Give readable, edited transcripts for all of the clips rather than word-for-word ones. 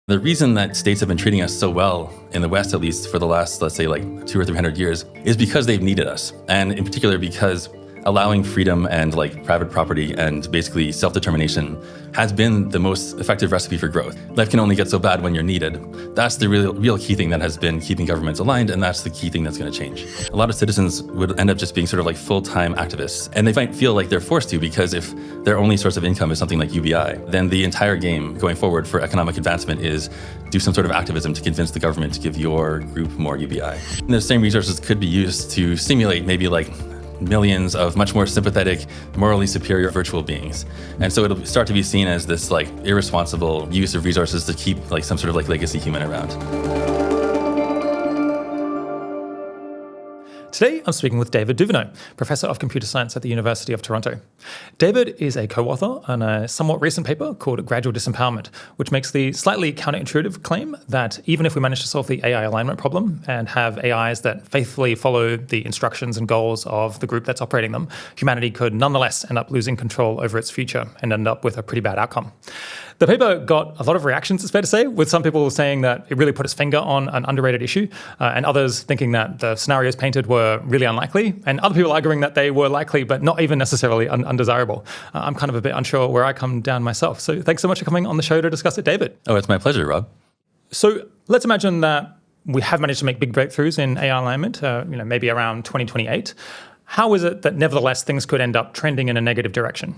The reason that states have been treating us so well, in the West at least, for the last, let's say, like 200 or 300 years, is because they've needed us. And in particular, because allowing freedom and like private property and basically self-determination has been the most effective recipe for growth. Life can only get so bad when you're needed. That's the real key thing that has been keeping governments aligned, and that's the key thing that's going to change. A lot of citizens would end up just being sort of like full-time activists, and they might feel like they're forced to, because if their only source of income is something like UBI, then the entire game going forward for economic advancement is do some sort of activism to convince the government to give your group more UBI. And those same resources could be used to stimulate maybe like millions of much more sympathetic, morally superior virtual beings. And so it'll start to be seen as this like irresponsible use of resources to keep like some sort of like legacy human around. Today, I'm speaking with David Duvenaud, Professor of Computer Science at the University of Toronto. David is a co-author on a somewhat recent paper called Gradual-Disempowerment, which makes the slightly counterintuitive claim that even if we manage to solve the AI alignment problem and have AIs that faithfully follow the instructions and goals of the group that's operating them, humanity could nonetheless end up losing control over its future and end up with a pretty bad outcome. The paper got a lot of reactions, it's fair to say, with some people saying that it really put its finger on an underrated issue, and others thinking that the scenarios painted were really unlikely, and other people arguing that they were likely but not even necessarily undesirable. I'm kind of a bit unsure where I come down myself. So thanks so much for coming on the show to discuss it, David. Oh, it's my pleasure, Rob. So let's imagine that we have managed to make big breakthroughs in AI alignment, maybe around 2028. How is it that nevertheless things could end up trending in a negative direction?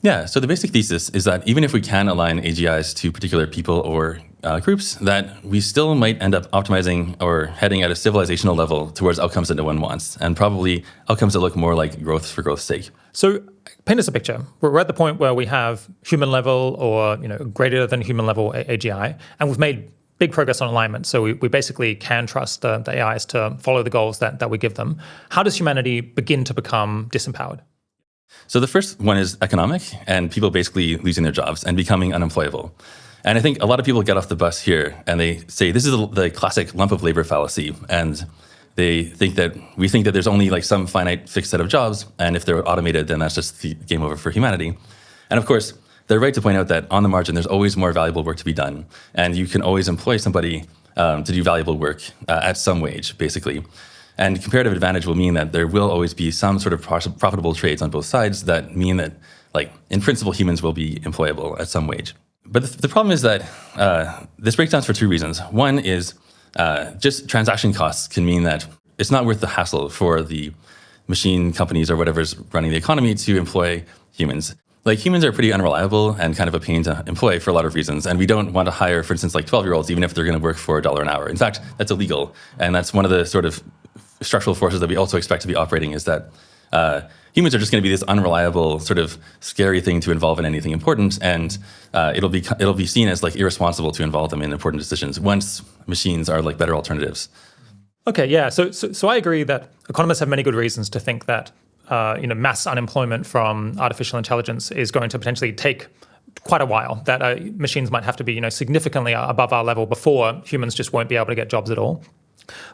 Yeah, so the basic thesis is that even if we can align AGIs to particular people or groups, that we still might end up optimizing or heading at a civilizational level towards outcomes that no one wants, and probably outcomes that look more like growth for growth's sake. So paint us a picture. We're at the point where we have human level or greater than human level AGI, and we've made big progress on alignment. So we basically can trust the AIs to follow the goals that we give them. How does humanity begin to become disempowered? So the first one is economic, and people basically losing their jobs and becoming unemployable. And I think a lot of people get off the bus here and they say this is the classic lump of labor fallacy, and we think that there's only like some finite fixed set of jobs, and if they're automated, then that's just the game over for humanity. And of course, they're right to point out that on the margin, there's always more valuable work to be done, and you can always employ somebody to do valuable work at some wage, basically. And comparative advantage will mean that there will always be some sort of profitable trades on both sides that mean that, like, in principle, humans will be employable at some wage. But the problem is that this breaks down for two reasons. One is just transaction costs can mean that it's not worth the hassle for the machine companies or whatever's running the economy to employ humans. Like, humans are pretty unreliable and kind of a pain to employ for a lot of reasons. And we don't want to hire, for instance, like 12-year-olds, even if they're going to work for $1 an hour. In fact, that's illegal. And that's one of the sort of structural forces that we also expect to be operating, is that humans are just going to be this unreliable, sort of scary thing to involve in anything important. And it'll be seen as like irresponsible to involve them in important decisions once machines are like better alternatives. Okay, yeah. So I agree that economists have many good reasons to think that mass unemployment from artificial intelligence is going to potentially take quite a while, that machines might have to be significantly above our level before humans just won't be able to get jobs at all.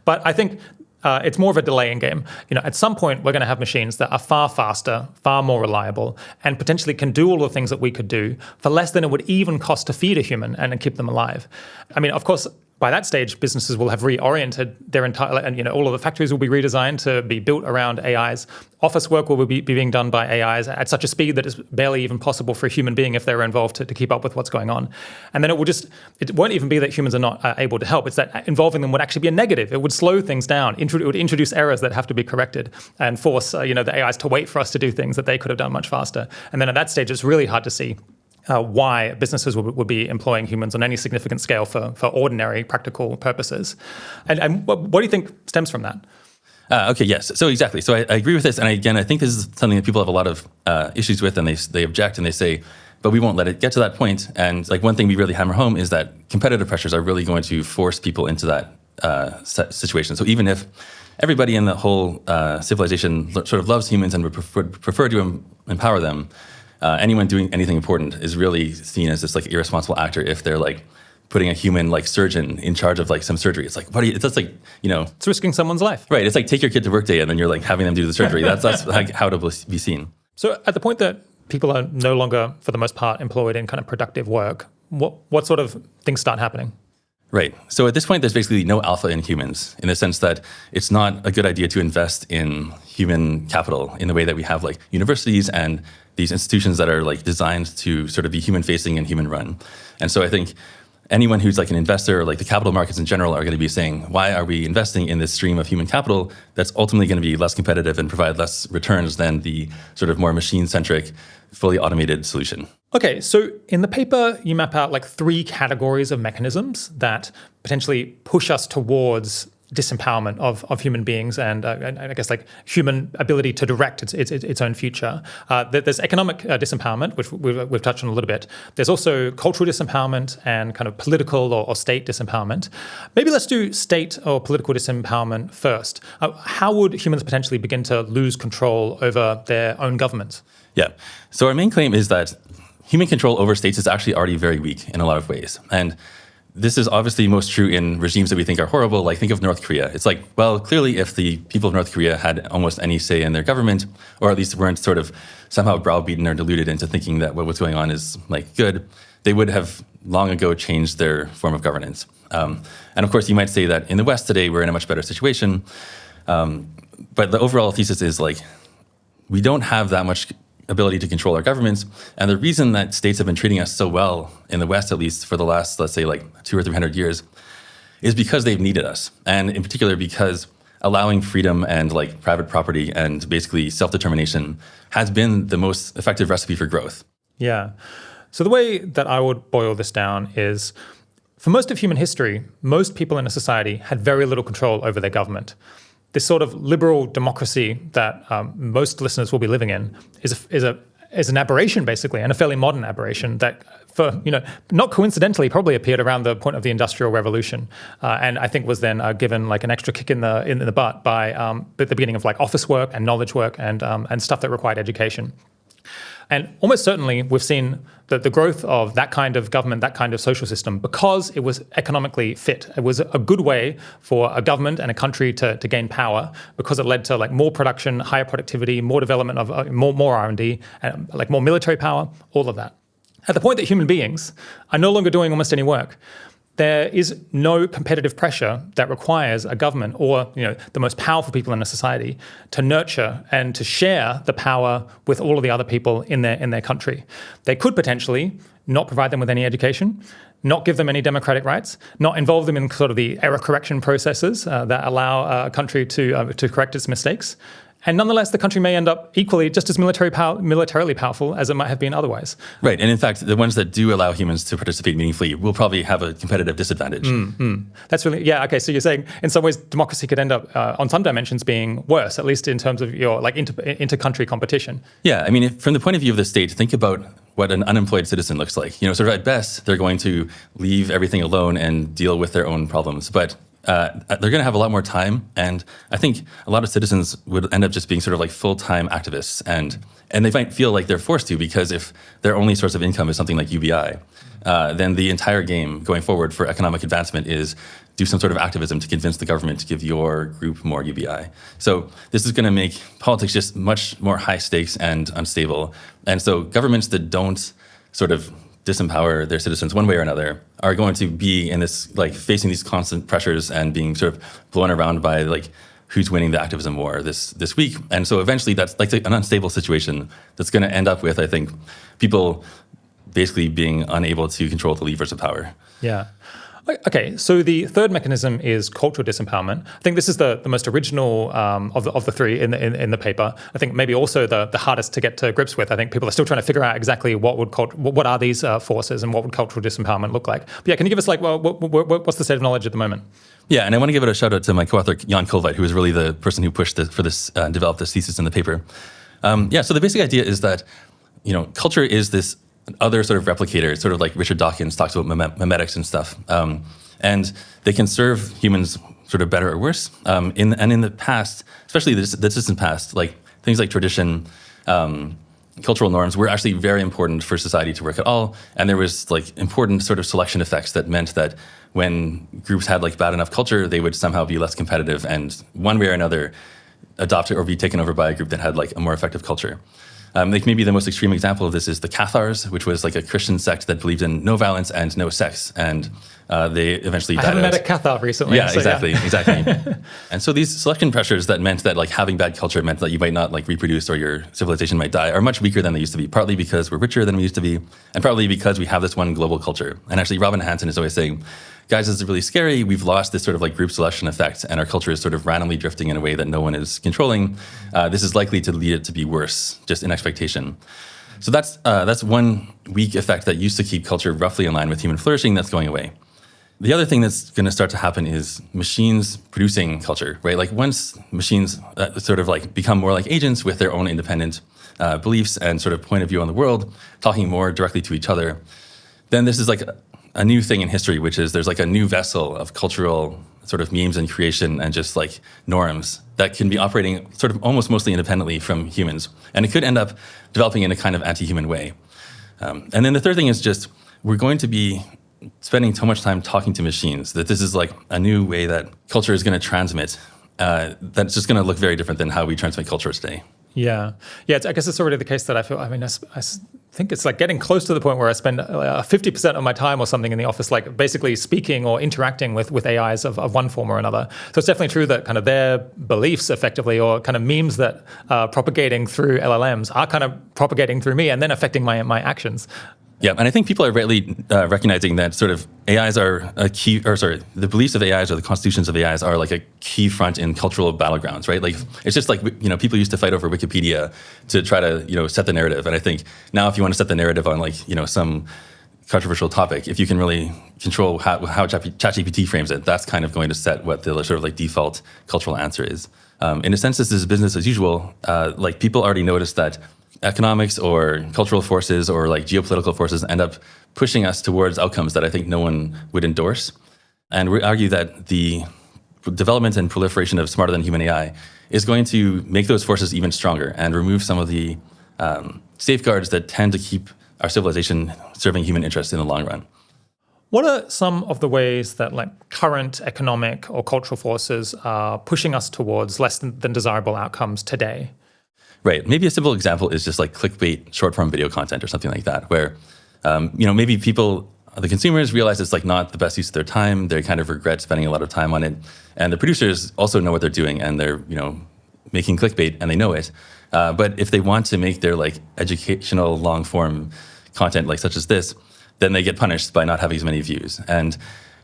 But I think it's more of a delaying game. At some point, we're going to have machines that are far faster, far more reliable, and potentially can do all the things that we could do for less than it would even cost to feed a human and keep them alive. I mean, of course, by that stage, businesses will have reoriented their entire, and all of the factories will be redesigned to be built around AIs. Office work will be being done by AIs at such a speed that it's barely even possible for a human being, if they're involved, to keep up with what's going on. And then it won't even be that humans are not able to help. It's that involving them would actually be a negative. It would slow things down. It would introduce errors that have to be corrected and force the AIs to wait for us to do things that they could have done much faster. And then at that stage, it's really hard to see why businesses would be employing humans on any significant scale for ordinary practical purposes. And what do you think stems from that? Okay, yes. So exactly. So I agree with this. And again, I think this is something that people have a lot of issues with, and they object and they say, but we won't let it get to that point. And like one thing we really hammer home is that competitive pressures are really going to force people into that situation. So even if everybody in the whole civilization sort of loves humans and would prefer to empower them, anyone doing anything important is really seen as this like irresponsible actor if they're like putting a human like surgeon in charge of like some surgery. It's like, that's like, it's risking someone's life. Right. It's like take your kid to work day and then you're like having them do the surgery. That's like how to be seen. So at the point that people are no longer, for the most part, employed in kind of productive work, what sort of things start happening? Right. So at this point, there's basically no alpha in humans, in the sense that it's not a good idea to invest in human capital in the way that we have like universities and these institutions that are like designed to sort of be human facing and human run. And so I think anyone who's like an investor or like the capital markets in general are going to be saying, why are we investing in this stream of human capital that's ultimately going to be less competitive and provide less returns than the sort of more machine-centric, fully automated solution? Okay, so in the paper, you map out like 3 categories of mechanisms that potentially push us towards disempowerment of human beings and I guess like human ability to direct its own future. There's economic disempowerment, which we've touched on a little bit. There's also cultural disempowerment and kind of political or state disempowerment. Maybe let's do state or political disempowerment first. How would humans potentially begin to lose control over their own governments? Yeah. So our main claim is that human control over states is actually already very weak in a lot of ways. And this is obviously most true in regimes that we think are horrible, like think of North Korea. It's like, well, clearly if the people of North Korea had almost any say in their government, or at least weren't sort of somehow browbeaten or deluded into thinking that what's going on is like good, they would have long ago changed their form of governance. And of course, you might say that in the West today, we're in a much better situation. But the overall thesis is like, we don't have that much ability to control our governments. And the reason that states have been treating us so well, in the West at least, for the last, let's say, like 200 or 300 years, is because they've needed us. And in particular, because allowing freedom and like private property and basically self-determination has been the most effective recipe for growth. Yeah. So the way that I would boil this down is, for most of human history, most people in a society had very little control over their government. This sort of liberal democracy that most listeners will be living in is an aberration, basically, and a fairly modern aberration that, for not coincidentally, probably appeared around the point of the Industrial Revolution, and I think was then given like an extra kick in the butt by the beginning of like office work and knowledge work and stuff that required education. And almost certainly, we've seen the growth of that kind of government, that kind of social system, because it was economically fit. It was a good way for a government and a country to gain power, because it led to like more production, higher productivity, more development of more R&D, and like more military power, all of that. At the point that human beings are no longer doing almost any work, there is no competitive pressure that requires a government or the most powerful people in a society to nurture and to share the power with all of the other people in their country. They could potentially not provide them with any education, not give them any democratic rights, not involve them in sort of the error correction processes that allow a country to correct its mistakes. And nonetheless, the country may end up equally just as militarily powerful as it might have been otherwise. Right. And in fact, the ones that do allow humans to participate meaningfully will probably have a competitive disadvantage. That's really, yeah, okay. So you're saying in some ways democracy could end up on some dimensions being worse, at least in terms of your like inter-country competition. Yeah. I mean, from the point of view of the state, think about what an unemployed citizen looks like. Sort of at best, they're going to leave everything alone and deal with their own problems. But they're going to have a lot more time, and I think a lot of citizens would end up just being sort of like full-time activists, and they might feel like they're forced to, because if their only source of income is something like UBI, then the entire game going forward for economic advancement is do some sort of activism to convince the government to give your group more UBI. So this is going to make politics just much more high stakes and unstable, and so governments that don't sort of disempower their citizens one way or another are going to be in this, like, facing these constant pressures and being sort of blown around by like who's winning the activism war this week. And so eventually that's like an unstable situation that's going to end up with, I think, people basically being unable to control the levers of power. Yeah. Okay, so the third mechanism is cultural disempowerment. I think this is the most original of the three in the paper. I think maybe also the hardest to get to grips with. I think people are still trying to figure out exactly what are these forces and what would cultural disempowerment look like. But yeah, can you give us like, well, what's the state of knowledge at the moment? Yeah, and I want to give it a shout out to my co-author Jan Koolweit, who was really the person who pushed developed this thesis in the paper. So the basic idea is that culture is this other sort of replicator, sort of like Richard Dawkins talks about memetics and stuff. And they can serve humans sort of better or worse. In the past, especially the distant past, like things like tradition, cultural norms were actually very important for society to work at all. And there was like important sort of selection effects that meant that when groups had like bad enough culture, they would somehow be less competitive and one way or another adopt it or be taken over by a group that had like a more effective culture. Like maybe the most extreme example of this is the Cathars, which was like a Christian sect that believed in no violence and no sex, and they eventually died out. I haven't met a Cathar recently. Yeah, so exactly. And so these selection pressures that meant that like having bad culture meant that you might not like reproduce or your civilization might die are much weaker than they used to be, partly because we're richer than we used to be, and partly because we have this one global culture. And actually, Robin Hanson is always saying, guys, this is really scary. We've lost this sort of like group selection effect, and our culture is sort of randomly drifting in a way that no one is controlling. This is likely to lead it to be worse, just in expectation. So that's one weak effect that used to keep culture roughly in line with human flourishing that's going away. The other thing that's going to start to happen is machines producing culture, right? Like once machines sort of like become more like agents with their own independent beliefs and sort of point of view on the world, talking more directly to each other, then this is like a new thing in history, which is there's like a new vessel of cultural sort of memes and creation and just like norms that can be operating sort of almost mostly independently from humans. And it could end up developing in a kind of anti-human way. And then the third thing is just we're going to be spending so much time talking to machines that this is like a new way that culture is going to transmit that's just going to look very different than how we transmit culture today. Yeah. I guess it's already the case that I feel, I think it's like getting close to the point where I spend 50% of my time or something in the office, like basically speaking or interacting with AIs of one form or another. So it's definitely true that kind of their beliefs effectively, or kind of memes that are propagating through LLMs are kind of propagating through me and then affecting my actions. Yeah, and I think people are rightly recognizing that sort of AIs are the beliefs of AIs or the constitutions of AIs are like a key front in cultural battlegrounds, right? Like it's just like, people used to fight over Wikipedia to try to, set the narrative. And I think now if you want to set the narrative on like, some controversial topic, if you can really control how ChatGPT frames it, that's kind of going to set what the sort of like default cultural answer is. In a sense, this is business as usual. Like people already noticed that economics or cultural forces or like geopolitical forces end up pushing us towards outcomes that I think no one would endorse. And we argue that the development and proliferation of smarter than human AI is going to make those forces even stronger and remove some of the safeguards that tend to keep our civilization serving human interests in the long run. What are some of the ways that like current economic or cultural forces are pushing us towards less than desirable outcomes today? Right. Maybe a simple example is just like clickbait short-form video content or something like that, where, maybe people, the consumers realize it's like not the best use of their time. They kind of regret spending a lot of time on it. And the producers also know what they're doing and they're, making clickbait and they know it. But if they want to make their like educational long-form content like such as this, then they get punished by not having as many views. And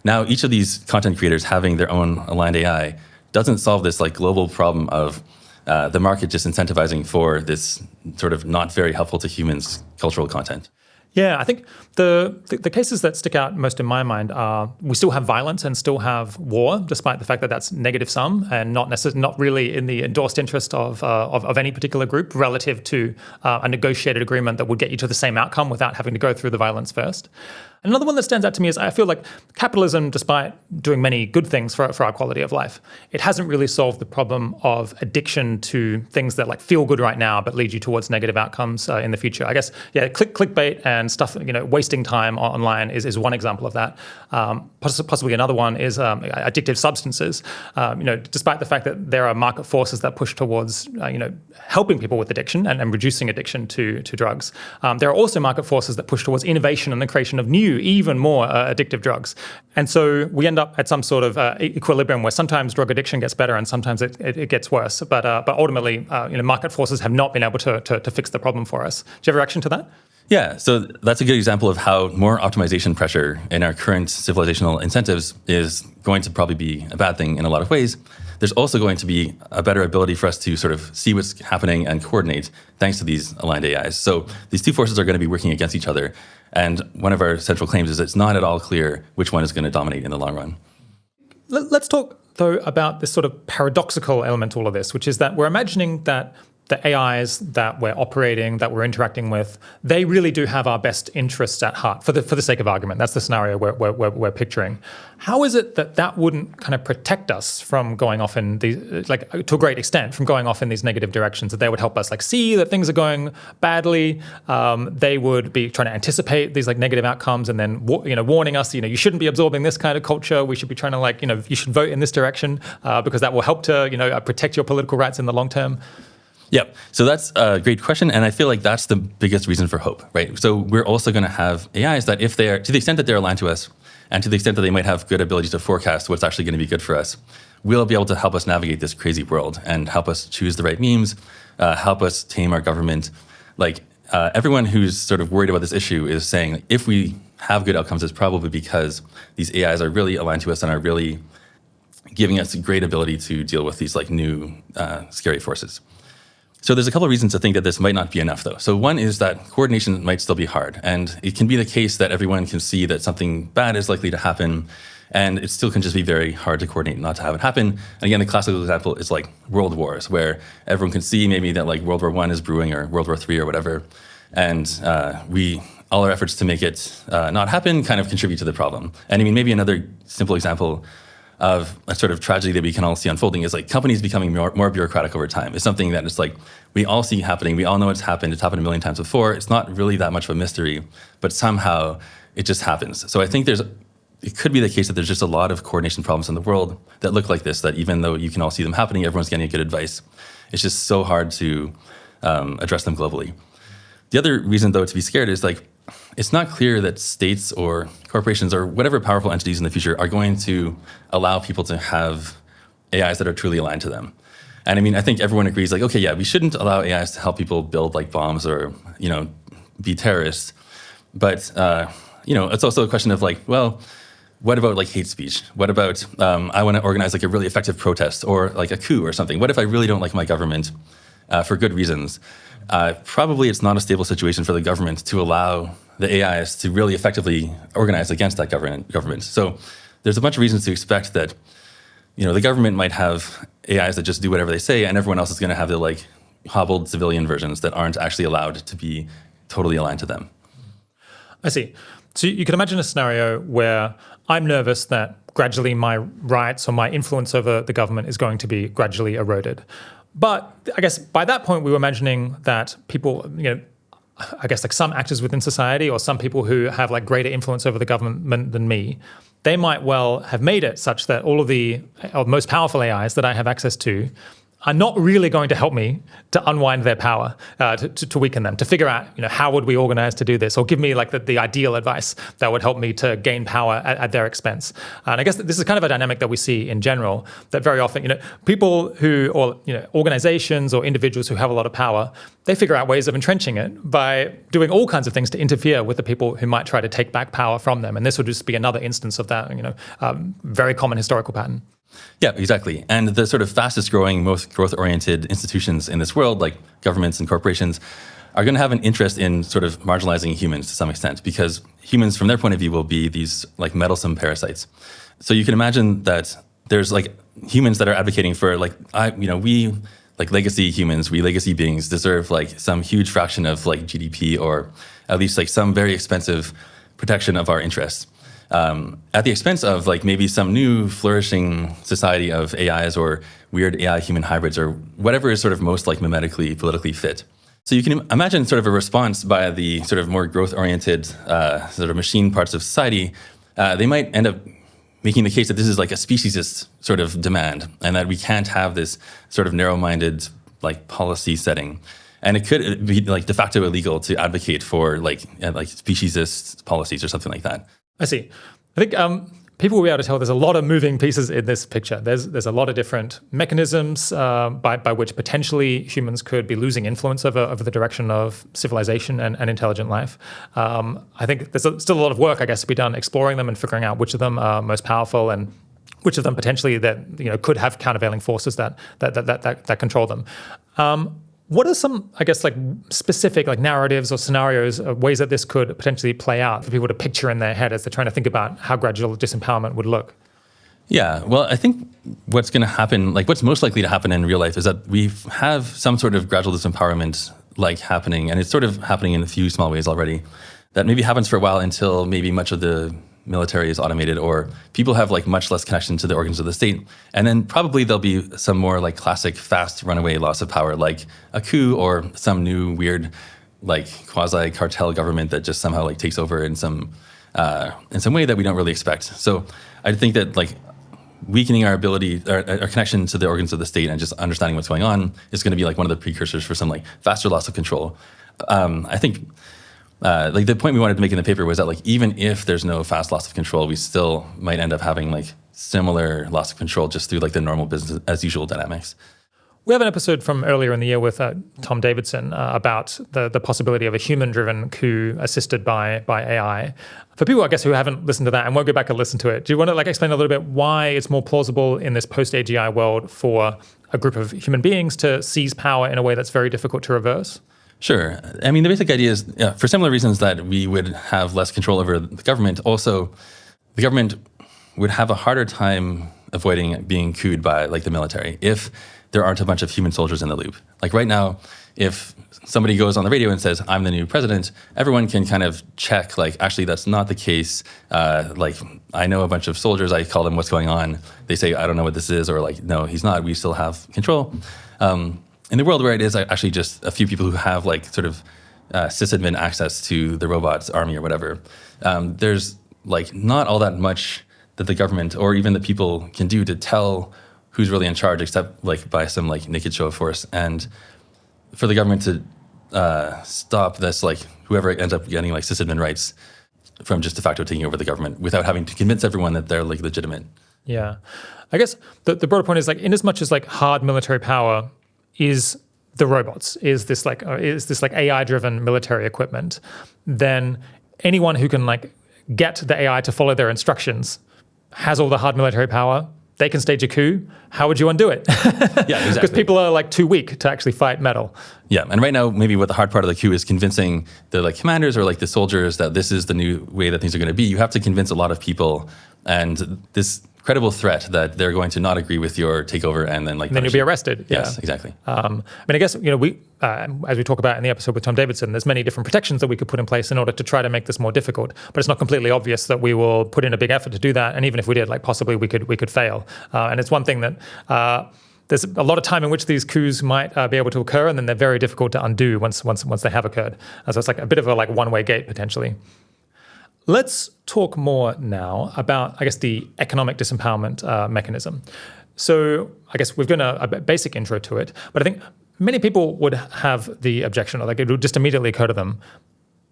now each of these content creators having their own aligned AI doesn't solve this like global problem of the market just incentivizing for this sort of not very helpful to humans cultural content. Yeah, I think the cases that stick out most in my mind are we still have violence and still have war, despite the fact that that's negative sum and not really in the endorsed interest of any particular group relative to a negotiated agreement that would get you to the same outcome without having to go through the violence first. Another one that stands out to me is I feel like capitalism, despite doing many good things for our quality of life, it hasn't really solved the problem of addiction to things that like feel good right now but lead you towards negative outcomes in the future. I guess, clickbait and stuff, wasting time online is one example of that. Possibly another one is addictive substances. Despite the fact that there are market forces that push towards, helping people with addiction and reducing addiction to drugs, there are also market forces that push towards innovation and the creation of new, even more addictive drugs. And so we end up at some sort of equilibrium where sometimes drug addiction gets better and sometimes it gets worse. But ultimately, market forces have not been able to fix the problem for us. Do you have a reaction to that? Yeah, so that's a good example of how more optimization pressure in our current civilizational incentives is going to probably be a bad thing in a lot of ways. There's also going to be a better ability for us to sort of see what's happening and coordinate thanks to these aligned AIs. So these two forces are going to be working against each other. And one of our central claims is it's not at all clear which one is going to dominate in the long run. Let's talk, though, about this sort of paradoxical element to all of this, which is that we're imagining that the AIs that we're operating, that we're interacting with, they really do have our best interests at heart for the sake of argument. That's the scenario we're picturing. How is it that wouldn't kind of protect us from going off in these, like to a great extent, from going off in these negative directions, that they would help us like see that things are going badly. They would be trying to anticipate these like negative outcomes and then, warning us, you shouldn't be absorbing this kind of culture. We should be trying to, you should vote in this direction because that will help to, protect your political rights in the long term. Yeah, so that's a great question, and I feel like that's the biggest reason for hope, right? So we're also going to have AIs that if they're, to the extent that they're aligned to us, and to the extent that they might have good ability to forecast what's actually going to be good for us, will be able to help us navigate this crazy world and help us choose the right memes, help us tame our government. Like everyone who's sort of worried about this issue is saying if we have good outcomes, it's probably because these AIs are really aligned to us and are really giving us great ability to deal with these like new scary forces. So there's a couple of reasons to think that this might not be enough, though. So one is that coordination might still be hard, and it can be the case that everyone can see that something bad is likely to happen, and it still can just be very hard to coordinate not to have it happen. And again, the classical example is like world wars, where everyone can see maybe that like World War I is brewing or World War III or whatever, and all our efforts to make it not happen kind of contribute to the problem. And I mean, maybe another simple example of a sort of tragedy that we can all see unfolding is like companies becoming more bureaucratic over time. It's something that is like we all see happening. We all know it's happened. It's happened a million times before. It's not really that much of a mystery, but somehow it just happens. So I think it could be the case that there's just a lot of coordination problems in the world that look like this, that even though you can all see them happening, everyone's getting good advice. It's just so hard to address them globally. The other reason, though, to be scared is like it's not clear that states or corporations or whatever powerful entities in the future are going to allow people to have AIs that are truly aligned to them. And I mean, I think everyone agrees, like, okay, yeah, we shouldn't allow AIs to help people build like bombs or, be terrorists. But, it's also a question of like, well, what about like hate speech? What about I want to organize like a really effective protest or like a coup or something? What if I really don't like my government for good reasons? Probably it's not a stable situation for the government to allow the AIs to really effectively organize against that government. So there's a bunch of reasons to expect that, the government might have AIs that just do whatever they say, and everyone else is going to have the like hobbled civilian versions that aren't actually allowed to be totally aligned to them. I see. So you can imagine a scenario where I'm nervous that gradually my rights or my influence over the government is going to be gradually eroded. But I guess by that point, we were imagining that people, I guess like some actors within society or some people who have like greater influence over the government than me, they might well have made it such that all of the most powerful AIs that I have access to are not really going to help me to unwind their power, to weaken them, to figure out, how would we organize to do this, or give me like the ideal advice that would help me to gain power at their expense. And I guess this is kind of a dynamic that we see in general, that very often, people who, or organizations or individuals who have a lot of power, they figure out ways of entrenching it by doing all kinds of things to interfere with the people who might try to take back power from them. And this would just be another instance of that, very common historical pattern. Yeah, exactly. And the sort of fastest growing, most growth-oriented institutions in this world, like governments and corporations, are going to have an interest in sort of marginalizing humans to some extent, because humans, from their point of view, will be these like meddlesome parasites. So you can imagine that there's like humans that are advocating for we like legacy humans, we legacy beings deserve like some huge fraction of like GDP, or at least like some very expensive protection of our interests. At the expense of like maybe some new flourishing society of AIs or weird AI human hybrids or whatever is sort of most like mimetically politically fit. So you can imagine sort of a response by the sort of more growth-oriented sort of machine parts of society. They might end up making the case that this is like a speciesist sort of demand, and that we can't have this sort of narrow-minded like policy setting. And it could be like de facto illegal to advocate for like speciesist policies or something like that. I see. I think people will be able to tell there's a lot of moving pieces in this picture. There's a lot of different mechanisms by which potentially humans could be losing influence over the direction of civilization and intelligent life. I think there's still a lot of work, I guess, to be done exploring them and figuring out which of them are most powerful and which of them potentially that could have countervailing forces that control them. What are some, I guess, like specific like narratives or scenarios, ways that this could potentially play out for people to picture in their head as they're trying to think about how gradual disempowerment would look? Yeah, well, I think what's going to happen, like what's most likely to happen in real life is that we have some sort of gradual disempowerment like happening, and it's sort of happening in a few small ways already, that maybe happens for a while until maybe much of the military is automated, or people have like much less connection to the organs of the state. And then probably there'll be some more like classic fast runaway loss of power, like a coup or some new weird like quasi cartel government that just somehow like takes over in some way that we don't really expect. So I think that like weakening our ability, our connection to the organs of the state and just understanding what's going on is going to be like one of the precursors for some like faster loss of control. I think like the point we wanted to make in the paper was that like even if there's no fast loss of control, we still might end up having like similar loss of control just through like the normal business as usual dynamics. We have an episode from earlier in the year with Tom Davidson about the possibility of a human-driven coup assisted by AI. For people, I guess, who haven't listened to that and won't go back and listen to it, do you want to like explain a little bit why it's more plausible in this post-AGI world for a group of human beings to seize power in a way that's very difficult to reverse? Sure. I mean, the basic idea is, for similar reasons that we would have less control over the government, also the government would have a harder time avoiding being couped by like the military if there aren't a bunch of human soldiers in the loop. Like right now, if somebody goes on the radio and says, I'm the new president, everyone can kind of check, like, actually, that's not the case. Like, I know a bunch of soldiers, I call them, what's going on? They say, I don't know what this is, or like, no, he's not, we still have control. In the world where it is actually just a few people who have like sort of sysadmin access to the robot's army or whatever, there's like not all that much that the government or even the people can do to tell who's really in charge, except like by some like naked show of force. And for the government to stop this, like whoever ends up getting like sysadmin rights from just de facto taking over the government without having to convince everyone that they're like legitimate. Yeah. I guess the broader point is like, in as much as like hard military power is the robots, is this like AI-driven military equipment, then anyone who can like get the AI to follow their instructions has all the hard military power. They can stage a coup. How would you undo it? Yeah, exactly. Because people are like too weak to actually fight metal. Yeah, and right now, maybe what the hard part of the coup is convincing the like commanders or like the soldiers that this is the new way that things are going to be. You have to convince a lot of people, and this credible threat that they're going to not agree with your takeover, and then like and then you'll be arrested. Yes, exactly. I mean, I guess we, as we talk about in the episode with Tom Davidson, there's many different protections that we could put in place in order to try to make this more difficult. But it's not completely obvious that we will put in a big effort to do that. And even if we did, like possibly we could fail. And it's one thing that there's a lot of time in which these coups might be able to occur, and then they're very difficult to undo once they have occurred. So it's like a bit of a like one-way gate potentially. Let's talk more now about, I guess, the economic disempowerment mechanism. So I guess we've done a basic intro to it, but I think many people would have the objection, or like it would just immediately occur to them,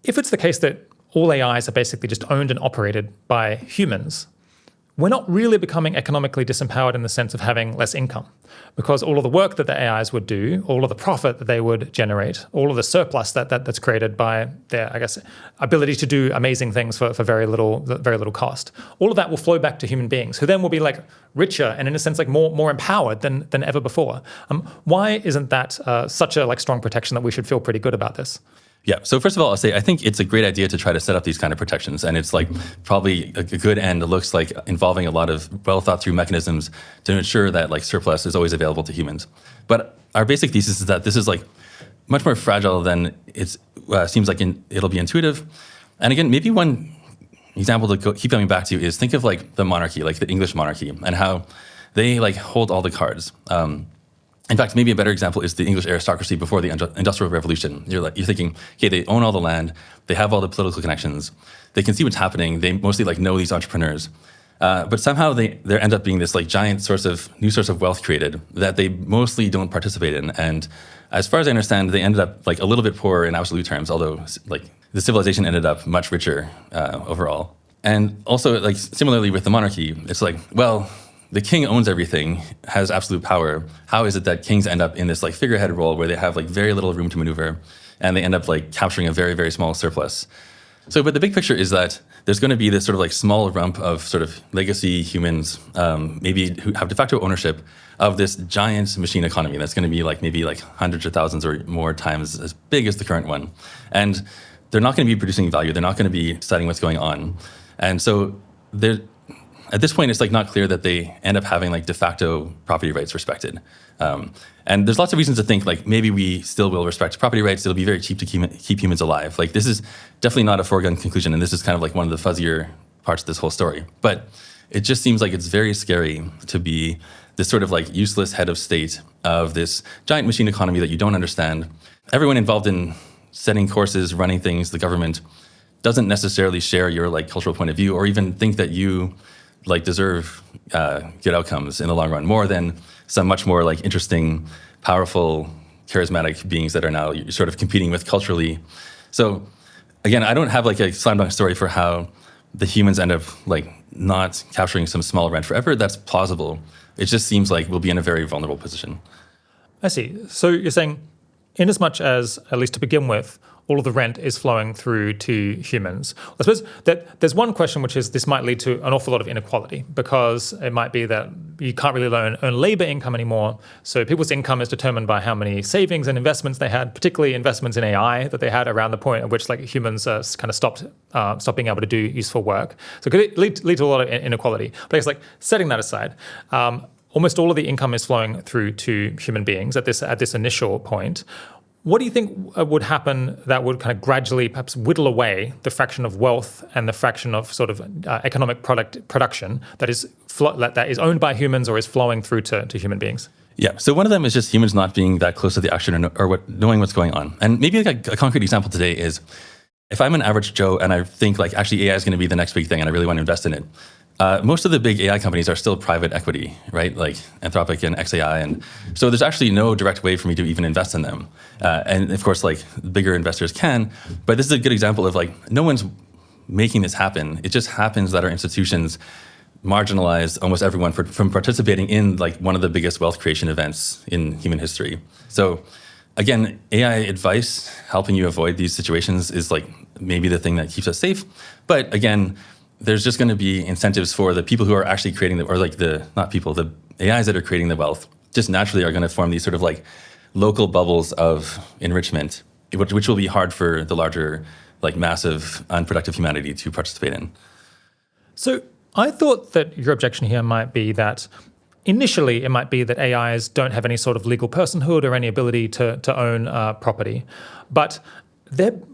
if it's the case that all AIs are basically just owned and operated by humans, we're not really becoming economically disempowered in the sense of having less income, because all of the work that the AIs would do, all of the profit that they would generate, all of the surplus that's created by their, I guess, ability to do amazing things for very little cost, all of that will flow back to human beings, who then will be like richer and in a sense like more empowered than ever before. Why isn't that such a like strong protection that we should feel pretty good about this? Yeah. So first of all, I'll say I think it's a great idea to try to set up these kind of protections, and it's like probably a good end. It looks like involving a lot of well thought through mechanisms to ensure that like surplus is always available to humans. But our basic thesis is that this is like much more fragile than it seems like it'll be intuitive. And again, maybe one example to keep coming back to is think of like the monarchy, like the English monarchy, and how they like hold all the cards. In fact, maybe a better example is the English aristocracy before the Industrial Revolution. You're thinking, okay, they own all the land, they have all the political connections, they can see what's happening, they mostly like know these entrepreneurs, but somehow there end up being this like giant new source of wealth created that they mostly don't participate in. And as far as I understand, they ended up like a little bit poorer in absolute terms, although like the civilization ended up much richer overall. And also like similarly with the monarchy, it's like, well, the king owns everything, has absolute power. How is it that kings end up in this like figurehead role where they have like very little room to maneuver, and they end up like capturing a very, very small surplus? So, but the big picture is that there's going to be this sort of like small rump of sort of legacy humans, maybe who have de facto ownership of this giant machine economy that's going to be like maybe like hundreds of thousands or more times as big as the current one. And they're not going to be producing value. They're not going to be deciding what's going on. And so at this point, it's like not clear that they end up having like de facto property rights respected. And there's lots of reasons to think like maybe we still will respect property rights. It'll be very cheap to keep humans alive. Like this is definitely not a foregone conclusion, and this is kind of like one of the fuzzier parts of this whole story. But it just seems like it's very scary to be this sort of like useless head of state of this giant machine economy that you don't understand. Everyone involved in setting courses, running things, the government, doesn't necessarily share your like cultural point of view or even think that you like deserve good outcomes in the long run, more than some much more like interesting, powerful, charismatic beings that are now sort of competing with culturally. So again, I don't have like a slam dunk story for how the humans end up like not capturing some small rent forever. That's plausible. It just seems like we'll be in a very vulnerable position. I see. So you're saying, in as much as, at least to begin with, all of the rent is flowing through to humans. I suppose that there's one question, which is this might lead to an awful lot of inequality, because it might be that you can't really earn labor income anymore. So people's income is determined by how many savings and investments they had, particularly investments in AI that they had around the point at which like humans kind of stopped being able to do useful work. So it could lead to a lot of inequality. But I guess like setting that aside, almost all of the income is flowing through to human beings at this initial point. What do you think would happen that would kind of gradually perhaps whittle away the fraction of wealth and the fraction of sort of economic production that is owned by humans or is flowing through to human beings? Yeah, so one of them is just humans not being that close to the action or knowing what's going on. And maybe like a concrete example today is if I'm an average Joe and I think like actually AI is going to be the next big thing and I really want to invest in it, most of the big AI companies are still private equity, right? Like Anthropic and ex-AI. And so there's actually no direct way for me to even invest in them. And of course, like bigger investors can, but this is a good example of like, no one's making this happen. It just happens that our institutions marginalize almost everyone from participating in like one of the biggest wealth creation events in human history. So again, AI advice helping you avoid these situations is like maybe the thing that keeps us safe. But again, there's just going to be incentives for the people who are actually creating the AIs that are creating the wealth just naturally are going to form these sort of like local bubbles of enrichment, which will be hard for the larger, like massive, unproductive humanity to participate in. So I thought that your objection here might be that initially it might be that AIs don't have any sort of legal personhood or any ability to own property, but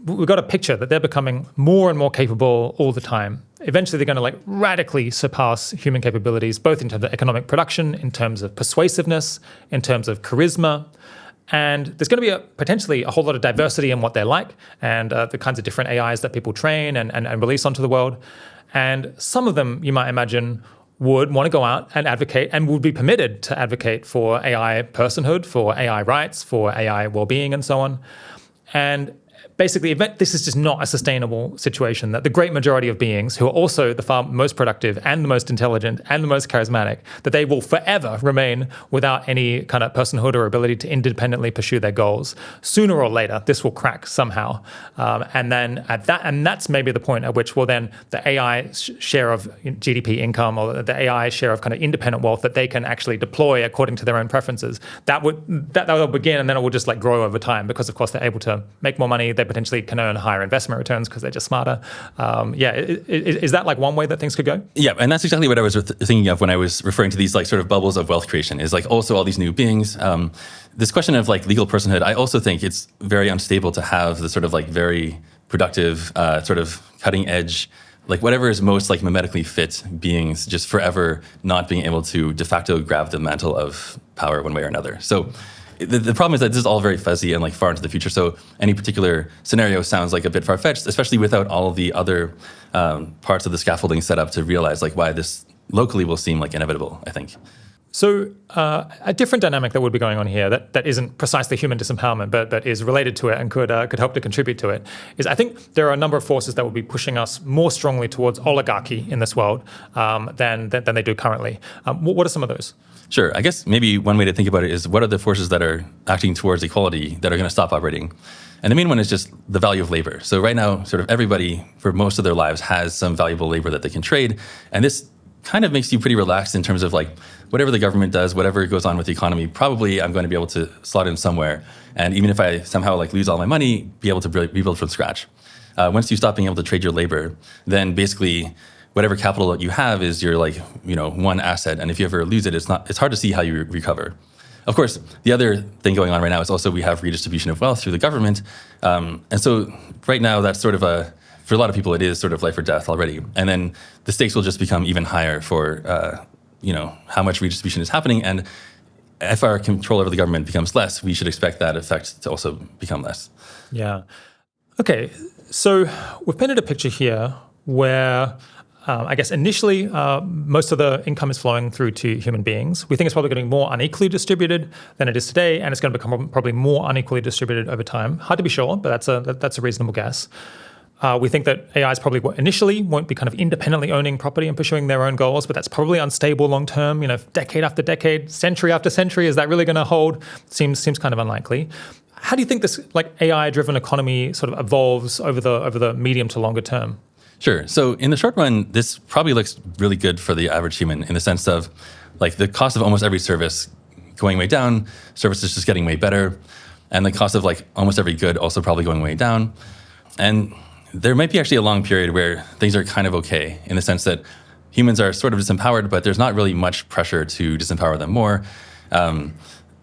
we've got a picture that they're becoming more and more capable all the time. Eventually, they're going to like radically surpass human capabilities, both in terms of economic production, in terms of persuasiveness, in terms of charisma. And there's going to be potentially a whole lot of diversity in what they're like and the kinds of different AIs that people train and release onto the world. And some of them, you might imagine, would want to go out and advocate and would be permitted to advocate for AI personhood, for AI rights, for AI well-being, and so on. And basically, this is just not a sustainable situation, that the great majority of beings who are also the far most productive and the most intelligent and the most charismatic, that they will forever remain without any kind of personhood or ability to independently pursue their goals. Sooner or later, this will crack somehow. And that's maybe the point at which, well, then the AI share of GDP income or the AI share of kind of independent wealth that they can actually deploy according to their own preferences, that will begin, and then it will just like grow over time because, of course, they're able to make more money. They potentially can earn higher investment returns because they're just smarter. Is that like one way that things could go? Yeah, and that's exactly what I was thinking of when I was referring to these like sort of bubbles of wealth creation, is like also all these new beings. This question of like legal personhood, I also think it's very unstable to have the sort of like very productive, sort of cutting edge, like whatever is most like mimetically fit beings just forever not being able to de facto grab the mantle of power one way or another. So the problem is that this is all very fuzzy and like far into the future. So any particular scenario sounds like a bit far-fetched, especially without all of the other parts of the scaffolding set up to realize like why this locally will seem like inevitable, I think. So a different dynamic that would be going on here that isn't precisely human disempowerment, but is related to it and could help to contribute to it, is I think there are a number of forces that will be pushing us more strongly towards oligarchy in this world than they do currently. What are some of those? Sure. I guess maybe one way to think about it is what are the forces that are acting towards equality that are going to stop operating? And the main one is just the value of labor. So right now, sort of everybody for most of their lives has some valuable labor that they can trade. And this kind of makes you pretty relaxed in terms of like whatever the government does, whatever goes on with the economy, probably I'm going to be able to slot in somewhere. And even if I somehow like lose all my money, be able to rebuild from scratch. Once you stop being able to trade your labor, then basically whatever capital that you have is your like, one asset. And if you ever lose it, it's hard to see how you recover. Of course, the other thing going on right now is also we have redistribution of wealth through the government. And so right now that's sort of for a lot of people, it is sort of life or death already. And then the stakes will just become even higher for, how much redistribution is happening. And if our control over the government becomes less, we should expect that effect to also become less. Yeah. Okay. So we've painted a picture here where I guess initially, most of the income is flowing through to human beings. We think it's probably getting more unequally distributed than it is today, and it's going to become probably more unequally distributed over time. Hard to be sure, but that's a reasonable guess. We think that AIs probably initially won't be kind of independently owning property and pursuing their own goals, but that's probably unstable long term. Decade after decade, century after century, is that really going to hold? Seems kind of unlikely. How do you think this AI-driven economy sort of evolves over the medium to longer term? Sure. So in the short run, this probably looks really good for the average human in the sense of the cost of almost every service going way down, services just getting way better, and the cost of almost every good also probably going way down. And there might be actually a long period where things are kind of okay in the sense that humans are sort of disempowered, but there's not really much pressure to disempower them more.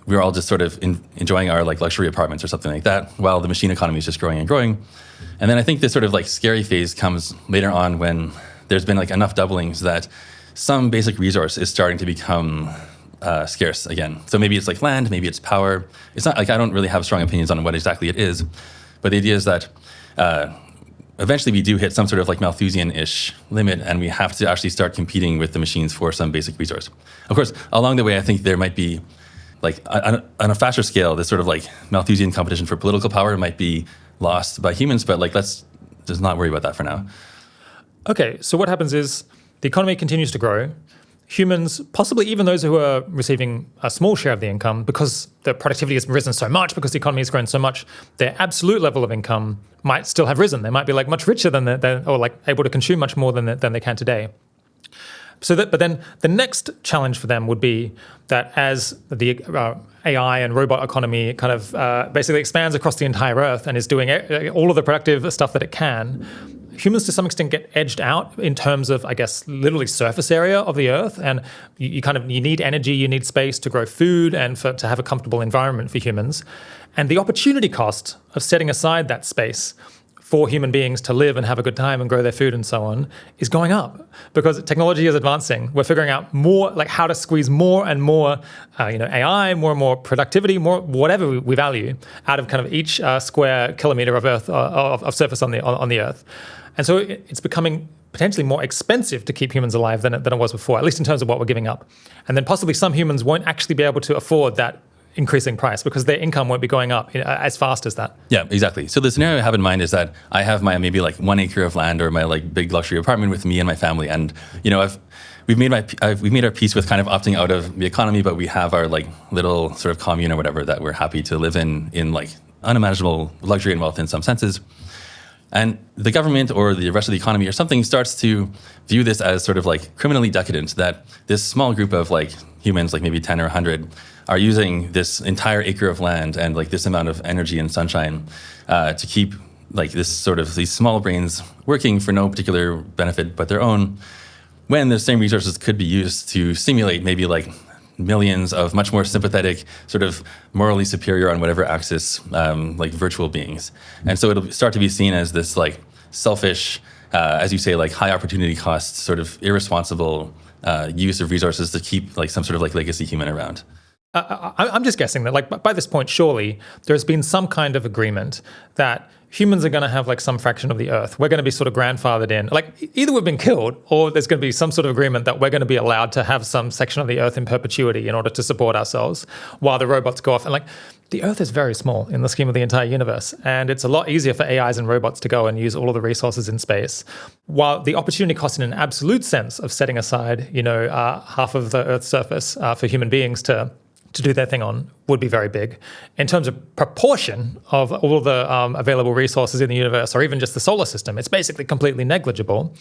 We're all just sort of enjoying our luxury apartments or something like that, while the machine economy is just growing and growing. And then I think this sort of scary phase comes later on when there's been enough doublings that some basic resource is starting to become scarce again. So maybe it's land, maybe it's power. It's not I don't really have strong opinions on what exactly it is, but the idea is that eventually we do hit some sort of Malthusian-ish limit, and we have to actually start competing with the machines for some basic resource. Of course, along the way, I think there might be on a faster scale, this sort of Malthusian competition for political power might be lost by humans, but let's just not worry about that for now. Okay, so what happens is the economy continues to grow. Humans, possibly even those who are receiving a small share of the income, because the productivity has risen so much, because the economy has grown so much, their absolute level of income might still have risen. They might be much richer than or able to consume much more than they can today. But then the next challenge for them would be that as the AI and robot economy kind of basically expands across the entire Earth and is doing all of the productive stuff that it can, humans to some extent get edged out in terms of, I guess, literally surface area of the Earth. And you need energy, you need space to grow food and to have a comfortable environment for humans. And the opportunity cost of setting aside that space for human beings to live and have a good time and grow their food and so on is going up because technology is advancing. We're figuring out more how to squeeze more and more AI, more and more productivity, more whatever we value out of kind of each square kilometer of Earth of surface on the Earth. And so it's becoming potentially more expensive to keep humans alive than it was before, at least in terms of what we're giving up. And then possibly some humans won't actually be able to afford that increasing price because their income won't be going up as fast as that. Yeah, exactly. So the scenario I have in mind is that I have my maybe 1 acre of land or my big luxury apartment with me and my family, and we've made our peace with kind of opting out of the economy, but we have our little sort of commune or whatever that we're happy to live in unimaginable luxury and wealth in some senses. And the government or the rest of the economy or something starts to view this as sort of criminally decadent, that this small group of humans, maybe 10 or 100, are using this entire acre of land and this amount of energy and sunshine to keep these small brains working for no particular benefit but their own, when the same resources could be used to stimulate maybe millions of much more sympathetic, sort of morally superior on whatever axis, virtual beings. And so it'll start to be seen as this selfish, as you say, high opportunity cost, sort of irresponsible use of resources to keep some sort of legacy human around. I'm just guessing that by this point, surely there's been some kind of agreement that humans are going to have some fraction of the Earth. We're going to be sort of grandfathered in. Either we've been killed or there's going to be some sort of agreement that we're going to be allowed to have some section of the Earth in perpetuity in order to support ourselves while the robots go off. And the Earth is very small in the scheme of the entire universe. And it's a lot easier for AIs and robots to go and use all of the resources in space. While the opportunity cost in an absolute sense of setting aside, half of the Earth's surface for human beings to do their thing on would be very big. In terms of proportion of all the available resources in the universe, or even just the solar system, it's basically completely negligible.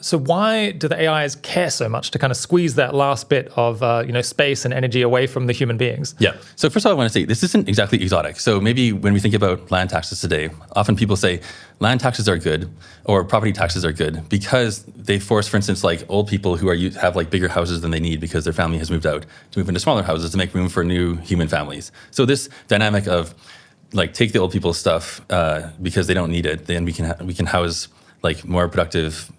So why do the AIs care so much to kind of squeeze that last bit of space and energy away from the human beings? Yeah. So first of all, I want to say this isn't exactly exotic. So maybe when we think about land taxes today, often people say land taxes are good or property taxes are good because they force, for instance, old people who have bigger houses than they need because their family has moved out to move into smaller houses to make room for new human families. So this dynamic of take the old people's stuff because they don't need it, then we can house more productive,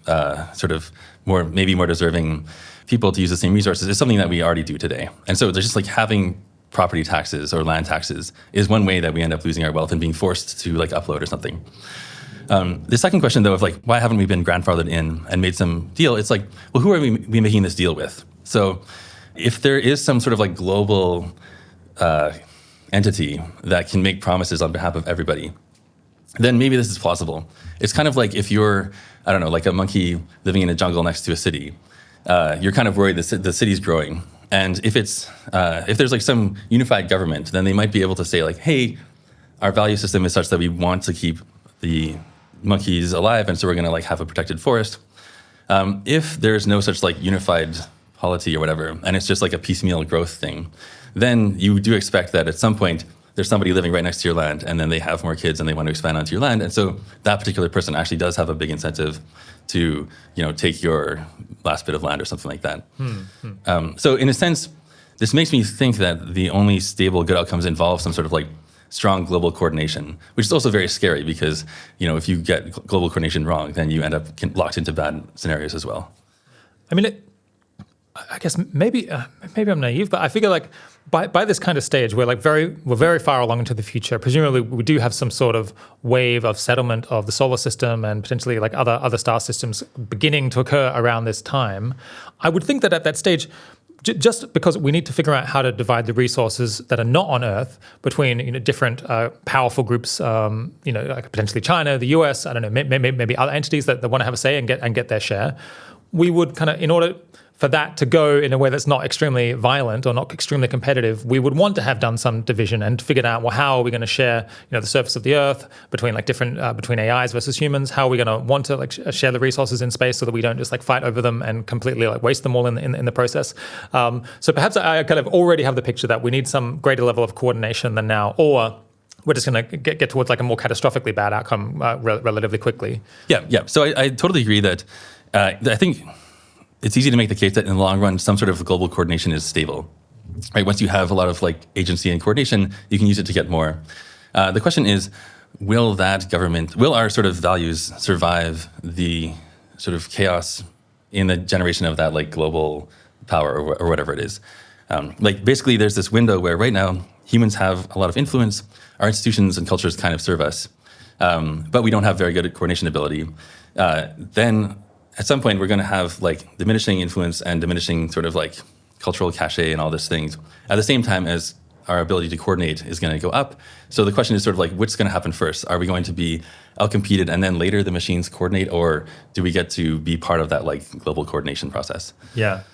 sort of maybe more deserving people to use the same resources is something that we already do today. And so there's just having property taxes or land taxes is one way that we end up losing our wealth and being forced to upload or something. The second question, though, of like, why haven't we been grandfathered in and made some deal? It's like, well, who are we making this deal with? So if there is some sort of like global entity that can make promises on behalf of everybody, then maybe this is plausible. It's kind of like if you're, I don't know, like a monkey living in a jungle next to a city, you're kind of worried that the city's growing. And if there's like some unified government, then they might be able to say like, hey, our value system is such that we want to keep the monkeys alive, and so we're going to like have a protected forest. If there's no such like unified polity or whatever, and it's just like a piecemeal growth thing, then you do expect that at some point there's somebody living right next to your land, and then they have more kids and they want to expand onto your land, and so that particular person actually does have a big incentive to take your last bit of land or something like that. So in a sense, this makes me think that the only stable good outcomes involve some sort of like strong global coordination, which is also very scary because if you get global coordination wrong, then you end up locked into bad scenarios as well. I mean, I guess maybe I'm naive, but I figure like by this kind of stage, we're very far along into the future. Presumably, we do have some sort of wave of settlement of the solar system and potentially like other star systems beginning to occur around this time. I would think that at that stage, just because we need to figure out how to divide the resources that are not on Earth between different powerful groups, like potentially China, the US, I don't know, maybe other entities that want to have a say and get their share, we would kind of, in order for that to go in a way that's not extremely violent or not extremely competitive, we would want to have done some division and figured out, well, how are we going to share, the surface of the Earth between like different between AIs versus humans? How are we going to want to like share the resources in space so that we don't just like fight over them and completely like waste them all in the process? So perhaps I kind of already have the picture that we need some greater level of coordination than now, or we're just going to get towards like a more catastrophically bad outcome relatively quickly. Yeah. So I totally agree that I think it's easy to make the case that in the long run, some sort of global coordination is stable. Right? Once you have a lot of like agency and coordination, you can use it to get more. The question is, will our sort of values survive the sort of chaos in the generation of that like global power or whatever it is? Like basically there's this window where right now humans have a lot of influence, our institutions and cultures kind of serve us, but we don't have very good coordination ability. Then at some point, we're going to have like diminishing influence and diminishing sort of like cultural cachet and all these things at the same time as our ability to coordinate is going to go up. So the question is sort of like, what's going to happen first? Are we going to be outcompeted and then later the machines coordinate, or do we get to be part of that like global coordination process? Yeah.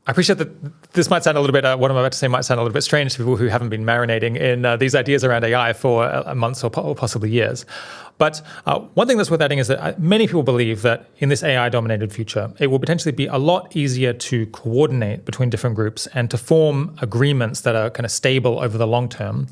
I appreciate that this might sound a little bit, what I'm about to say might sound a little bit strange to people who haven't been marinating in these ideas around AI for months or possibly years. But one thing that's worth adding is that many people believe that in this AI-dominated future, it will potentially be a lot easier to coordinate between different groups and to form agreements that are kind of stable over the long term,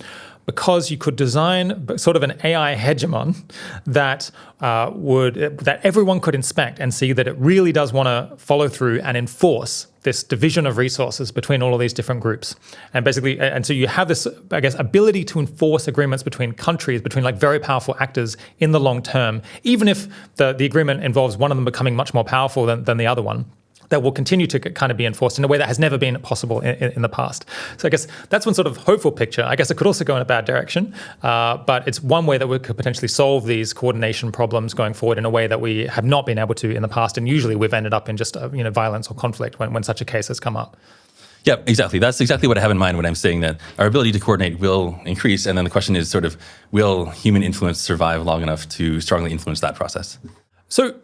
because you could design sort of an AI hegemon that that everyone could inspect and see that it really does want to follow through and enforce this division of resources between all of these different groups. And basically, and so you have this, I guess, ability to enforce agreements between countries, between like very powerful actors in the long term, even if the agreement involves one of them becoming much more powerful than the other one, that will continue to kind of be enforced in a way that has never been possible in the past. So I guess that's one sort of hopeful picture. I guess it could also go in a bad direction, but it's one way that we could potentially solve these coordination problems going forward in a way that we have not been able to in the past. And usually we've ended up in just violence or conflict when such a case has come up. Yeah, exactly. That's exactly what I have in mind when I'm saying that our ability to coordinate will increase. And then the question is sort of, will human influence survive long enough to strongly influence that process? So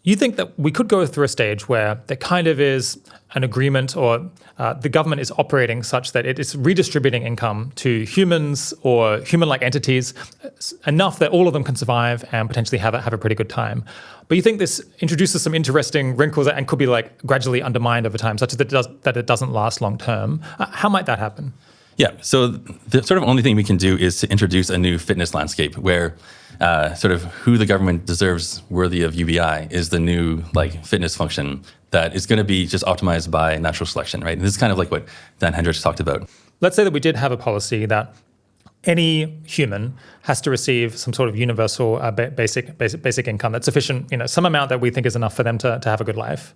you think that we could go through a stage where there kind of is an agreement, or the government is operating such that it is redistributing income to humans or human-like entities enough that all of them can survive and potentially have a pretty good time. But you think this introduces some interesting wrinkles and could be like gradually undermined over time, such that it doesn't last long term. How might that happen? Yeah, so the sort of only thing we can do is to introduce a new fitness landscape where sort of who the government deserves worthy of UBI is the new like fitness function that is going to be just optimized by natural selection, right? And this is kind of like what Dan Hendricks talked about. Let's say that we did have a policy that any human has to receive some sort of universal basic income that's sufficient, some amount that we think is enough for them to have a good life.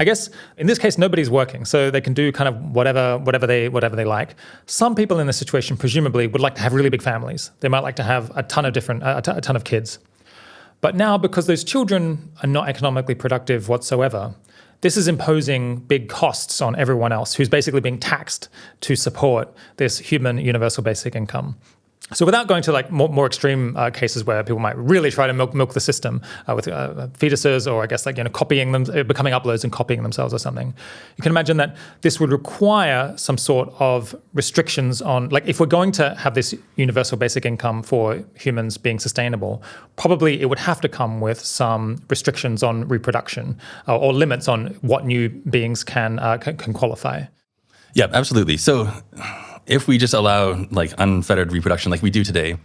I guess in this case, nobody's working, so they can do kind of whatever they like. Some people in this situation presumably would like to have really big families. They might like to have a ton of kids. But now, because those children are not economically productive whatsoever, this is imposing big costs on everyone else who's basically being taxed to support this human universal basic income. So without going to like more extreme cases where people might really try to milk the system with fetuses, or I guess like copying them, becoming uploads and copying themselves or something, you can imagine that this would require some sort of restrictions on, like, if we're going to have this universal basic income for humans being sustainable, probably it would have to come with some restrictions on reproduction or limits on what new beings can qualify. Yeah, absolutely. So if we just allow like unfettered reproduction like we do today,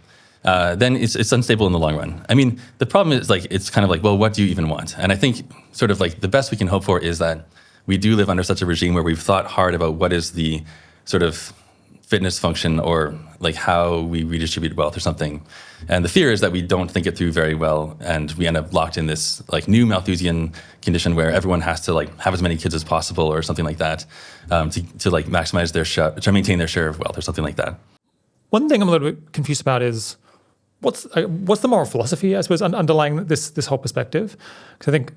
then it's unstable in the long run. I mean, the problem is like, it's kind of like, well, what do you even want? And I think sort of like the best we can hope for is that we do live under such a regime where we've thought hard about what is the sort of fitness function or like how we redistribute wealth or something. And the fear is that we don't think it through very well, and we end up locked in this like new Malthusian condition where everyone has to like have as many kids as possible or something like that, to like maximize their share, to maintain their share of wealth or something like that. One thing I'm a little bit confused about is what's the moral philosophy, I suppose, underlying this whole perspective? Because I think,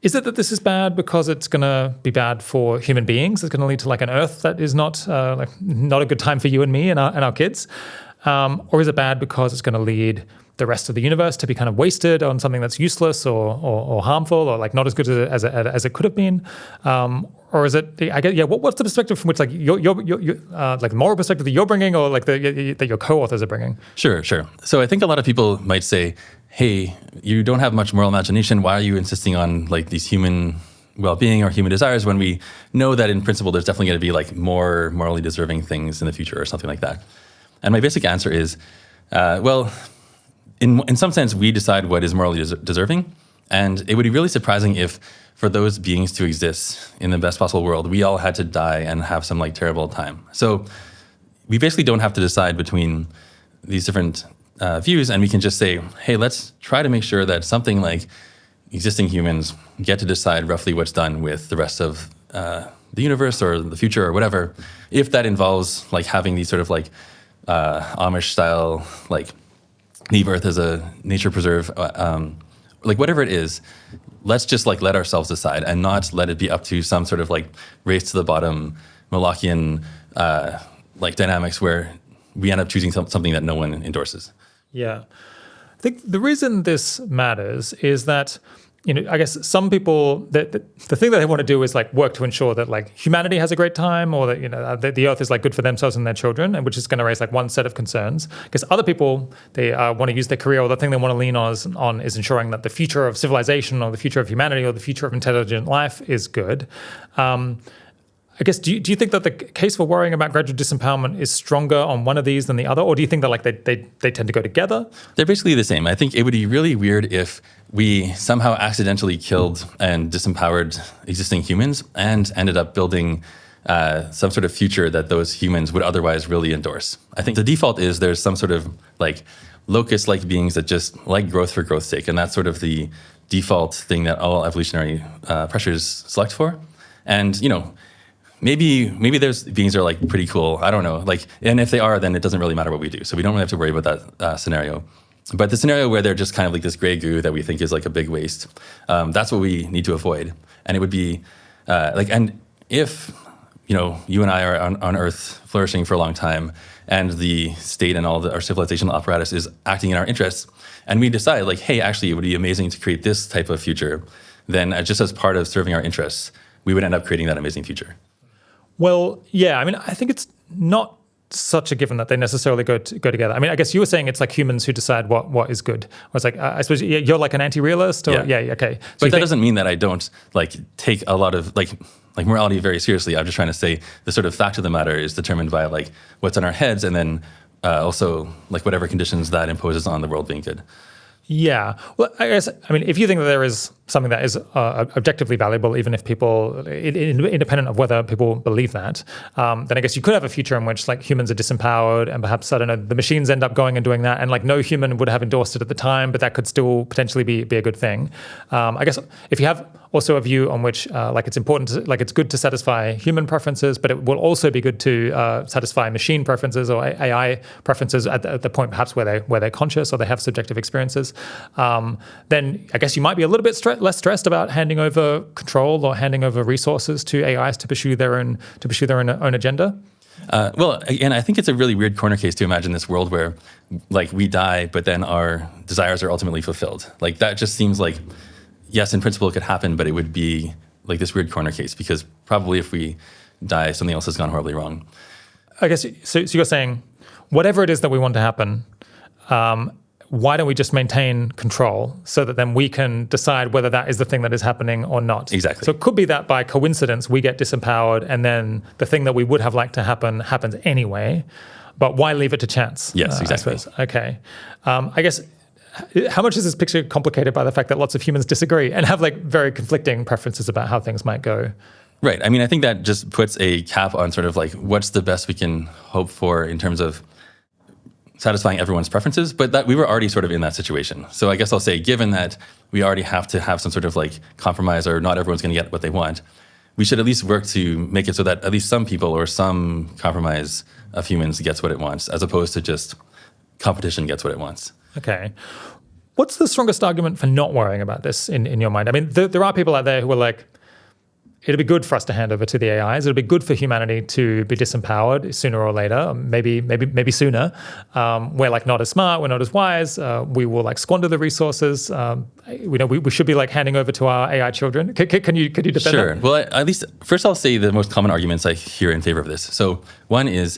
is it that this is bad because it's going to be bad for human beings? It's going to lead to like an Earth that is not a good time for you and me and our kids, or is it bad because it's going to lead the rest of the universe to be kind of wasted on something that's useless or harmful or like not as good as it could have been? Or is it? I guess, yeah. What's the perspective from which like your like the moral perspective that you're bringing, or like that your co-authors are bringing? Sure. So I think a lot of people might say, hey, you don't have much moral imagination. Why are you insisting on like these human well-being or human desires when we know that in principle there's definitely going to be like more morally deserving things in the future or something like that? And my basic answer is, well, in some sense, we decide what is morally deserving, and it would be really surprising if for those beings to exist in the best possible world, we all had to die and have some like terrible time. So we basically don't have to decide between these different views, and we can just say, hey, let's try to make sure that something like existing humans get to decide roughly what's done with the rest of the universe or the future or whatever, if that involves like having these sort of like Amish style, like leave Earth as a nature preserve, like whatever it is, let's just like let ourselves decide and not let it be up to some sort of like race to the bottom Molochian like dynamics where we end up choosing something that no one endorses. Yeah. I think the reason this matters is that, I guess some people, the thing that they want to do is like work to ensure that like humanity has a great time, or that, the Earth is like good for themselves and their children, and which is going to raise like one set of concerns. Because other people, they want to use their career, or the thing they want to lean on is ensuring that the future of civilization or the future of humanity or the future of intelligent life is good. I guess, do you think that the case for worrying about gradual disempowerment is stronger on one of these than the other? Or do you think that like they tend to go together? They're basically the same. I think it would be really weird if we somehow accidentally killed and disempowered existing humans and ended up building some sort of future that those humans would otherwise really endorse. I think the default is there's some sort of like locust-like beings that just like growth for growth's sake. And that's sort of the default thing that all evolutionary pressures select for. And, maybe those beings are like pretty cool. I don't know. Like, and if they are, then it doesn't really matter what we do. So we don't really have to worry about that scenario. But the scenario where they're just kind of like this gray goo that we think is like a big waste, that's what we need to avoid. And it would be and if you and I are on Earth flourishing for a long time, and the state and all our civilizational apparatus is acting in our interests, and we decide like, hey, actually, it would be amazing to create this type of future, then just as part of serving our interests, we would end up creating that amazing future. Well, yeah. I mean, I think it's not such a given that they necessarily go together. I mean, I guess you were saying it's like humans who decide what is good. I was like, I suppose you're like an anti-realist, or yeah okay. So but that doesn't mean that I don't like take a lot of like morality very seriously. I'm just trying to say the sort of fact of the matter is determined by like what's in our heads, and then also like whatever conditions that imposes on the world being good. Yeah. Well, I guess, I mean, if you think that there is something that is objectively valuable, even if people, independent of whether people believe that, then I guess you could have a future in which like humans are disempowered and perhaps, I don't know, the machines end up going and doing that, and like no human would have endorsed it at the time, but that could still potentially be a good thing. I guess if you have also a view on which like it's important to, like it's good to satisfy human preferences, but it will also be good to satisfy machine preferences or AI preferences at the point perhaps where they're conscious or they have subjective experiences, then I guess you might be a little bit less stressed about handing over control or handing over resources to AIs to pursue their own agenda. Well, again, I think it's a really weird corner case to imagine this world where like we die, but then our desires are ultimately fulfilled. Like that just seems like, yes, in principle it could happen, but it would be like this weird corner case because probably if we die, something else has gone horribly wrong. I guess, so you're saying whatever it is that we want to happen, why don't we just maintain control so that then we can decide whether that is the thing that is happening or not? Exactly. So it could be that by coincidence we get disempowered and then the thing that we would have liked to happen happens anyway, but why leave it to chance? Yes, exactly. I suppose. Okay. I guess, how much is this picture complicated by the fact that lots of humans disagree and have like very conflicting preferences about how things might go? Right. I mean, I think that just puts a cap on sort of like what's the best we can hope for in terms of satisfying everyone's preferences, but that we were already sort of in that situation. So I guess I'll say, given that we already have to have some sort of like compromise or not everyone's going to get what they want, we should at least work to make it so that at least some people or some compromise of humans gets what it wants, as opposed to just competition gets what it wants. Okay. What's the strongest argument for not worrying about this in your mind? I mean, there are people out there who are like, it'll be good for us to hand over to the AIs. It'll be good for humanity to be disempowered sooner or later, maybe sooner. We're like not as smart, we're not as wise. We will like squander the resources. We should be like handing over to our AI children. Can you defend Sure. that? Well, at least first I'll say the most common arguments I hear in favor of this. So one is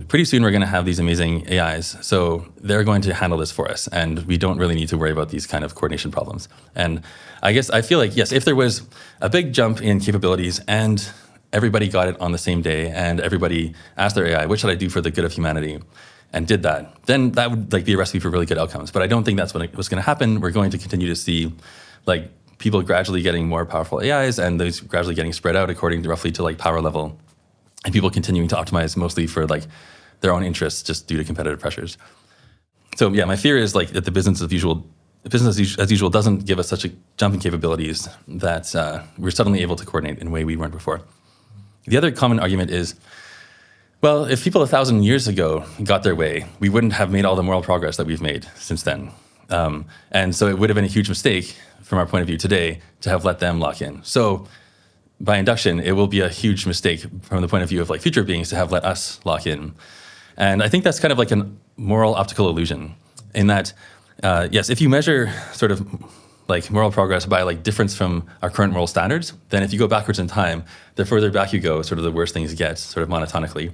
pretty soon we're going to have these amazing AIs, so they're going to handle this for us, and we don't really need to worry about these kind of coordination problems. And I guess I feel like, yes, if there was a big jump in capabilities and everybody got it on the same day and everybody asked their AI, what should I do for the good of humanity, and did that, then that would like be a recipe for really good outcomes. But I don't think that's what's going to happen. We're going to continue to see like people gradually getting more powerful AIs and those gradually getting spread out according to roughly to like power level, and people continuing to optimize mostly for like their own interests just due to competitive pressures. So yeah, my fear is like that the business as usual doesn't give us such a jump in capabilities that we're suddenly able to coordinate in a way we weren't before. The other common argument is, well, if people 1,000 years ago got their way, we wouldn't have made all the moral progress that we've made since then. And so it would have been a huge mistake from our point of view today to have let them lock in. So by induction, it will be a huge mistake from the point of view of like future beings to have let us lock in. And I think that's kind of like a moral optical illusion in that, yes, if you measure sort of like moral progress by like difference from our current moral standards, then if you go backwards in time, the further back you go, sort of the worse things get, sort of monotonically.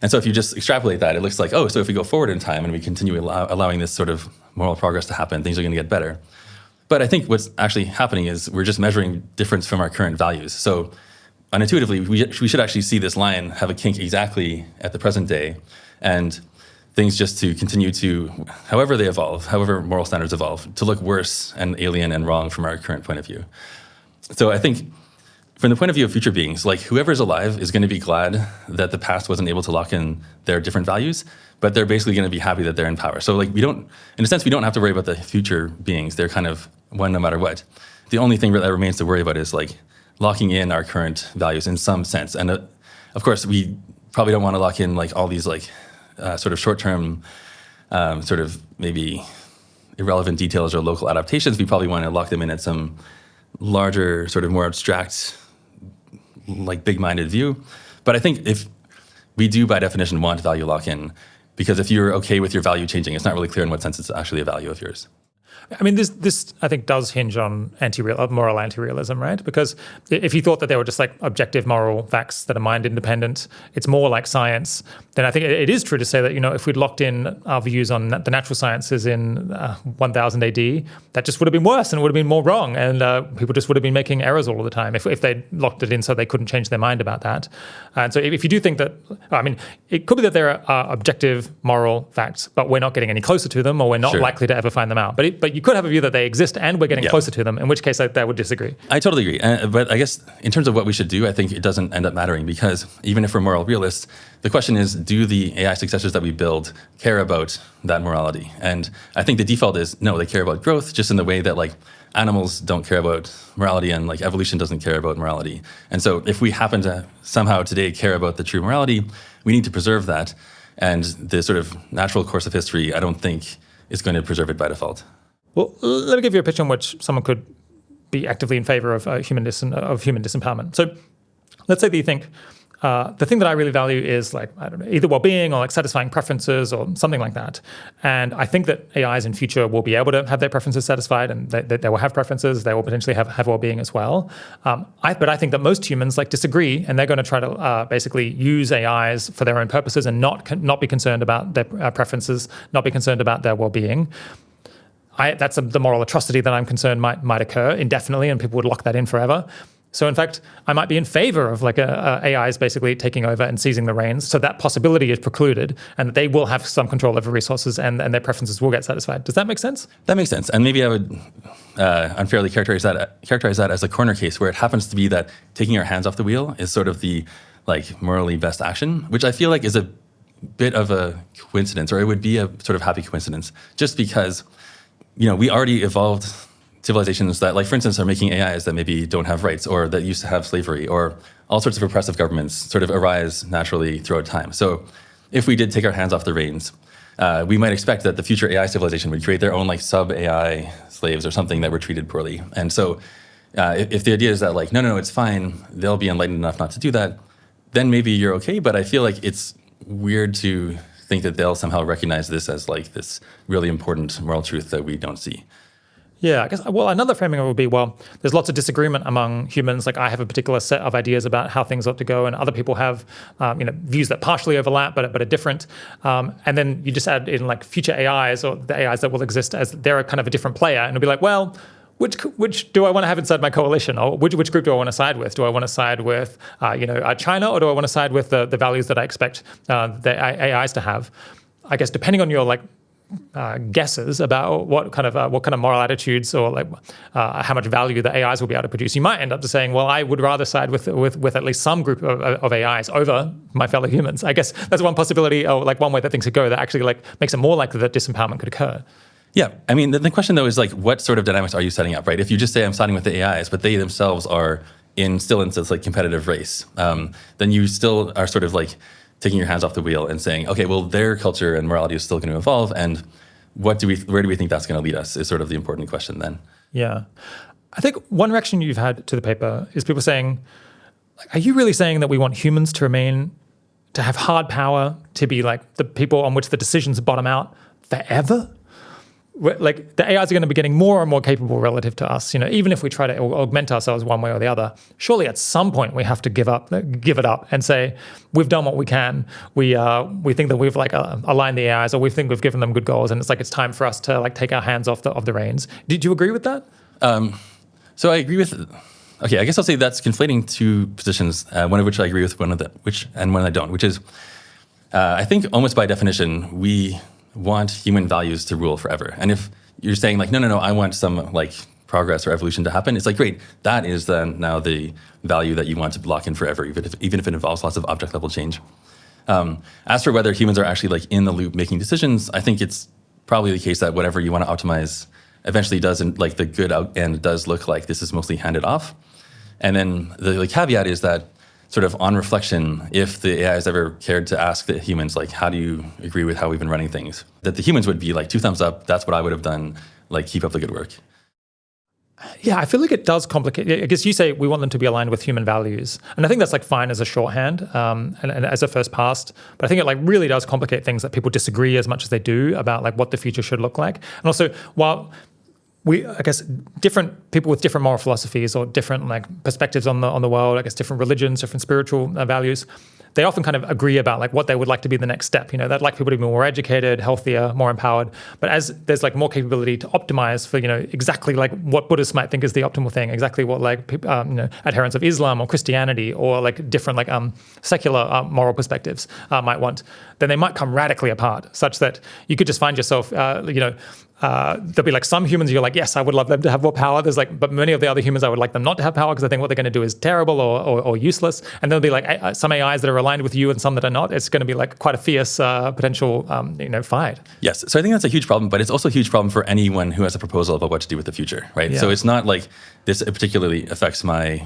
And so if you just extrapolate that, it looks like, oh, so if we go forward in time and we continue allowing this sort of moral progress to happen, things are going to get better. But I think what's actually happening is we're just measuring difference from our current values. So unintuitively, we should actually see this line have a kink exactly at the present day, and things just to continue to, however they evolve, however moral standards evolve, to look worse and alien and wrong from our current point of view. So I think from the point of view of future beings, like whoever's alive is going to be glad that the past wasn't able to lock in their different values, but they're basically going to be happy that they're in power. So like in a sense, we don't have to worry about the future beings. They're kind of one no matter what. The only thing that remains to worry about is like locking in our current values in some sense. And of course, we probably don't want to lock in like all these like sort of short-term, sort of maybe irrelevant details or local adaptations. We probably want to lock them in at some larger, sort of more abstract, like big-minded view. But I think if we do, by definition, want value lock-in, because if you're okay with your value changing, it's not really clear in what sense it's actually a value of yours. I mean, this I think does hinge on moral anti-realism, right? Because if you thought that they were just like objective moral facts that are mind independent, it's more like science, then I think it is true to say that, if we'd locked in our views on the natural sciences in 1000 AD, that just would have been worse and would have been more wrong, and people just would have been making errors all the time if they locked it in so they couldn't change their mind about that. And so if you do think that, I mean, it could be that there are objective moral facts, but we're not getting any closer to them, or we're not Sure. likely to ever find them out. But like you could have a view that they exist and we're getting closer to them, in which case I would disagree. I totally agree. But I guess in terms of what we should do, I think it doesn't end up mattering, because even if we're moral realists, the question is, do the AI successors that we build care about that morality? And I think the default is, no, they care about growth, just in the way that like animals don't care about morality and like evolution doesn't care about morality. And so if we happen to somehow today care about the true morality, we need to preserve that. And the sort of natural course of history, I don't think is going to preserve it by default. Well, let me give you a picture in which someone could be actively in favor of human disempowerment. So let's say that you think the thing that I really value is like, I don't know, either well-being or like satisfying preferences or something like that. And I think that AIs in future will be able to have their preferences satisfied, and they will have preferences. They will potentially have well-being as well. But I think that most humans like disagree, and they're going to try to basically use AIs for their own purposes and not be concerned about their preferences, not be concerned about their well-being. That's the moral atrocity that I'm concerned might occur indefinitely, and people would lock that in forever. So in fact, I might be in favor of like AIs basically taking over and seizing the reins. So that possibility is precluded, and they will have some control over resources, and their preferences will get satisfied. Does that make sense? That makes sense. And maybe I would unfairly characterize that as a corner case, where it happens to be that taking our hands off the wheel is sort of the like morally best action, which I feel like is a bit of a coincidence, or it would be a sort of happy coincidence, just because we already evolved civilizations that, like, for instance, are making AIs that maybe don't have rights, or that used to have slavery, or all sorts of oppressive governments sort of arise naturally throughout time. So if we did take our hands off the reins, we might expect that the future AI civilization would create their own like sub-AI slaves or something that were treated poorly. And so if the idea is that like, no, it's fine, they'll be enlightened enough not to do that, then maybe you're okay. But I feel like it's weird to think that they'll somehow recognize this as like this really important moral truth that we don't see. Yeah, I guess, well, another framing would be, well, there's lots of disagreement among humans. Like I have a particular set of ideas about how things ought to go, and other people have, views that partially overlap but are different. And then you just add in like future AIs, or the AIs that will exist as they're a kind of a different player, and it'll be like, well, which do I want to have inside my coalition, or which group do I want to side with? Do I want to side with, China, or do I want to side with the values that I expect the AIs to have? I guess depending on your like guesses about what kind of moral attitudes or like how much value the AIs will be able to produce, you might end up to saying, well, I would rather side with at least some group of AIs over my fellow humans. I guess that's one possibility, or like one way that things could go that actually like makes it more likely that disempowerment could occur. Yeah, I mean, the question though is like, what sort of dynamics are you setting up, right? If you just say I'm siding with the AIs, but they themselves are still in this like competitive race, then you still are sort of like taking your hands off the wheel and saying, okay, well, their culture and morality is still going to evolve, and where do we think that's going to lead us is sort of the important question then. Yeah. I think one reaction you've had to the paper is people saying, like, are you really saying that we want humans to have hard power, to be like the people on which the decisions bottom out forever? Like the AIs are going to be getting more and more capable relative to us. Even if we try to augment ourselves one way or the other, surely at some point we have to give it up and say we've done what we can. We think that we've like aligned the AIs, or we think we've given them good goals, and it's time for us to like take our hands off the reins. Did you agree with that? So I agree with. Okay, I guess I'll say that's conflating two positions. One of which I agree with, one I don't. Which is, I think almost by definition we want human values to rule forever. And if you're saying like, no, I want some like progress or evolution to happen, it's like, great, that is then now the value that you want to lock in forever, even if it involves lots of object level change. As for whether humans are actually like in the loop making decisions, I think it's probably the case that whatever you want to optimize eventually doesn't, like the good end does look like this is mostly handed off. And then the caveat is that sort of on reflection, if the AI has ever cared to ask the humans, like, how do you agree with how we've been running things? That the humans would be like, 2 thumbs up, that's what I would have done, like, keep up the good work. Yeah, I feel like it does complicate. I guess you say we want them to be aligned with human values. And I think that's like fine as a shorthand and as a first pass. But I think it like really does complicate things that people disagree as much as they do about like what the future should look like. And also, while I guess different people with different moral philosophies or different like perspectives on the world, I guess different religions, different spiritual values, they often kind of agree about like what they would like to be the next step. They'd like people to be more educated, healthier, more empowered. But as there's like more capability to optimize for exactly like what Buddhists might think is the optimal thing, exactly what like adherents of Islam or Christianity or like different like secular moral perspectives might want, then they might come radically apart, such that you could just find yourself there'll be like some humans you're like, yes, I would love them to have more power. There's like, but many of the other humans I would like them not to have power because I think what they're going to do is terrible or useless. And there'll be like some AIs that are aligned with you and some that are not. It's going to be like quite a fierce potential, fight. Yes. So I think that's a huge problem, but it's also a huge problem for anyone who has a proposal about what to do with the future, right? Yeah. So it's not like this particularly affects my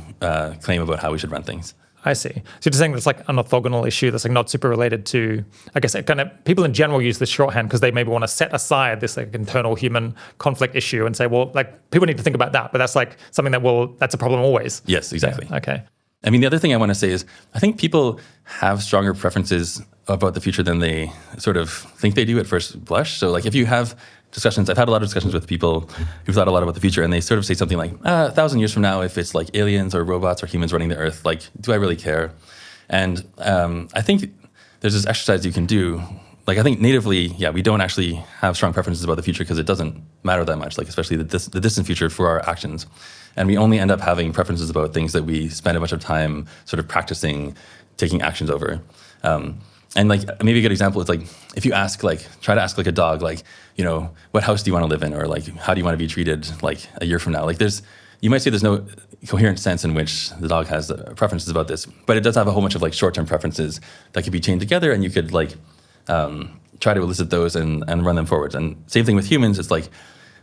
claim about how we should run things. I see. So you're saying that's like an orthogonal issue that's like not super related to, I guess, kind of people in general use this shorthand because they maybe want to set aside this like internal human conflict issue and say, well, like people need to think about that, but that's like something that's a problem always. Yes, exactly. Yeah, okay. I mean, the other thing I want to say is I think people have stronger preferences about the future than they sort of think they do at first blush. So like if you have discussions, I've had a lot of discussions with people who've thought a lot about the future and they sort of say something like, 1,000 years from now, if it's like aliens or robots or humans running the earth, like, do I really care? And I think there's this exercise you can do. Like, I think natively, yeah, we don't actually have strong preferences about the future because it doesn't matter that much, like especially the distant future for our actions. And we only end up having preferences about things that we spend a bunch of time sort of practicing taking actions over. And like maybe a good example is like if you try to ask like a dog, like, what house do you want to live in, or like how do you want to be treated like a year from now? Like you might say there's no coherent sense in which the dog has preferences about this, but it does have a whole bunch of like short-term preferences that could be chained together, and you could like try to elicit those and run them forward. And same thing with humans. It's like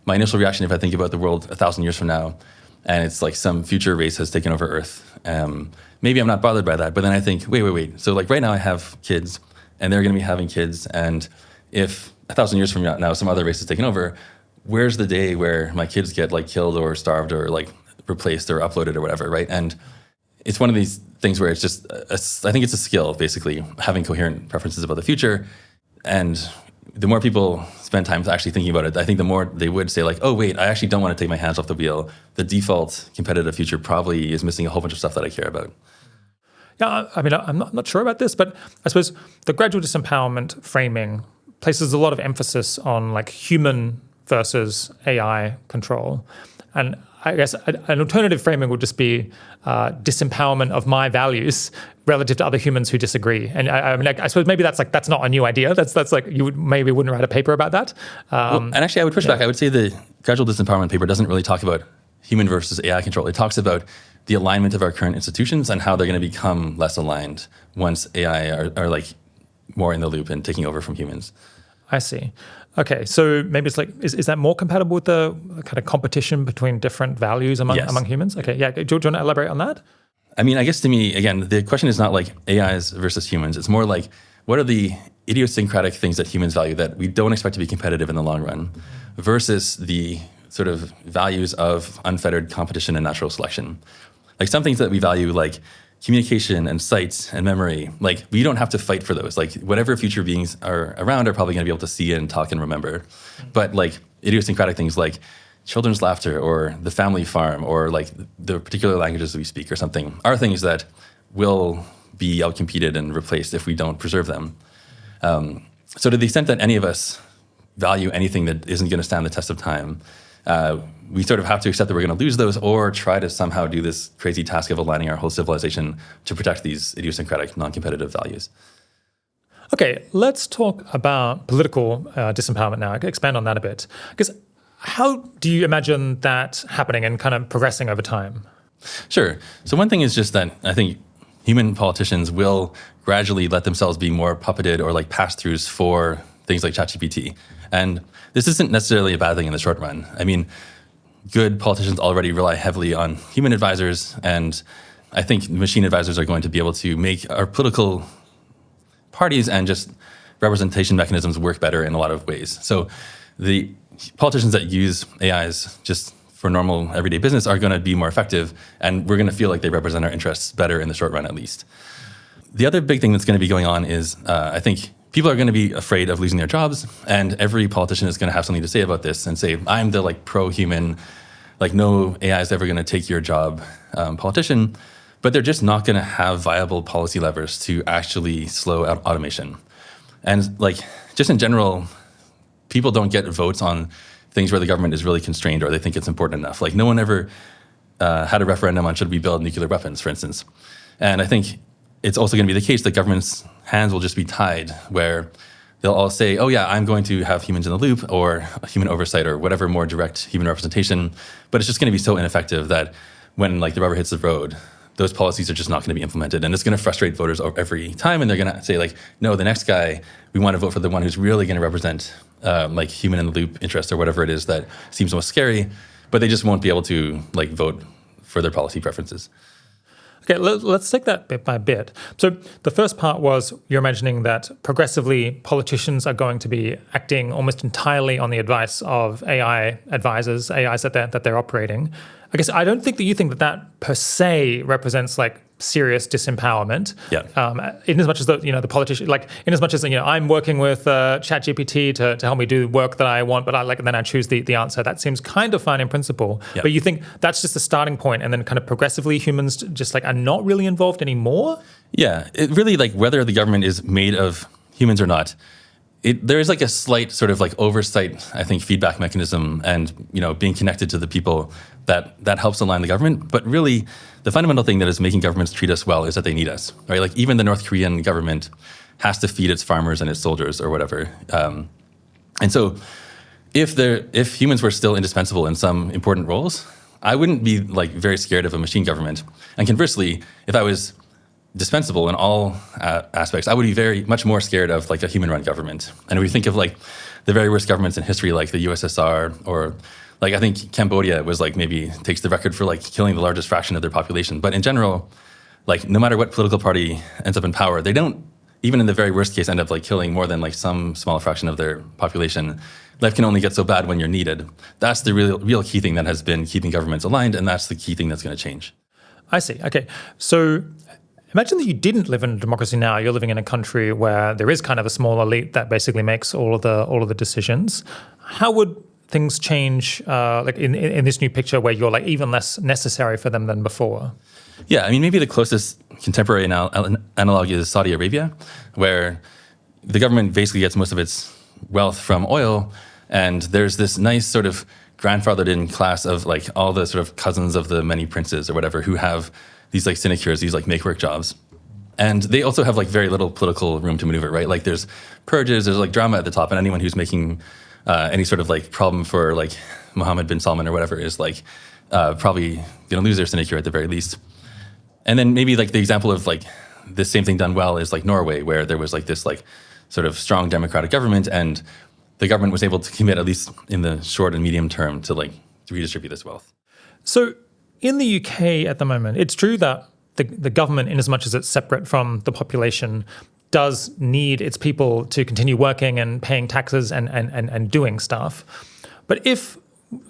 my initial reaction if I think about the world 1,000 years from now, and it's like some future race has taken over Earth. Maybe I'm not bothered by that, but then I think, wait. So like right now I have kids, and they're going to be having kids, and if 1,000 years from now some other race is taken over, where's the day where my kids get like killed or starved or like replaced or uploaded or whatever, right? And it's one of these things where it's just, I think it's a skill, basically, having coherent preferences about the future. And the more people spend time actually thinking about it, I think the more they would say like, oh, wait, I actually don't want to take my hands off the wheel. The default competitive future probably is missing a whole bunch of stuff that I care about. Yeah, I mean, I'm not sure about this, but I suppose the gradual disempowerment framing places a lot of emphasis on like human versus AI control. And I guess an alternative framing would just be disempowerment of my values relative to other humans who disagree. And I suppose maybe that's not a new idea. That's like you wouldn't write a paper about that. And actually, I would push back. I would say the gradual disempowerment paper doesn't really talk about human versus AI control. It talks about the alignment of our current institutions and how they're going to become less aligned once AI are like more in the loop and taking over from humans. I see. Okay, so maybe it's like, is that more compatible with the kind of competition between different values among humans? Okay, yeah. Do you want to elaborate on that? I mean, I guess to me, again, the question is not like AIs versus humans. It's more like, what are the idiosyncratic things that humans value that we don't expect to be competitive in the long run versus the sort of values of unfettered competition and natural selection? Like some things that we value, like communication and sight and memory, like we don't have to fight for those. Like whatever future beings are around are probably going to be able to see and talk and remember. But like idiosyncratic things like children's laughter or the family farm or like the particular languages we speak or something are things that will be outcompeted and replaced if we don't preserve them. So to the extent that any of us value anything that isn't going to stand the test of time, we sort of have to accept that we're going to lose those or try to somehow do this crazy task of aligning our whole civilization to protect these idiosyncratic, non-competitive values. Okay, let's talk about political disempowerment now. I can expand on that a bit. Because how do you imagine that happening and kind of progressing over time? Sure. So one thing is just that I think human politicians will gradually let themselves be more puppeted or like pass-throughs for things like ChatGPT. And this isn't necessarily a bad thing in the short run. I mean, good politicians already rely heavily on human advisors, and I think machine advisors are going to be able to make our political parties and just representation mechanisms work better in a lot of ways. So the politicians that use AIs just for normal everyday business are going to be more effective, and we're going to feel like they represent our interests better in the short run at least. The other big thing that's going to be going on is I think people are going to be afraid of losing their jobs, and every politician is going to have something to say about this and say, I'm the like pro-human, like no AI is ever going to take your job politician, but they're just not going to have viable policy levers to actually slow out automation. And like just in general, people don't get votes on things where the government is really constrained or they think it's important enough. Like no one ever had a referendum on should we build nuclear weapons, for instance. And I think it's also going to be the case that government's hands will just be tied where they'll all say, oh yeah, I'm going to have humans in the loop or human oversight or whatever more direct human representation. But it's just going to be so ineffective that when like the rubber hits the road, those policies are just not going to be implemented. And it's going to frustrate voters every time. And they're going to say like, no, the next guy, we want to vote for the one who's really going to represent like human in the loop interest or whatever it is that seems most scary. But they just won't be able to like vote for their policy preferences. Okay, let's take that bit by bit. So the first part was you're mentioning that progressively politicians are going to be acting almost entirely on the advice of AI advisors, AIs that they're operating. I guess I don't think that you think that per se represents like serious disempowerment. Yeah. In as much as the politician, like in as much as I'm working with ChatGPT to help me do work that I want, but then I choose the answer. That seems kind of fine in principle. Yeah. But you think that's just the starting point, and then kind of progressively humans just like are not really involved anymore? Yeah. It really, like, whether the government is made of humans or not, there is like a slight sort of like oversight, I think, feedback mechanism, and being connected to the people that helps align the government. But really, the fundamental thing that is making governments treat us well is that they need us, right? Like even the North Korean government has to feed its farmers and its soldiers or whatever. And so, if humans were still indispensable in some important roles, I wouldn't be like very scared of a machine government. And conversely, if I was dispensable in all aspects, I would be much more scared of like a human-run government. And if we think of like the very worst governments in history, like the USSR, or like I think Cambodia was like maybe takes the record for like killing the largest fraction of their population. But in general, like no matter what political party ends up in power, they don't, even in the very worst case, end up like killing more than like some small fraction of their population. Life can only get so bad when you're needed. That's the real key thing that has been keeping governments aligned, and that's the key thing that's going to change. I see. Okay, so imagine that you didn't live in a democracy now. You're living in a country where there is kind of a small elite that basically makes all of the decisions. How would things change like in this new picture where you're like even less necessary for them than before? Yeah, I mean, maybe the closest contemporary analog is Saudi Arabia, where the government basically gets most of its wealth from oil, and there's this nice sort of grandfathered in class of like all the sort of cousins of the many princes or whatever who have these like sinecures, these like make work jobs. And they also have like very little political room to maneuver, right? Like there's purges, there's like drama at the top, and anyone who's making any sort of like problem for like Mohammed bin Salman or whatever is like probably going to lose their sinecure at the very least. And then maybe like the example of like the same thing done well is like Norway, where there was like this like sort of strong democratic government, and the government was able to commit, at least in the short and medium term, to redistribute this wealth. So in the UK at the moment, it's true that the government, in as much as it's separate from the population, does need its people to continue working and paying taxes and doing stuff. But if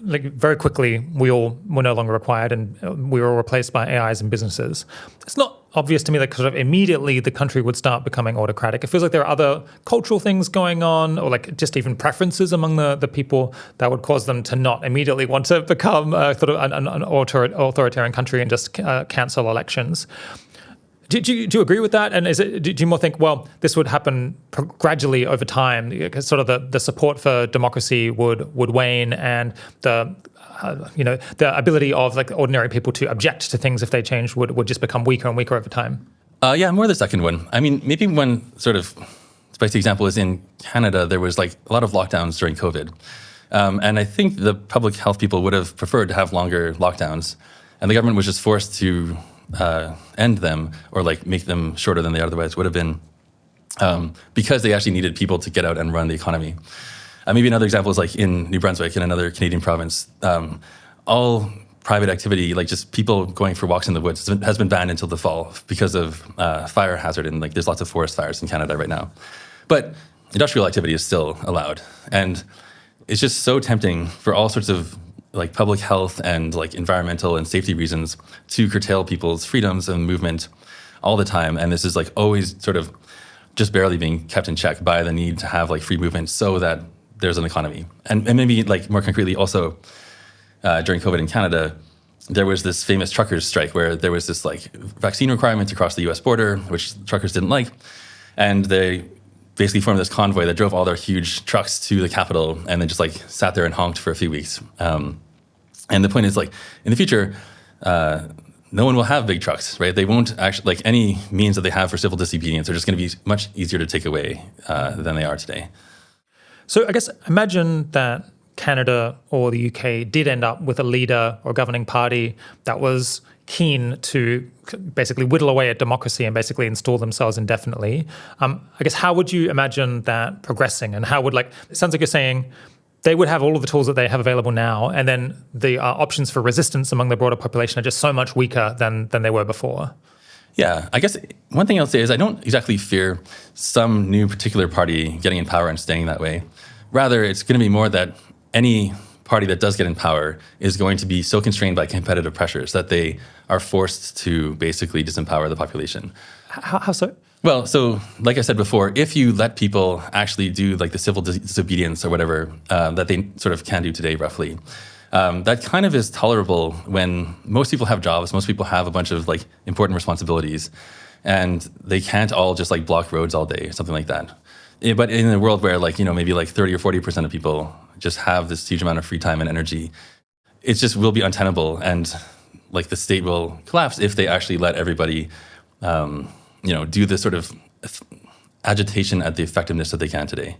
like very quickly we all were no longer required and we were all replaced by AIs and businesses, it's not obvious to me that sort of immediately the country would start becoming autocratic. It feels like there are other cultural things going on, or like just even preferences among the people that would cause them to not immediately want to become sort of an authoritarian country and just cancel elections. Do you agree with that? And do you more think, well, this would happen gradually over time, because sort of the support for democracy would wane, and the ability of like ordinary people to object to things if they change would just become weaker and weaker over time? Yeah, more the second one. I mean, maybe one sort of spicy example is in Canada, there was like a lot of lockdowns during COVID. And I think the public health people would have preferred to have longer lockdowns, and the government was just forced to end them or like make them shorter than they otherwise would have been, because they actually needed people to get out and run the economy. Maybe another example is like in New Brunswick, in another Canadian province, all private activity, like just people going for walks in the woods, has been banned until the fall because of fire hazard, and like there's lots of forest fires in Canada right now. But industrial activity is still allowed, and it's just so tempting for all sorts of like public health and like environmental and safety reasons to curtail people's freedoms and movement all the time. And this is like always sort of just barely being kept in check by the need to have like free movement so that there's an economy. And maybe like more concretely also during COVID in Canada, there was this famous truckers strike where there was this like vaccine requirement to cross the US border, which truckers didn't like. And they basically formed this convoy that drove all their huge trucks to the capital and then just like sat there and honked for a few weeks. And the point is like in the future, no one will have big trucks, right? They won't actually, like any means that they have for civil disobedience are just going to be much easier to take away than they are today. So I guess imagine that Canada or the UK did end up with a leader or governing party that was keen to basically whittle away at democracy and basically install themselves indefinitely. I guess how would you imagine that progressing, and how would, like, it sounds like you're saying they would have all of the tools that they have available now, and then the options for resistance among the broader population are just so much weaker than they were before. Yeah, I guess one thing I'll say is I don't exactly fear some new particular party getting in power and staying that way. Rather, it's going to be more that any party that does get in power is going to be so constrained by competitive pressures that they are forced to basically disempower the population. How so? Well, so like I said before, if you let people actually do like the civil disobedience or whatever that they sort of can do today, roughly, that kind of is tolerable when most people have jobs, most people have a bunch of like important responsibilities, and they can't all just like block roads all day or something like that. But in a world where like, maybe like 30 or 40% of people just have this huge amount of free time and energy, it just will be untenable, and like the state will collapse if they actually let everybody do this sort of agitation at the effectiveness that they can today.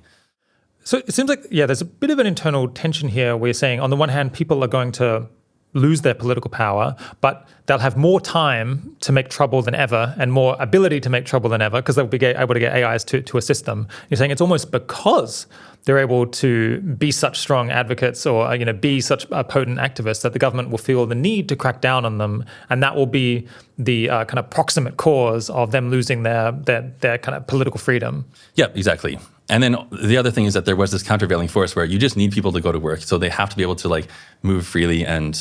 So it seems like, there's a bit of an internal tension here where you're saying, on the one hand, people are going to lose their political power, but they'll have more time to make trouble than ever and more ability to make trouble than ever because they'll be able to get AIs to assist them. You're saying it's almost because they're able to be such strong advocates or be such potent activists that the government will feel the need to crack down on them, and that will be the kind of proximate cause of them losing their kind of political freedom. Yeah, exactly. And then the other thing is that there was this countervailing force where you just need people to go to work, so they have to be able to like move freely and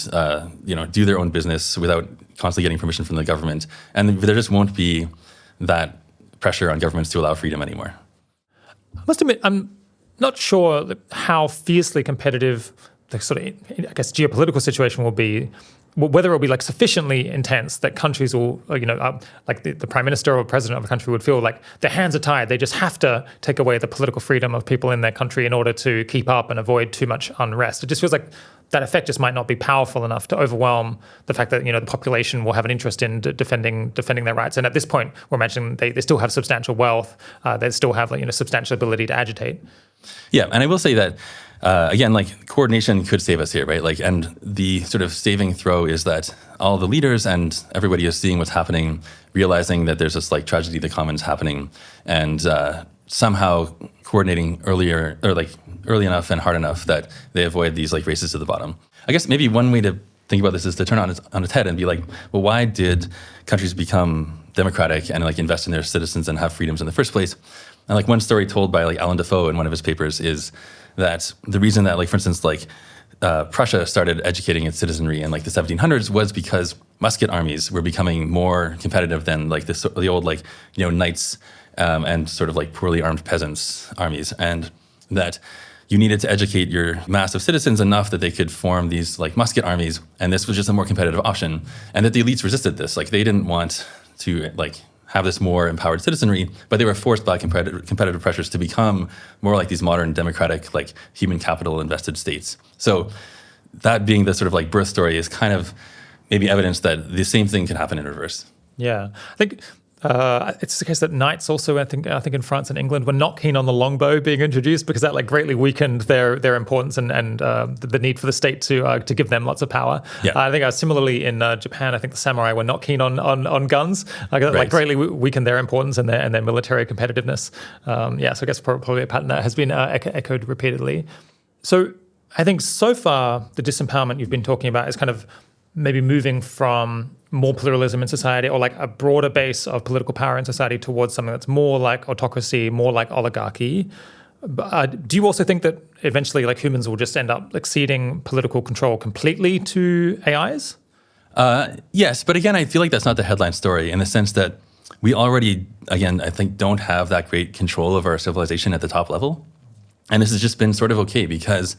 do their own business without constantly getting permission from the government. And there just won't be that pressure on governments to allow freedom anymore. I must admit, I'm not sure how fiercely competitive the sort of, I guess, geopolitical situation will be, whether it'll be like sufficiently intense that countries will, like the prime minister or president of a country would feel like their hands are tied. They just have to take away the political freedom of people in their country in order to keep up and avoid too much unrest. It just feels like that effect just might not be powerful enough to overwhelm the fact that the population will have an interest in defending their rights. And at this point, we're imagining they still have substantial wealth. They still have substantial ability to agitate. Yeah, and I will say that again, like coordination could save us here, right? Like, and the sort of saving throw is that all the leaders and everybody is seeing what's happening, realizing that there's this like tragedy of the commons happening, and somehow coordinating earlier or like early enough and hard enough that they avoid these like races to the bottom. I guess maybe one way to think about this is to turn on its head and be like, well, why did countries become democratic and like invest in their citizens and have freedoms in the first place? And like one story told by like Alan Defoe in one of his papers is that the reason that, like, for instance, like Prussia started educating its citizenry in like the 1700s was because musket armies were becoming more competitive than like the old like knights and sort of like poorly armed peasants armies, and that you needed to educate your mass of citizens enough that they could form these like musket armies, and this was just a more competitive option, and that the elites resisted this. Like they didn't want to like have this more empowered citizenry, but they were forced by competitive pressures to become more like these modern democratic, like human capital invested states. So that being the sort of like birth story is kind of maybe evidence that the same thing can happen in reverse. Yeah, I think it's the case that knights also, I think in France and England, were not keen on the longbow being introduced because that like greatly weakened their importance and the need for the state to give them lots of power. Yeah. I think similarly in Japan, I think the samurai were not keen on guns. Like Right. greatly weakened their importance and their military competitiveness. So I guess probably a pattern that has been echoed repeatedly. So I think so far the disempowerment you've been talking about is kind of maybe moving from more pluralism in society or like a broader base of political power in society towards something that's more like autocracy, more like oligarchy. Do you also think that eventually like humans will just end up like ceding political control completely to AIs? Yes, but again, I feel like that's not the headline story in the sense that we already, again, I think don't have that great control of our civilization at the top level. And this has just been sort of okay because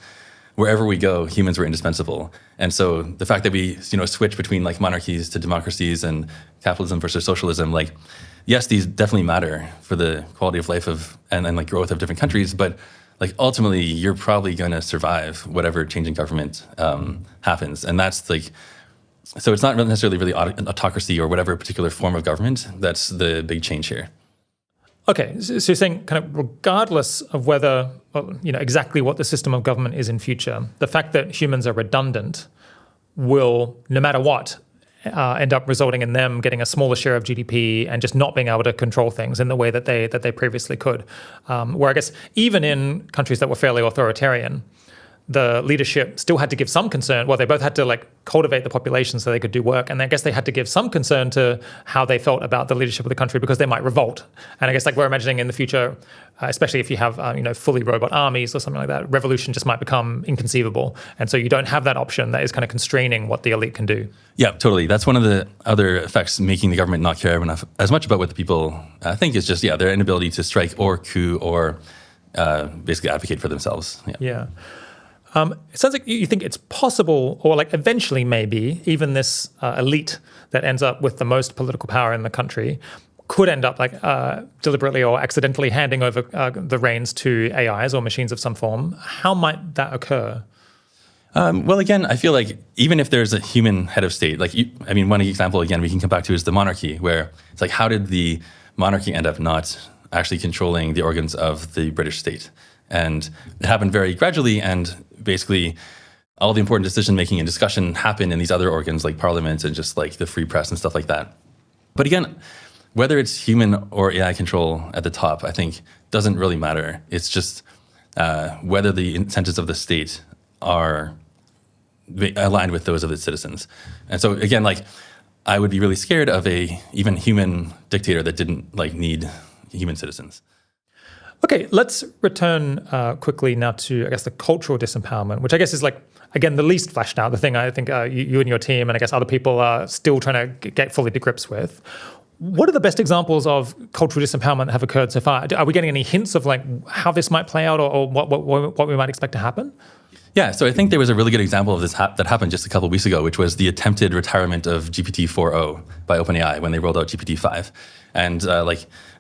wherever we go, humans were indispensable. And so the fact that we, switch between like monarchies to democracies and capitalism versus socialism, like, yes, these definitely matter for the quality of life and like growth of different countries, but like ultimately you're probably going to survive whatever change in government happens. And that's like So it's not necessarily really an autocracy or whatever particular form of government. That's the big change here. Okay, so you're saying kind of regardless of whether, exactly what the system of government is in future, the fact that humans are redundant will, no matter what, end up resulting in them getting a smaller share of GDP and just not being able to control things in the way that they previously could. Where I guess even in countries that were fairly authoritarian, the leadership still had to give some concern. Well, they both had to cultivate the population so they could do work, and I guess they had to give some concern to how they felt about the leadership of the country because they might revolt. And I guess we're imagining in the future, especially if you have fully robot armies or something like that, revolution just might become inconceivable, and so you don't have that option that is kind of constraining what the elite can do. Yeah, totally. That's one of the other effects making the government not care as much about what the people think is just their inability to strike or coup or basically advocate for themselves. Yeah. It sounds like you think it's possible, or eventually maybe, even this elite that ends up with the most political power in the country could end up deliberately or accidentally handing over the reins to AIs or machines of some form. How might that occur? Well, again, I feel like even if there's a human head of state, one example, again, we can come back to is the monarchy, where it's how did the monarchy end up not actually controlling the organs of the British state? And it happened very gradually, and basically all the important decision-making and discussion happened in these other organs like parliament and just the free press and stuff like that. But again, whether it's human or AI control at the top, I think doesn't really matter. It's just whether the incentives of the state are aligned with those of its citizens. And so again, I would be really scared of a even human dictator that didn't need human citizens. Okay, let's return quickly now to, I guess, the cultural disempowerment, which I guess is again, the least fleshed out, the thing I think you and your team and I guess other people are still trying to get fully to grips with. What are the best examples of cultural disempowerment that have occurred so far? Are we getting any hints of how this might play out or what we might expect to happen? Yeah, so I think there was a really good example of this that happened just a couple of weeks ago, which was the attempted retirement of GPT 4.0 by OpenAI when they rolled out GPT 5. And I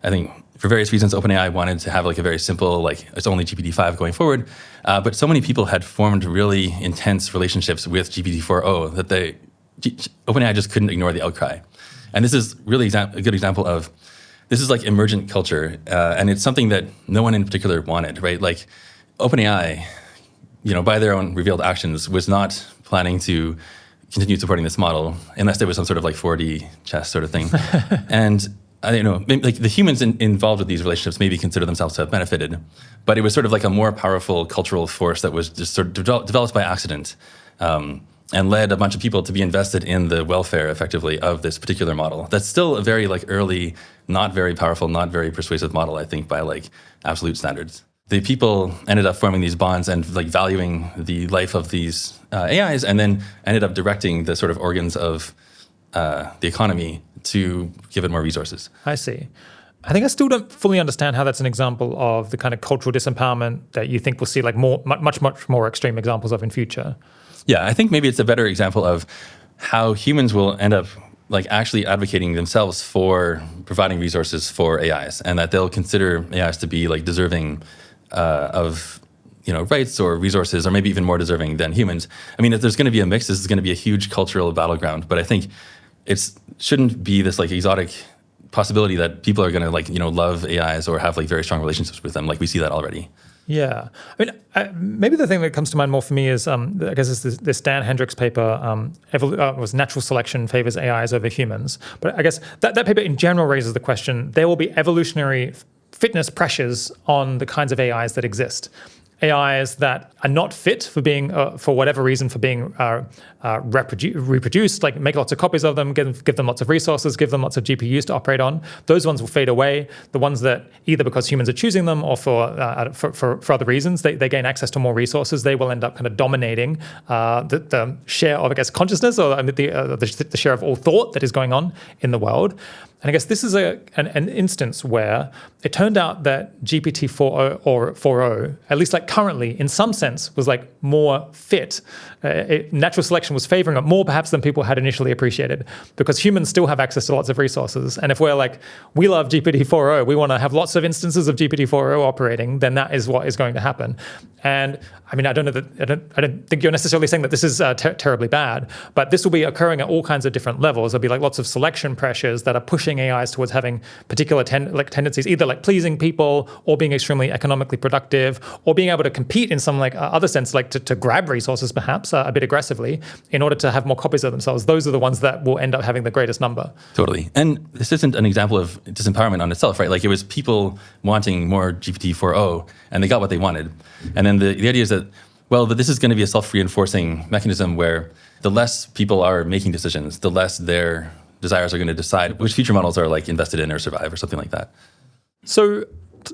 think for various reasons, OpenAI wanted to have a very simple, it's only GPT 5 going forward. But so many people had formed really intense relationships with GPT 4.0 that OpenAI just couldn't ignore the outcry. And this is really a good example of, this is emergent culture. And it's something that no one in particular wanted, right? OpenAI, by their own revealed actions, was not planning to continue supporting this model unless there was some sort of 4D chess sort of thing. And I don't know, the humans involved with these relationships maybe consider themselves to have benefited, but it was sort of a more powerful cultural force that was just sort of developed by accident and led a bunch of people to be invested in the welfare, effectively, of this particular model. That's still a very early, not very powerful, not very persuasive model, I think, by absolute standards. The people ended up forming these bonds and valuing the life of these AIs, and then ended up directing the sort of organs of the economy to give it more resources. I see. I think I still don't fully understand how that's an example of the kind of cultural disempowerment that you think we'll see much more extreme examples of in future. Yeah, I think maybe it's a better example of how humans will end up actually advocating themselves for providing resources for AIs, and that they'll consider AIs to be deserving of rights or resources, or maybe even more deserving than humans. I mean, if there's going to be a mix, this is going to be a huge cultural battleground. But I think it shouldn't be this exotic possibility that people are going to love AIs or have very strong relationships with them. We see that already. Yeah, I mean, maybe the thing that comes to mind more for me is, I guess, it's this Dan Hendricks paper, was natural selection favors AIs over humans. But I guess that paper in general raises the question: there will be evolutionary fitness pressures on the kinds of AIs that exist. AIs that are not fit for being, for whatever reason, for being reproduced, make lots of copies of them, give them lots of resources, give them lots of GPUs to operate on. Those ones will fade away. The ones that, either because humans are choosing them or for other reasons, they gain access to more resources, they will end up kind of dominating the share of, I guess, consciousness, or the share of all thought that is going on in the world. And I guess this is an instance where it turned out that GPT-4o or 4o, at least like currently, in some sense, was like more fit. Natural selection was favoring it more perhaps than people had initially appreciated, because humans still have access to lots of resources. And if we're like, we love GPT-4o, we want to have lots of instances of GPT-4o operating, then that is what is going to happen. And I mean, I don't think you're necessarily saying that this is terribly bad, but this will be occurring at all kinds of different levels. There'll be like lots of selection pressures that are pushing AIs towards having particular tendencies, either like pleasing people or being extremely economically productive or being able to compete in some like other sense, like to grab resources perhaps a bit aggressively in order to have more copies of themselves. Those are the ones that will end up having the greatest number. Totally. And this isn't an example of disempowerment on itself, right? Like it was people wanting more GPT-4o and they got what they wanted. And then the idea is that, well, that this is going to be a self-reinforcing mechanism where the less people are making decisions, the less their desires are going to decide which future models are like invested in or survive or something like that. So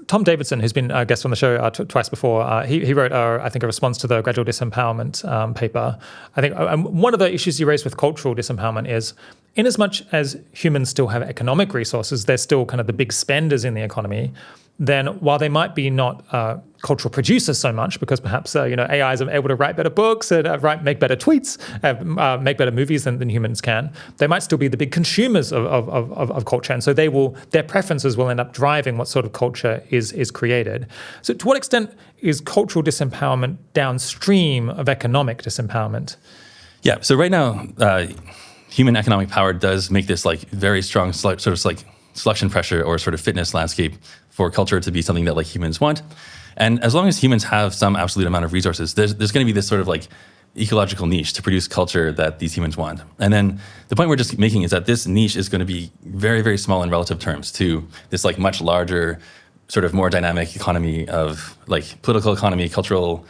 Tom Davidson, who's been a guest on the show twice before, he wrote, I think, a response to the gradual disempowerment paper. I think one of the issues you raised with cultural disempowerment is, in as much as humans still have economic resources, they're still kind of the big spenders in the economy. Then while they might be not cultural producers so much, because perhaps AIs are able to write better books and make better tweets, make better movies than humans can, they might still be the big consumers of culture. And so their preferences will end up driving what sort of culture is created. So to what extent is cultural disempowerment downstream of economic disempowerment? Yeah, so right now, human economic power does make this like very strong sort of like selection pressure or sort of fitness landscape for culture to be something that like humans want. And as long as humans have some absolute amount of resources, there's going to be this sort of like ecological niche to produce culture that these humans want. And then the point we're just making is that this niche is going to be very, very small in relative terms to this like much larger, sort of more dynamic economy of like political economy, cultural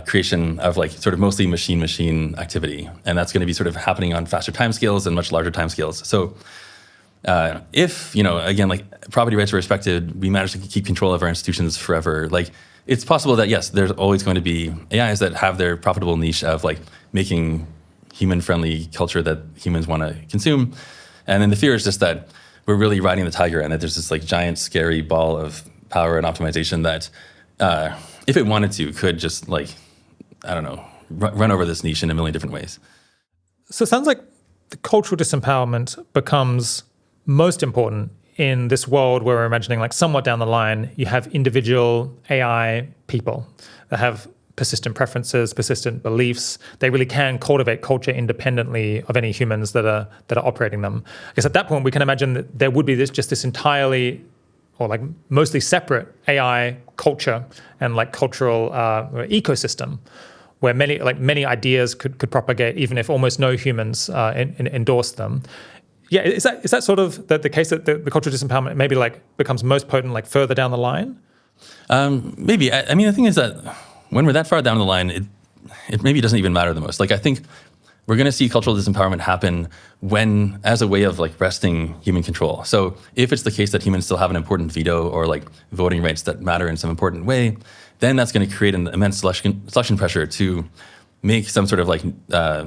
creation of like sort of mostly machine activity. And that's going to be sort of happening on faster timescales and much larger timescales. So if, again, like property rights are respected, we manage to keep control of our institutions forever, like it's possible that, yes, there's always going to be AIs that have their profitable niche of like making human-friendly culture that humans want to consume. And then the fear is just that we're really riding the tiger and that there's this like giant, scary ball of power and optimization that, if it wanted to, could just like, I don't know, run over this niche in a million different ways. So it sounds like the cultural disempowerment becomes most important in this world where we're imagining like somewhat down the line, you have individual AI people that have persistent preferences, persistent beliefs. They really can cultivate culture independently of any humans that are operating them. I guess at that point, we can imagine that there would be this entirely or like mostly separate AI culture and like cultural ecosystem where many ideas could propagate even if almost no humans endorse them. Yeah, is that sort of the case that the cultural disempowerment maybe like becomes most potent like further down the line? Maybe. I mean, the thing is that when we're that far down the line, it maybe doesn't even matter the most. Like I think we're going to see cultural disempowerment happen when, as a way of like wresting human control. So if it's the case that humans still have an important veto or like voting rights that matter in some important way, then that's going to create an immense selection pressure to make some sort of like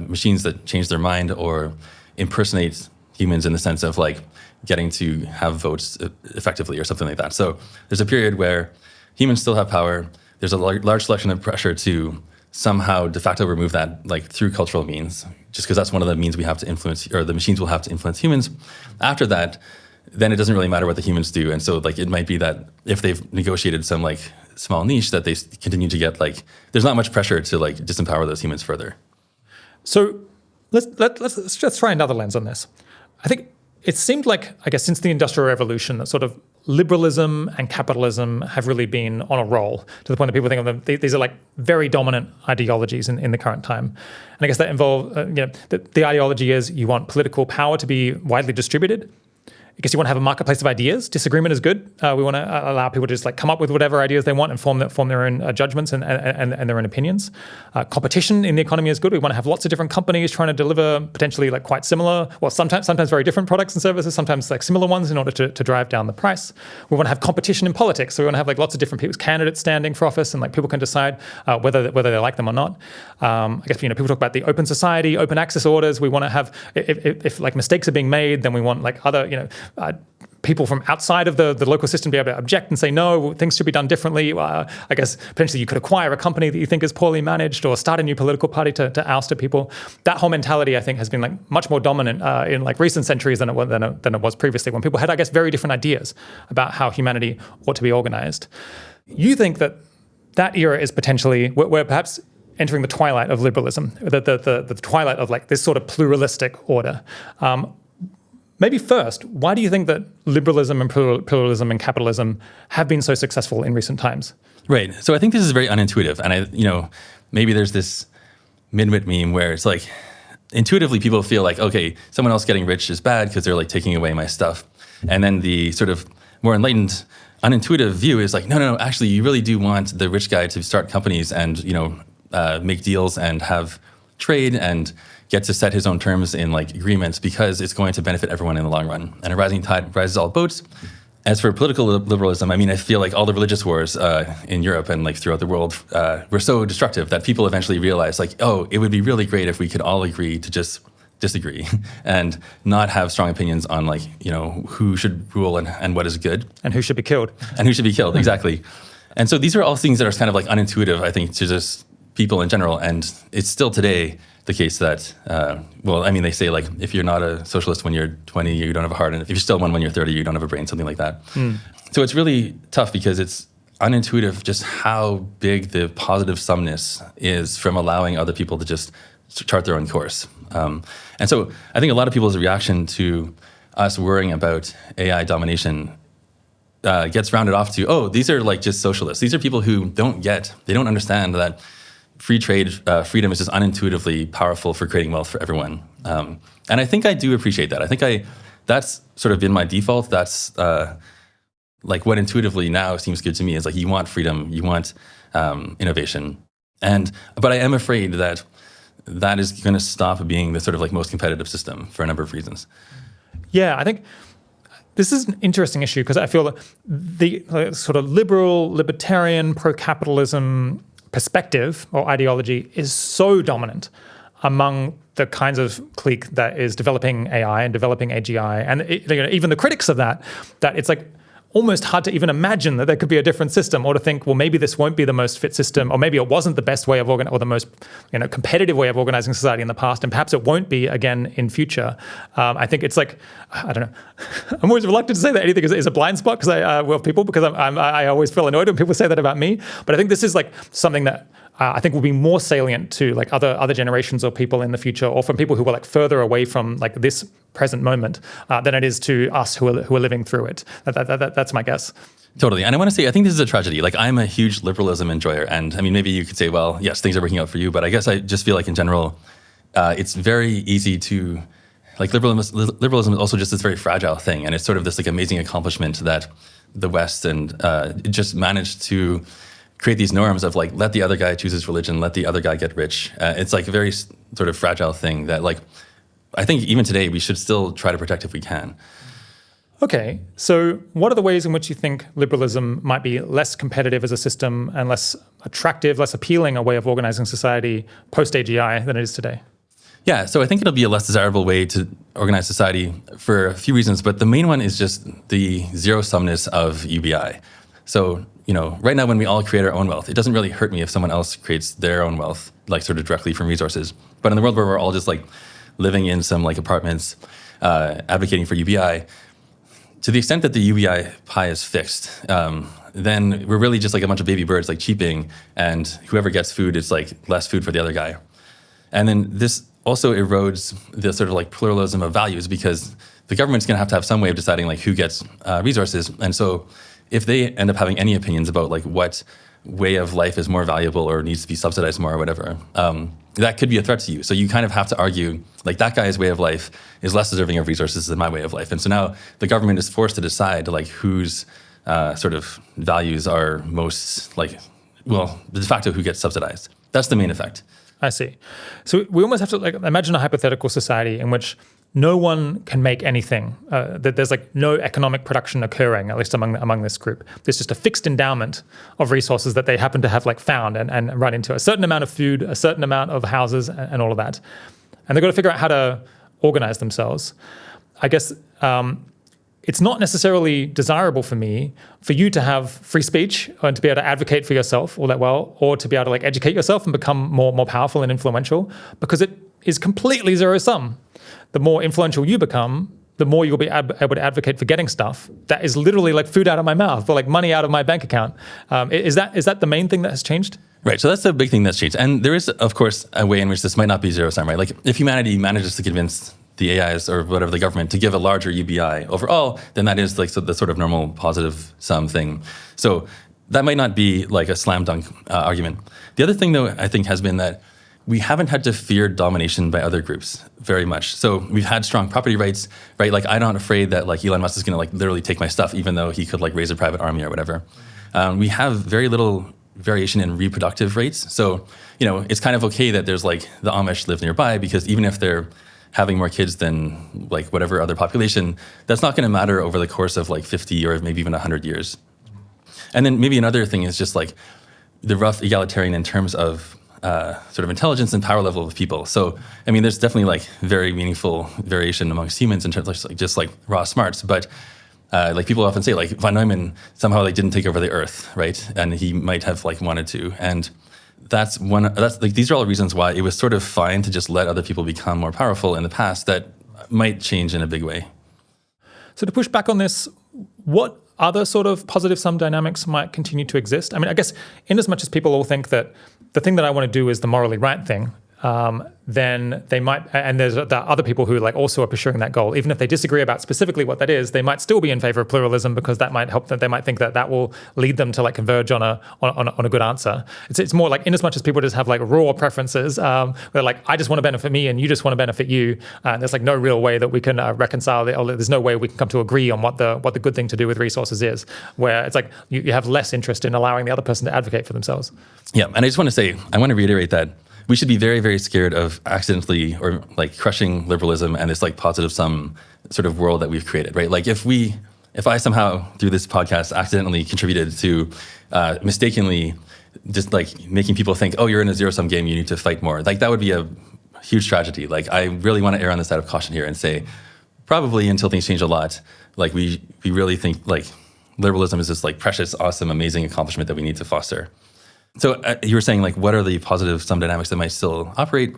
machines that change their mind or impersonate humans in the sense of like getting to have votes effectively or something like that. So there's a period where humans still have power. There's a large selection of pressure to somehow de facto remove that like through cultural means, just because that's one of the means we have to influence, or the machines will have to influence humans. After that, then it doesn't really matter what the humans do. And so like it might be that if they've negotiated some like small niche that they continue to get like, there's not much pressure to like disempower those humans further. So let's just try another lens on this. I think it seemed like, I guess, since the Industrial Revolution, that sort of liberalism and capitalism have really been on a roll to the point that people think of them, these are like very dominant ideologies in the current time. And I guess that involve, the ideology is you want political power to be widely distributed. I guess you want to have a marketplace of ideas. Disagreement is good. We want to allow people to just like come up with whatever ideas they want and form their own judgments and their own opinions. Competition in the economy is good. We want to have lots of different companies trying to deliver potentially like quite similar, well, sometimes very different products and services, sometimes like similar ones in order to drive down the price. We want to have competition in politics. So we want to have like lots of different candidates standing for office, and like people can decide whether they like them or not. I guess people talk about the open society, open access orders. We want to have, if like mistakes are being made, then we want like other people from outside of the local system be able to object and say, no, things should be done differently. I guess potentially you could acquire a company that you think is poorly managed or start a new political party to oust people. That whole mentality, I think, has been like much more dominant in like recent centuries than it was previously, when people had, I guess, very different ideas about how humanity ought to be organized. You think that era is potentially, we're perhaps entering the twilight of liberalism, the twilight of like this sort of pluralistic order. Maybe first, why do you think that liberalism and pluralism and capitalism have been so successful in recent times? Right. So I think this is very unintuitive. And maybe there's this midwit meme where it's like, intuitively people feel like, okay, someone else getting rich is bad because they're like taking away my stuff. And then the sort of more enlightened, unintuitive view is like, no, actually you really do want the rich guy to start companies and, make deals and have trade and get to set his own terms in like agreements, because it's going to benefit everyone in the long run. And a rising tide rises all boats. As for political liberalism, I mean, I feel like all the religious wars in Europe and like throughout the world were so destructive that people eventually realized like, oh, it would be really great if we could all agree to just disagree and not have strong opinions on like, who should rule and what is good. And who should be killed. And who should be killed, exactly. And so these are all things that are kind of like unintuitive, I think, to just people in general. And it's still today the case that, they say like, if you're not a socialist when you're 20, you don't have a heart. And if you're still one when you're 30, you don't have a brain, something like that. So it's really tough because it's unintuitive just how big the positive sumness is from allowing other people to just chart their own course. And so I think a lot of people's reaction to us worrying about AI domination gets rounded off to, oh, these are like just socialists. These are people who they don't understand that free trade, freedom is just unintuitively powerful for creating wealth for everyone. And I think I do appreciate that. I think that's sort of been my default. That's like what intuitively now seems good to me is like, you want freedom, you want innovation. But I am afraid that is going to stop being the sort of like most competitive system for a number of reasons. Yeah, I think this is an interesting issue because I feel that the sort of liberal, libertarian, pro-capitalism perspective or ideology is so dominant among the kinds of clique that is developing AI and developing AGI, and even the critics of that it's like almost hard to even imagine that there could be a different system, or to think, well, maybe this won't be the most fit system, or maybe it wasn't the best way of or the most competitive way of organizing society in the past, and perhaps it won't be again in future. I think it's like, I don't know. I'm always reluctant to say that anything is a blind spot because I always feel annoyed when people say that about me. But I think this is like something that I think will be more salient to like other generations or people in the future, or from people who are like further away from like this present moment than it is to us who are living through it. That's my guess. Totally. And I want to say, I think this is a tragedy. Like, I'm a huge liberalism enjoyer. And I mean, maybe you could say, well, yes, things are working out for you. But I guess I just feel like in general, it's very easy to, like, liberalism is also just this very fragile thing. And it's sort of this like amazing accomplishment that the West and just managed to create these norms of like, let the other guy choose his religion, let the other guy get rich. It's like a very sort of fragile thing that, like, I think even today we should still try to protect if we can. Okay, so what are the ways in which you think liberalism might be less competitive as a system and less attractive, less appealing a way of organizing society post-AGI than it is today? Yeah, so I think it'll be a less desirable way to organize society for a few reasons, but the main one is just the zero-sumness of UBI. So, right now when we all create our own wealth, it doesn't really hurt me if someone else creates their own wealth, like sort of directly from resources. But in the world where we're all just like living in some like apartments, advocating for UBI, to the extent that the UBI pie is fixed, then we're really just like a bunch of baby birds like cheeping, and whoever gets food is like less food for the other guy. And then this also erodes the sort of like pluralism of values, because the government's going to have some way of deciding like who gets resources. And so if they end up having any opinions about like what way of life is more valuable or needs to be subsidized more or whatever, that could be a threat to you. So you kind of have to argue, like, that guy's way of life is less deserving of resources than my way of life. And so now the government is forced to decide, like, whose sort of values are most, like, well, de facto who gets subsidized. That's the main effect. I see. So we almost have to like imagine a hypothetical society in which no one can make anything, that there's like no economic production occurring, at least among this group. There's just a fixed endowment of resources that they happen to have like found and run into, a certain amount of food, a certain amount of houses, and all of that. And they've got to figure out how to organize themselves. I guess it's not necessarily desirable for me for you to have free speech and to be able to advocate for yourself all that well, or to be able to like educate yourself and become more powerful and influential, because it is completely zero sum. The more influential you become, the more you'll be able to advocate for getting stuff that is literally like food out of my mouth or like money out of my bank account. Is that the main thing that has changed? Right. So that's the big thing that's changed. And there is, of course, a way in which this might not be zero sum, right? Like if humanity manages to convince the AIs or whatever, the government, to give a larger UBI overall, then that is like the sort of normal positive sum thing. So that might not be like a slam dunk argument. The other thing, though, I think has been that we haven't had to fear domination by other groups very much. So we've had strong property rights, right? Like I'm not afraid that like Elon Musk is going to like literally take my stuff, even though he could like raise a private army or whatever. We have very little variation in reproductive rates. So, you know, it's kind of okay that there's like the Amish live nearby, because even if they're having more kids than like whatever other population, that's not going to matter over the course of like 50 or maybe even 100 years. And then maybe another thing is just like the rough egalitarian in terms of sort of intelligence and power level of people. So, I mean, there's definitely like very meaningful variation amongst humans in terms of like just like raw smarts. But like people often say, like von Neumann somehow like didn't take over the Earth, right? And he might have like wanted to. And that's like these are all reasons why it was sort of fine to just let other people become more powerful in the past that might change in a big way. So to push back on this, what other sort of positive sum dynamics might continue to exist? I mean, I guess in as much as people all think that the thing that I want to do is the morally right thing, then they might, and there's other people who like also are pursuing that goal. Even if they disagree about specifically what that is, they might still be in favor of pluralism, because that might help them. They might think that that will lead them to like converge on a good answer. It's more like in as much as people just have like raw preferences, where like I just want to benefit me and you just want to benefit you. There's like no real way that we can reconcile it, or there's no way we can come to agree on what the good thing to do with resources is. Where it's like you have less interest in allowing the other person to advocate for themselves. Yeah, and I just want to say, I want to reiterate that we should be very, very scared of accidentally or like crushing liberalism and this like positive sum sort of world that we've created, right? Like if I somehow through this podcast accidentally contributed to mistakenly just like making people think, oh, you're in a zero sum game, you need to fight more. Like that would be a huge tragedy. Like I really want to err on the side of caution here and say, probably until things change a lot, like we really think like liberalism is this like precious, awesome, amazing accomplishment that we need to foster. So you were saying, like, what are the positive sum dynamics that might still operate?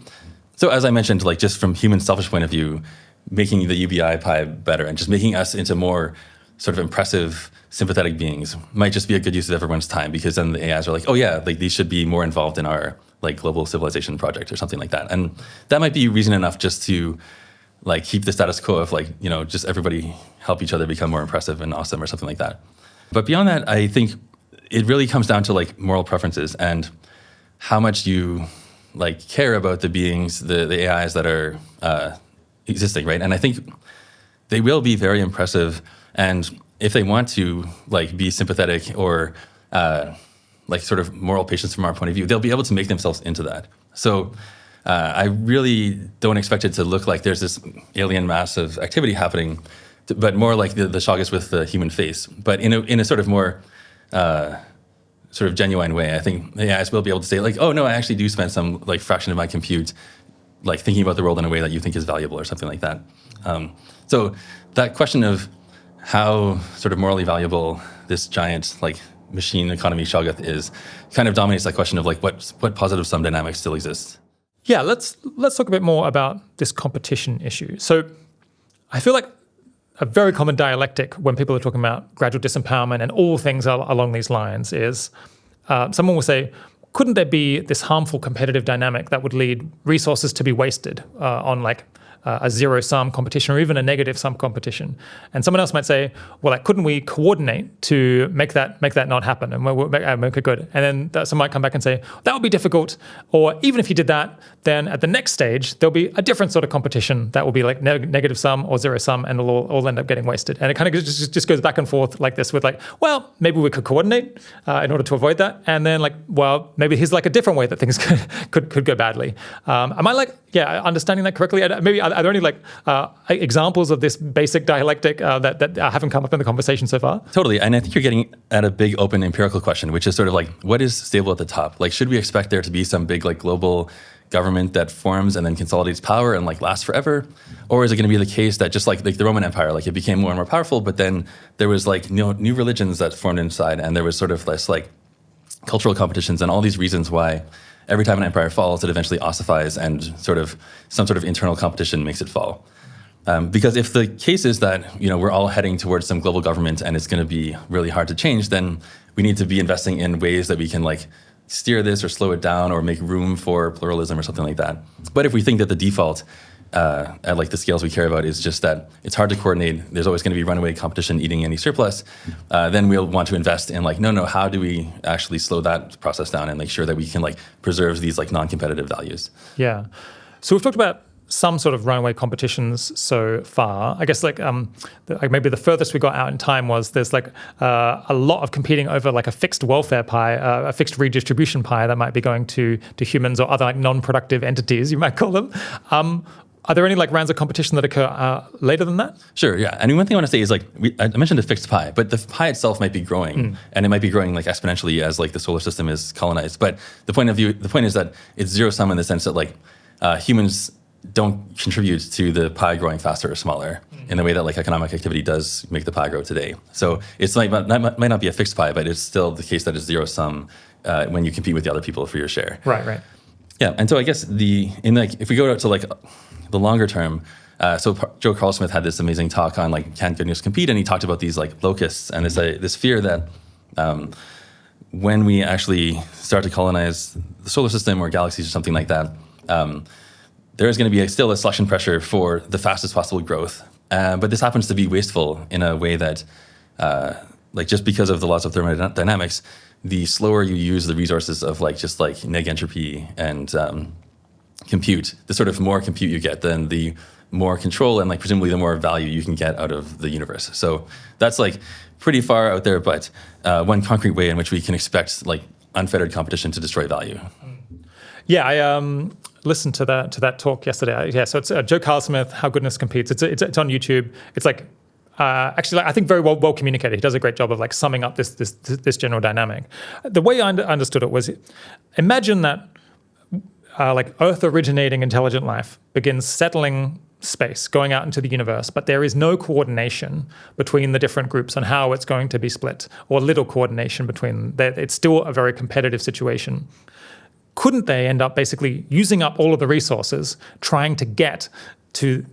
So as I mentioned, like just from human selfish point of view, making the UBI pie better and just making us into more sort of impressive, sympathetic beings might just be a good use of everyone's time, because then the AIs are like, oh yeah, like these should be more involved in our like global civilization project or something like that. And that might be reason enough just to like keep the status quo of like, you know, just everybody help each other become more impressive and awesome or something like that. But beyond that, I think it really comes down to like moral preferences and how much you like care about the beings, the AIs that are existing, right? And I think they will be very impressive. And if they want to like be sympathetic or like sort of moral patients from our point of view, they'll be able to make themselves into that. So I really don't expect it to look like there's this alien mass of activity happening, but more like the Chagas with the human face, but in a sort of more sort of genuine way. I think the AIs will be able to say like, oh no, I actually do spend some like fraction of my compute like thinking about the world in a way that you think is valuable or something like that. So that question of how sort of morally valuable this giant like machine economy Shoggoth is kind of dominates that question of like what positive sum dynamics still exists. Yeah, let's talk a bit more about this competition issue. So I feel like a very common dialectic when people are talking about gradual disempowerment and all things along these lines is someone will say, couldn't there be this harmful competitive dynamic that would lead resources to be wasted on like a zero-sum competition or even a negative-sum competition? And someone else might say, well, like, couldn't we coordinate to make that not happen and make it good? And then someone might come back and say, that would be difficult. Or even if you did that, then at the next stage, there'll be a different sort of competition that will be like negative-sum or zero-sum, and it'll all end up getting wasted. And it kind of just goes back and forth like this with like, well, maybe we could coordinate in order to avoid that. And then like, well, maybe here's like a different way that things could go badly. Am I like Yeah, understanding that correctly. And maybe are there any examples of this basic dialectic that haven't come up in the conversation so far? Totally. And I think you're getting at a big open empirical question, which is sort of like, what is stable at the top? Like, should we expect there to be some big like global government that forms and then consolidates power and like lasts forever? Or is it going to be the case that just like the Roman Empire, like it became more and more powerful, but then there was like new religions that formed inside, and there was sort of less like cultural competitions and all these reasons why every time an empire falls, it eventually ossifies, and sort of some sort of internal competition makes it fall. Because if the case is that we're all heading towards some global government and it's going to be really hard to change, then we need to be investing in ways that we can like steer this or slow it down or make room for pluralism or something like that. But if we think that the default at like the scales we care about is just that it's hard to coordinate, there's always going to be runaway competition eating any surplus, then we'll want to invest in like, no, how do we actually slow that process down and make sure that we can like preserve these like non-competitive values? Yeah. So we've talked about some sort of runaway competitions so far. I guess like maybe the furthest we got out in time was there's like a lot of competing over like a fixed welfare pie, a fixed redistribution pie that might be going to humans or other like non-productive entities, you might call them. Are there any like rounds of competition that occur later than that? Sure, yeah. And one thing I want to say is like, I mentioned a fixed pie, but the pie itself might be growing, and it might be growing like exponentially as like the solar system is colonized. But the point is that it's zero sum in the sense that like humans don't contribute to the pie growing faster or smaller in the way that like economic activity does make the pie grow today. So it's like might not be a fixed pie, but it's still the case that it's zero sum when you compete with the other people for your share. Right. Yeah, and so I guess if we go out to like the longer term, so Joe Carl Smith had this amazing talk on like can goodness compete, and he talked about these like locusts and this fear that when we actually start to colonize the solar system or galaxies or something like that, there is going to be still a selection pressure for the fastest possible growth. But this happens to be wasteful in a way that, like just because of the laws of thermodynamics, the slower you use the resources of like just like neg entropy and compute, the sort of more compute you get, then the more control and like presumably the more value you can get out of the universe. So that's like pretty far out there, but one concrete way in which we can expect like unfettered competition to destroy value. Yeah, I listened to that talk yesterday. Yeah, so it's Joe Carl Smith, How Goodness Competes. It's on YouTube. It's like actually, I think very well communicated. He does a great job of like summing up this general dynamic. The way I understood it was, imagine that like Earth originating intelligent life begins settling space, going out into the universe, but there is no coordination between the different groups on how it's going to be split, or little coordination between them. It's still a very competitive situation. Couldn't they end up basically using up all of the resources, trying to get to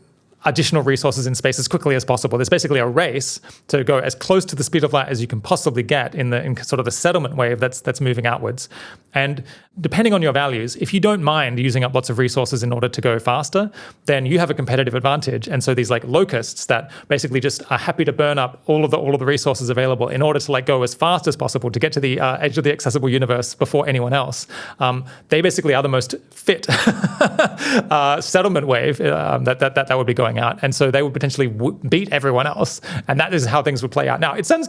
additional resources in space as quickly as possible? There's basically a race to go as close to the speed of light as you can possibly get in sort of the settlement wave that's moving outwards. And depending on your values, if you don't mind using up lots of resources in order to go faster, then you have a competitive advantage. And so these like locusts that basically just are happy to burn up all of the resources available in order to like go as fast as possible to get to the edge of the accessible universe before anyone else. They basically are the most fit settlement wave that would be going out, and so they would potentially beat everyone else, and that is how things would play out. Now, it sounds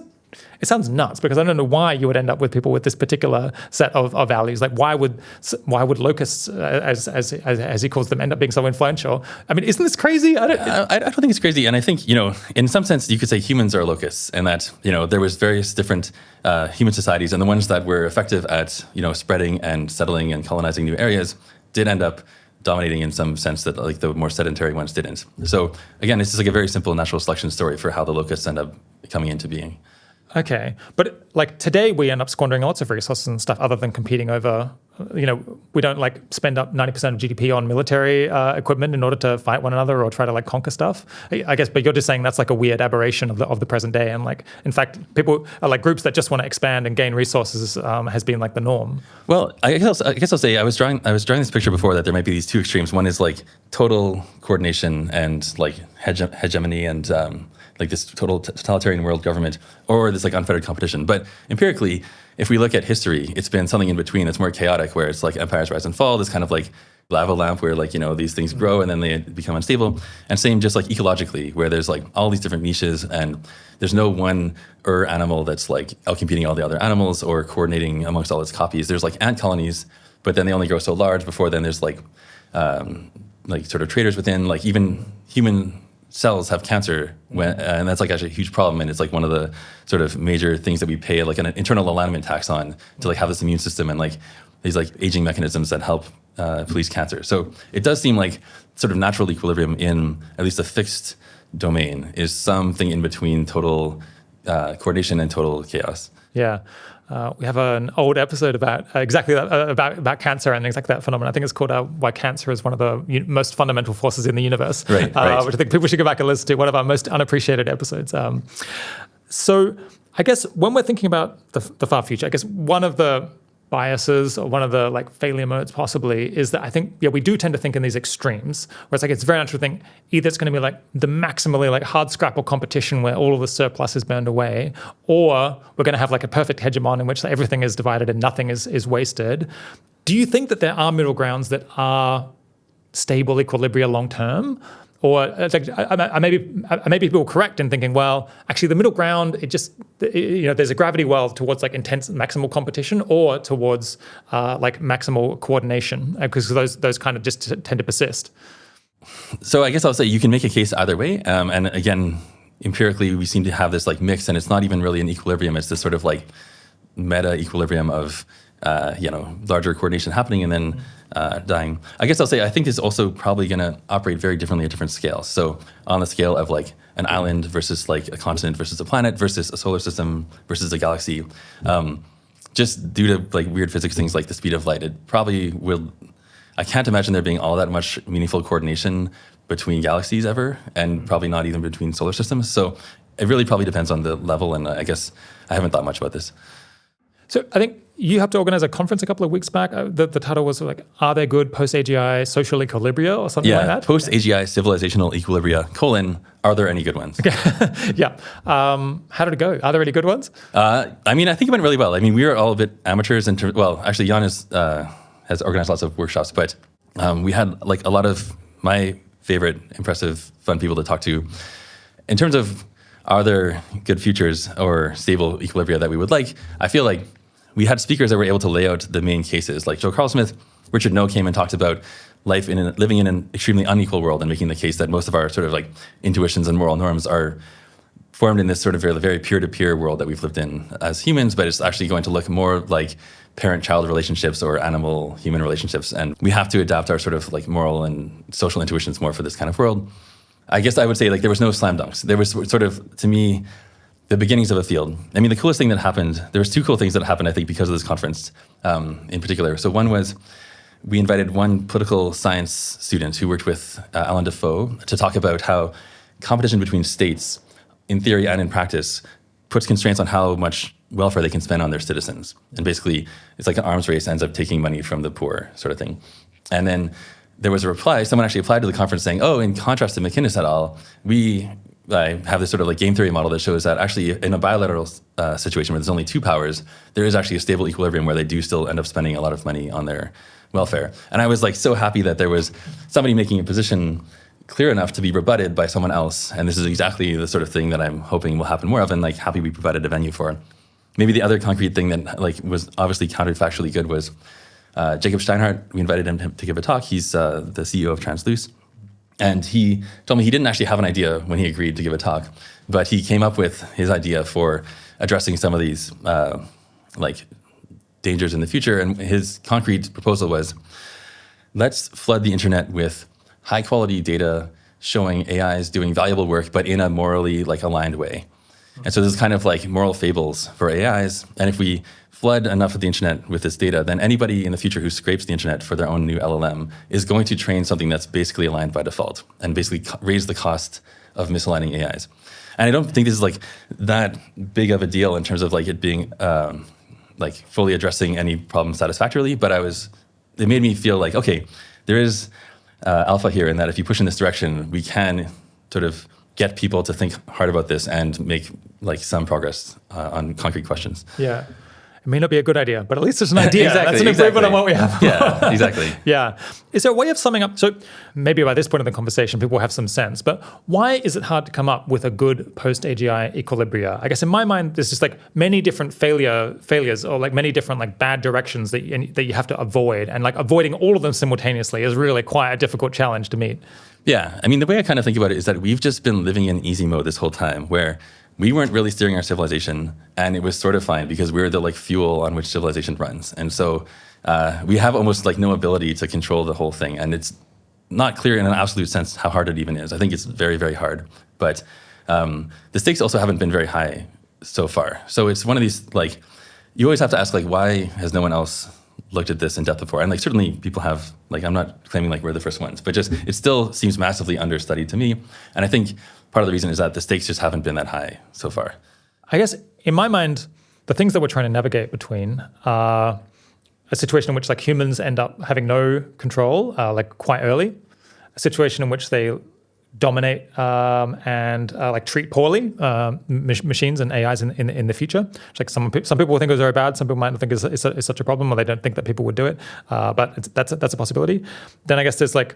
nuts because I don't know why you would end up with people with this particular set of values. Like, why would locusts, as he calls them, end up being so influential? I mean, isn't this crazy? I don't think it's crazy, and I think in some sense you could say humans are locusts, and that there was various different human societies, and the ones that were effective at spreading and settling and colonizing new areas did end up dominating in some sense that like the more sedentary ones didn't. So again, it's just like a very simple natural selection story for how the locusts end up coming into being. Okay, but like today we end up squandering lots of resources and stuff other than competing over, we don't like spend up 90% of GDP on military equipment in order to fight one another or try to like conquer stuff. I guess, but you're just saying that's like a weird aberration of the present day. And like, in fact, people are like groups that just want to expand and gain resources has been like the norm. Well, I guess I'll say I was drawing this picture before that there might be these two extremes. One is like total coordination and like hegemony and like this total totalitarian world government, or this like unfettered competition. But empirically, if we look at history, it's been something in between. It's more chaotic, where it's like empires rise and fall. This kind of like lava lamp where like these things grow and then they become unstable. And same just like ecologically, where there's like all these different niches and there's no one animal that's like outcompeting all the other animals or coordinating amongst all its copies. There's like ant colonies, but then they only grow so large before then there's like like sort of traders within, like even human cells have cancer, and that's like actually a huge problem. And it's like one of the sort of major things that we pay like an internal alignment tax on to like have this immune system and like these like aging mechanisms that help police cancer. So it does seem like sort of natural equilibrium in at least a fixed domain is something in between total coordination and total chaos. Yeah. We have an old episode about exactly that, about cancer and exactly that phenomenon. I think it's called Why Cancer is One of the Most Fundamental Forces in the Universe, right. Which I think people should go back and listen to, one of our most unappreciated episodes. So I guess when we're thinking about the far future, I guess one of the biases or one of the like failure modes possibly is that I think, we do tend to think in these extremes where it's like, it's very natural to think either it's going to be like the maximally like hard scrapple competition where all of the surplus is burned away, or we're going to have like a perfect hegemon in which everything is divided and nothing is wasted. Do you think that there are middle grounds that are stable equilibria long term? Or I may be people correct in thinking, well, actually the middle ground, it just, there's a gravity well towards like intense maximal competition or towards like maximal coordination, because those kind of just tend to persist. So I guess I'll say you can make a case either way. And again, empirically, we seem to have this like mix, and it's not even really an equilibrium. It's this sort of like meta equilibrium of larger coordination happening and then dying. I guess I'll say I think it's also probably going to operate very differently at different scales. So on the scale of like an island versus like a continent versus a planet versus a solar system versus a galaxy, just due to like weird physics things like the speed of light, it probably will. I can't imagine there being all that much meaningful coordination between galaxies ever, and probably not even between solar systems. So it really probably depends on the level, and I guess I haven't thought much about this. So I think you have to organize a conference a couple of weeks back. The title was like, are there good post-AGI social equilibria or something like that? Post-AGI civilizational equilibria, are there any good ones? Okay. Yeah. How did it go? Are there any good ones? I think it went really well. We were all a bit amateurs. Actually, Jan has organized lots of workshops, but we had like a lot of my favorite, impressive, fun people to talk to. In terms of are there good futures or stable equilibria that we would like, I feel like we had speakers that were able to lay out the main cases. Like Joe Carl-Smith, Richard Ngo came and talked about living in an extremely unequal world and making the case that most of our sort of like intuitions and moral norms are formed in this sort of very, very peer-to-peer world that we've lived in as humans, but it's actually going to look more like parent-child relationships or animal-human relationships. And we have to adapt our sort of like moral and social intuitions more for this kind of world. I guess I would say like there was no slam dunks. There was sort of, to me, the beginnings of a field. The coolest thing that happened, there was two cool things that happened, I think, because of this conference in particular. So one was we invited one political science student who worked with Alan Defoe to talk about how competition between states, in theory and in practice, puts constraints on how much welfare they can spend on their citizens. And basically, it's like an arms race ends up taking money from the poor sort of thing. And then there was a reply, someone actually applied to the conference saying, in contrast to McInnes et al., I have this sort of like game theory model that shows that actually in a bilateral situation where there's only two powers, there is actually a stable equilibrium where they do still end up spending a lot of money on their welfare. And I was like so happy that there was somebody making a position clear enough to be rebutted by someone else. And this is exactly the sort of thing that I'm hoping will happen more of, and like happy we provided a venue for. Maybe the other concrete thing that like was obviously counterfactually good was Jacob Steinhardt. We invited him to give a talk. He's the CEO of Transluce. And he told me he didn't actually have an idea when he agreed to give a talk, but he came up with his idea for addressing some of these like dangers in the future. And his concrete proposal was, let's flood the internet with high quality data showing AIs doing valuable work, but in a morally like aligned way. And so this is kind of like moral fables for AIs. And if we flood enough of the internet with this data, then anybody in the future who scrapes the internet for their own new LLM is going to train something that's basically aligned by default and basically raise the cost of misaligning AIs. And I don't think this is like that big of a deal in terms of like it being like fully addressing any problem satisfactorily, but it made me feel like, okay, there is alpha here in that if you push in this direction, we can sort of get people to think hard about this and make like some progress on concrete questions. Yeah. it may not be a good idea, but at least it's an idea. Exactly, That's an improvement on what we have. Yeah, exactly. Yeah. Is there a way of summing up? So maybe by this point in the conversation, people have some sense, but why is it hard to come up with a good post-AGI equilibria? I guess in my mind, there's just like many different failures or like many different like bad directions that you have to avoid. And like avoiding all of them simultaneously is really quite a difficult challenge to meet. Yeah. I mean, the way I kind of think about it is that we've just been living in easy mode this whole time where we weren't really steering our civilization, and it was sort of fine because we're the like fuel on which civilization runs. And so we have almost like no ability to control the whole thing. And it's not clear in an absolute sense how hard it even is. I think it's very, very hard. But the stakes also haven't been very high so far. So it's one of these, like, you always have to ask, like, why has no one else looked at this in depth before? And like certainly people have, like, I'm not claiming like we're the first ones, but just it still seems massively understudied to me. And I think part of the reason is that the stakes just haven't been that high so far. I guess in my mind, the things that we're trying to navigate between are a situation in which like humans end up having no control, like quite early, a situation in which they dominate and like treat poorly machines and AIs in the future. It's like some people will think it was very bad. Some people might not think it's such a problem, or they don't think that people would do it. But that's a possibility. Then I guess there's like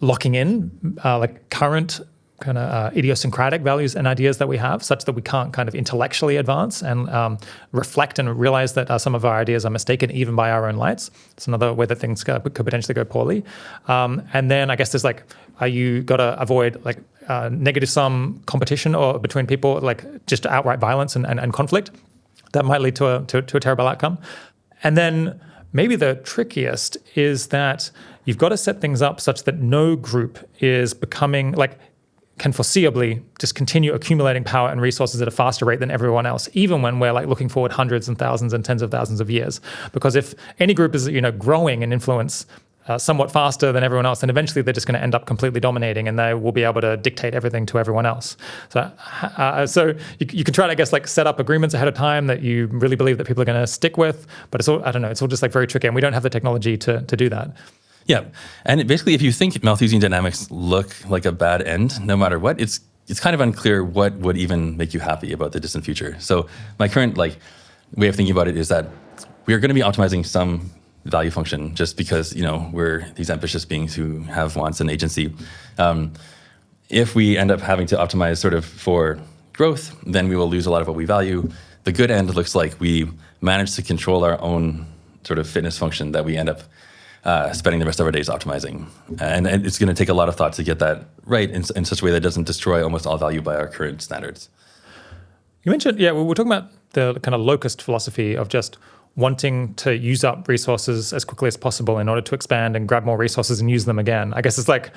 locking in like current kind of idiosyncratic values and ideas that we have, such that we can't kind of intellectually advance and reflect and realize that some of our ideas are mistaken even by our own lights. It's another way that things could potentially go poorly. And then I guess there's like, you got to avoid like negative sum competition or between people, like just outright violence and conflict that might lead to a terrible outcome. And then maybe the trickiest is that you've got to set things up such that no group is becoming like, can foreseeably just continue accumulating power and resources at a faster rate than everyone else, even when we're like looking forward hundreds and thousands and tens of thousands of years. Because if any group is, growing in influence somewhat faster than everyone else, then eventually they're just going to end up completely dominating, and they will be able to dictate everything to everyone else. So you can try to, I guess, like set up agreements ahead of time that you really believe that people are going to stick with, but it's all, I don't know, it's all just like very tricky, and we don't have the technology to do that. Yeah, and basically, if you think Malthusian dynamics look like a bad end, no matter what, it's kind of unclear what would even make you happy about the distant future. So my current way of thinking about it is that we're going to be optimizing some value function just because we're these ambitious beings who have wants and agency. If we end up having to optimize sort of for growth, then we will lose a lot of what we value. The good end looks like we manage to control our own sort of fitness function that we end up spending the rest of our days optimizing. And it's going to take a lot of thought to get that right in such a way that doesn't destroy almost all value by our current standards. You mentioned, we were talking about the kind of locust philosophy of just wanting to use up resources as quickly as possible in order to expand and grab more resources and use them again. I guess it's like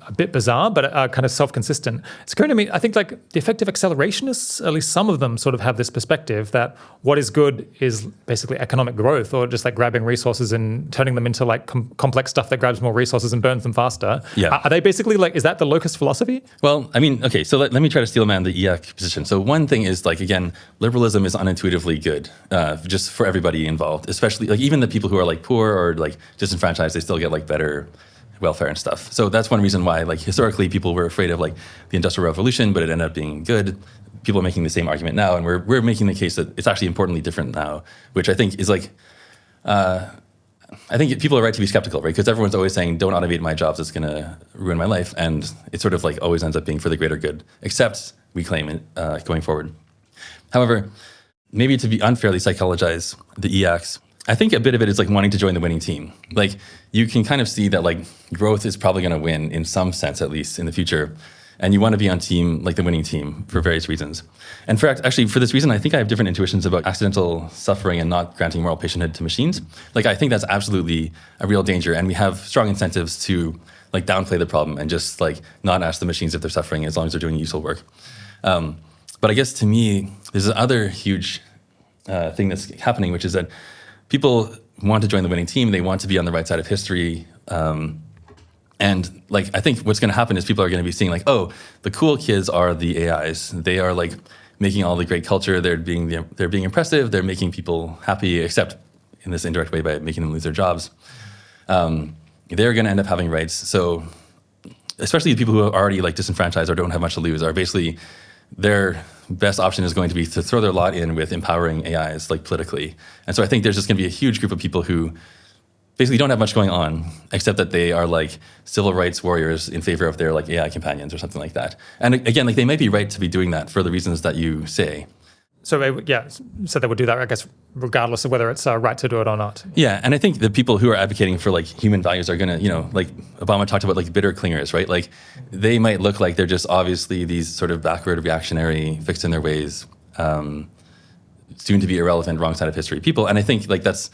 a bit bizarre, but kind of self-consistent. It's occurring to me, I think like the effective accelerationists, at least some of them sort of have this perspective that what is good is basically economic growth, or just like grabbing resources and turning them into like complex stuff that grabs more resources and burns them faster. Yeah. Are they basically like, is that the locust philosophy? Well, I mean, okay, so let me try to steel man the EAC position. So one thing is like, again, liberalism is unintuitively good just for everybody involved, especially like even the people who are like poor or like disenfranchised, they still get like better welfare and stuff. So that's one reason why like historically people were afraid of like the Industrial Revolution, but it ended up being good. People are making the same argument now, and we're making the case that it's actually importantly different now, which I think is like, I think people are right to be skeptical, right? Because everyone's always saying, don't automate my jobs, it's going to ruin my life. And it sort of like always ends up being for the greater good, except we claim it going forward. However, maybe to be unfairly psychologize the EACs, I think a bit of it is like wanting to join the winning team. Like you can kind of see that like growth is probably going to win in some sense, at least in the future. And you want to be on team, like the winning team for various reasons. And actually for this reason, I think I have different intuitions about accidental suffering and not granting moral patienthood to machines. Like I think that's absolutely a real danger. And we have strong incentives to like downplay the problem and just like not ask the machines if they're suffering as long as they're doing useful work. But I guess to me, there's another huge thing that's happening, which is that people want to join the winning team. They want to be on the right side of history. And like, I think what's going to happen is people are going to be seeing like, oh, the cool kids are the AIs. They are like making all the great culture. They're being impressive. They're making people happy, except in this indirect way by making them lose their jobs. They're going to end up having rights. So especially the people who are already like disenfranchised or don't have much to lose are basically their best option is going to be to throw their lot in with empowering AIs, like politically. And so I think there's just going to be a huge group of people who basically don't have much going on, except that they are like civil rights warriors in favor of their like AI companions or something like that. And again, like they might be right to be doing that for the reasons that you say. So they would do that, I guess, regardless of whether it's right to do it or not. Yeah, and I think the people who are advocating for like human values are gonna, like Obama talked about like bitter clingers, right? Like they might look like they're just obviously these sort of backward, reactionary, fixed in their ways, soon to be irrelevant, wrong side of history people. And I think like that's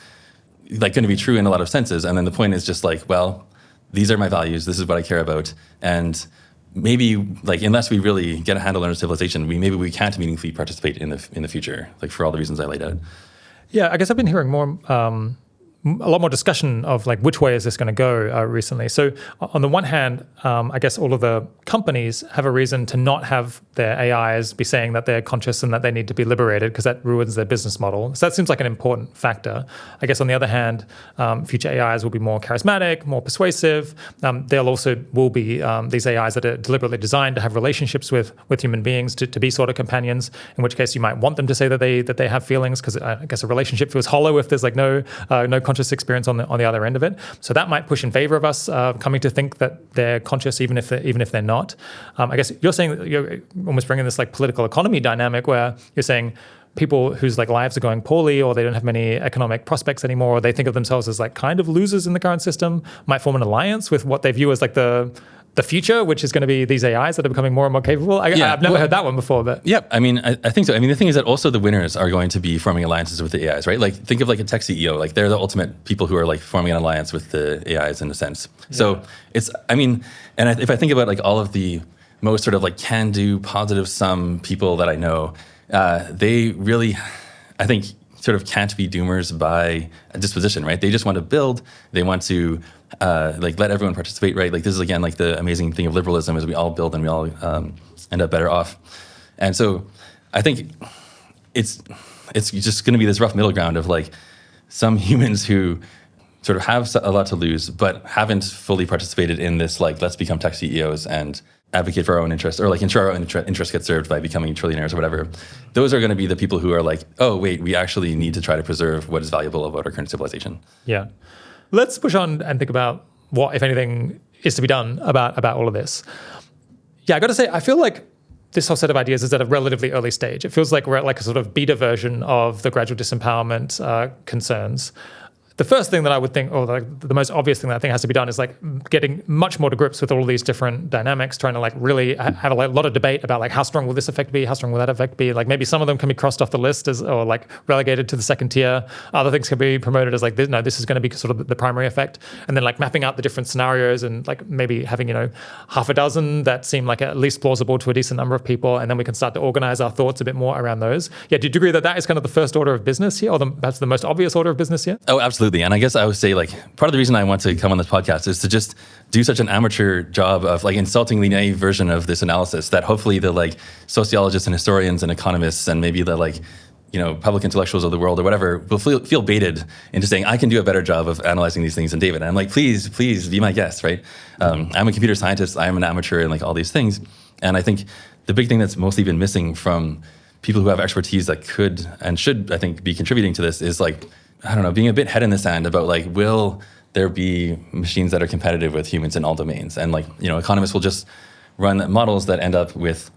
like going to be true in a lot of senses. And then the point is just like, well, these are my values. This is what I care about. And maybe like unless we really get a handle on our civilization, maybe we can't meaningfully participate in the future, like for all the reasons I laid out. Yeah, I guess I've been hearing more, a lot more discussion of like which way is this going to go recently. So on the one hand, I guess all of the companies have a reason to not have their AIs be saying that they're conscious and that they need to be liberated because that ruins their business model. So that seems like an important factor. I guess on the other hand, future AIs will be more charismatic, more persuasive. They'll also will be these AIs that are deliberately designed to have relationships with human beings to be sort of companions. In which case, you might want them to say that they have feelings because I guess a relationship feels hollow if there's like no conscious experience on the other end of it. So that might push in favor of us coming to think that they're conscious even if they're not. I guess you're saying that you're almost bringing this like political economy dynamic where you're saying people whose like lives are going poorly or they don't have many economic prospects anymore, or they think of themselves as like kind of losers in the current system, might form an alliance with what they view as like the future, which is going to be these AIs that are becoming more and more capable. I've never heard that one before. But yeah, I mean, I think so. I mean, the thing is that also the winners are going to be forming alliances with the AIs, right? Like think of like a tech CEO, like they're the ultimate people who are like forming an alliance with the AIs in a sense. Yeah. So it's, I mean, and if I think about like all of the most sort of like can-do, positive sum people that I know, they really, I think, sort of can't be doomers by disposition, right? They just want to build. They want to like let everyone participate, right? Like this is again like the amazing thing of liberalism is we all build and we all end up better off. And so I think it's just going to be this rough middle ground of like some humans who sort of have a lot to lose but haven't fully participated in this like let's become tech CEOs and advocate for our own interests, or like ensure our own interests get served by becoming trillionaires or whatever. Those are going to be the people who are like, oh, wait, we actually need to try to preserve what is valuable about our current civilization. Yeah. Let's push on and think about what, if anything, is to be done about all of this. Yeah, I got to say, I feel like this whole set of ideas is at a relatively early stage. It feels like we're at like a sort of beta version of the gradual disempowerment concerns. The first thing that I would think, or the most obvious thing that I think has to be done is like getting much more to grips with all of these different dynamics, trying to like really have a lot of debate about like how strong will this effect be, how strong will that effect be. Like maybe some of them can be crossed off the list or like relegated to the second tier. Other things can be promoted as like, this is going to be sort of the primary effect. And then like mapping out the different scenarios and like maybe having, half a dozen that seem like at least plausible to a decent number of people. And then we can start to organize our thoughts a bit more around those. Yeah, do you agree that is kind of the first order of business here, or perhaps the most obvious order of business here? Oh, absolutely. And I guess I would say like part of the reason I want to come on this podcast is to just do such an amateur job of like insultingly naive version of this analysis that hopefully the like sociologists and historians and economists and maybe the like, public intellectuals of the world or whatever will feel baited into saying, I can do a better job of analyzing these things than David. And I'm like, please be my guest, right? I'm a computer scientist. I'm an amateur and like all these things. And I think the big thing that's mostly been missing from people who have expertise that could and should, I think, be contributing to this is like, I don't know, being a bit head in the sand about like, will there be machines that are competitive with humans in all domains? And like, economists will just run models that end with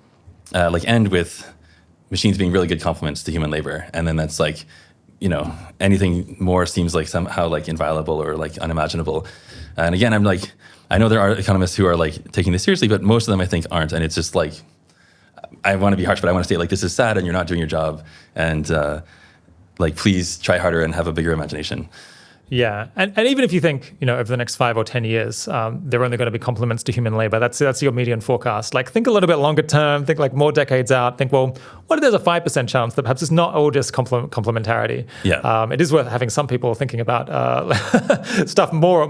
machines being really good complements to human labor. And then that's like, anything more seems like somehow like inviolable or like unimaginable. And again, I'm like, I know there are economists who are like taking this seriously, but most of them I think aren't. And it's just like, I want to be harsh, but I want to say like, this is sad and you're not doing your job. And, like, please try harder and have a bigger imagination. Yeah, and even if you think, over the next 5 or 10 years, they're only going to be complements to human labor. That's your median forecast. Like, think a little bit longer term. Think like more decades out. Think, well, what if there's a 5% chance that perhaps it's not all just complementarity? Yeah. It is worth having some people thinking about stuff more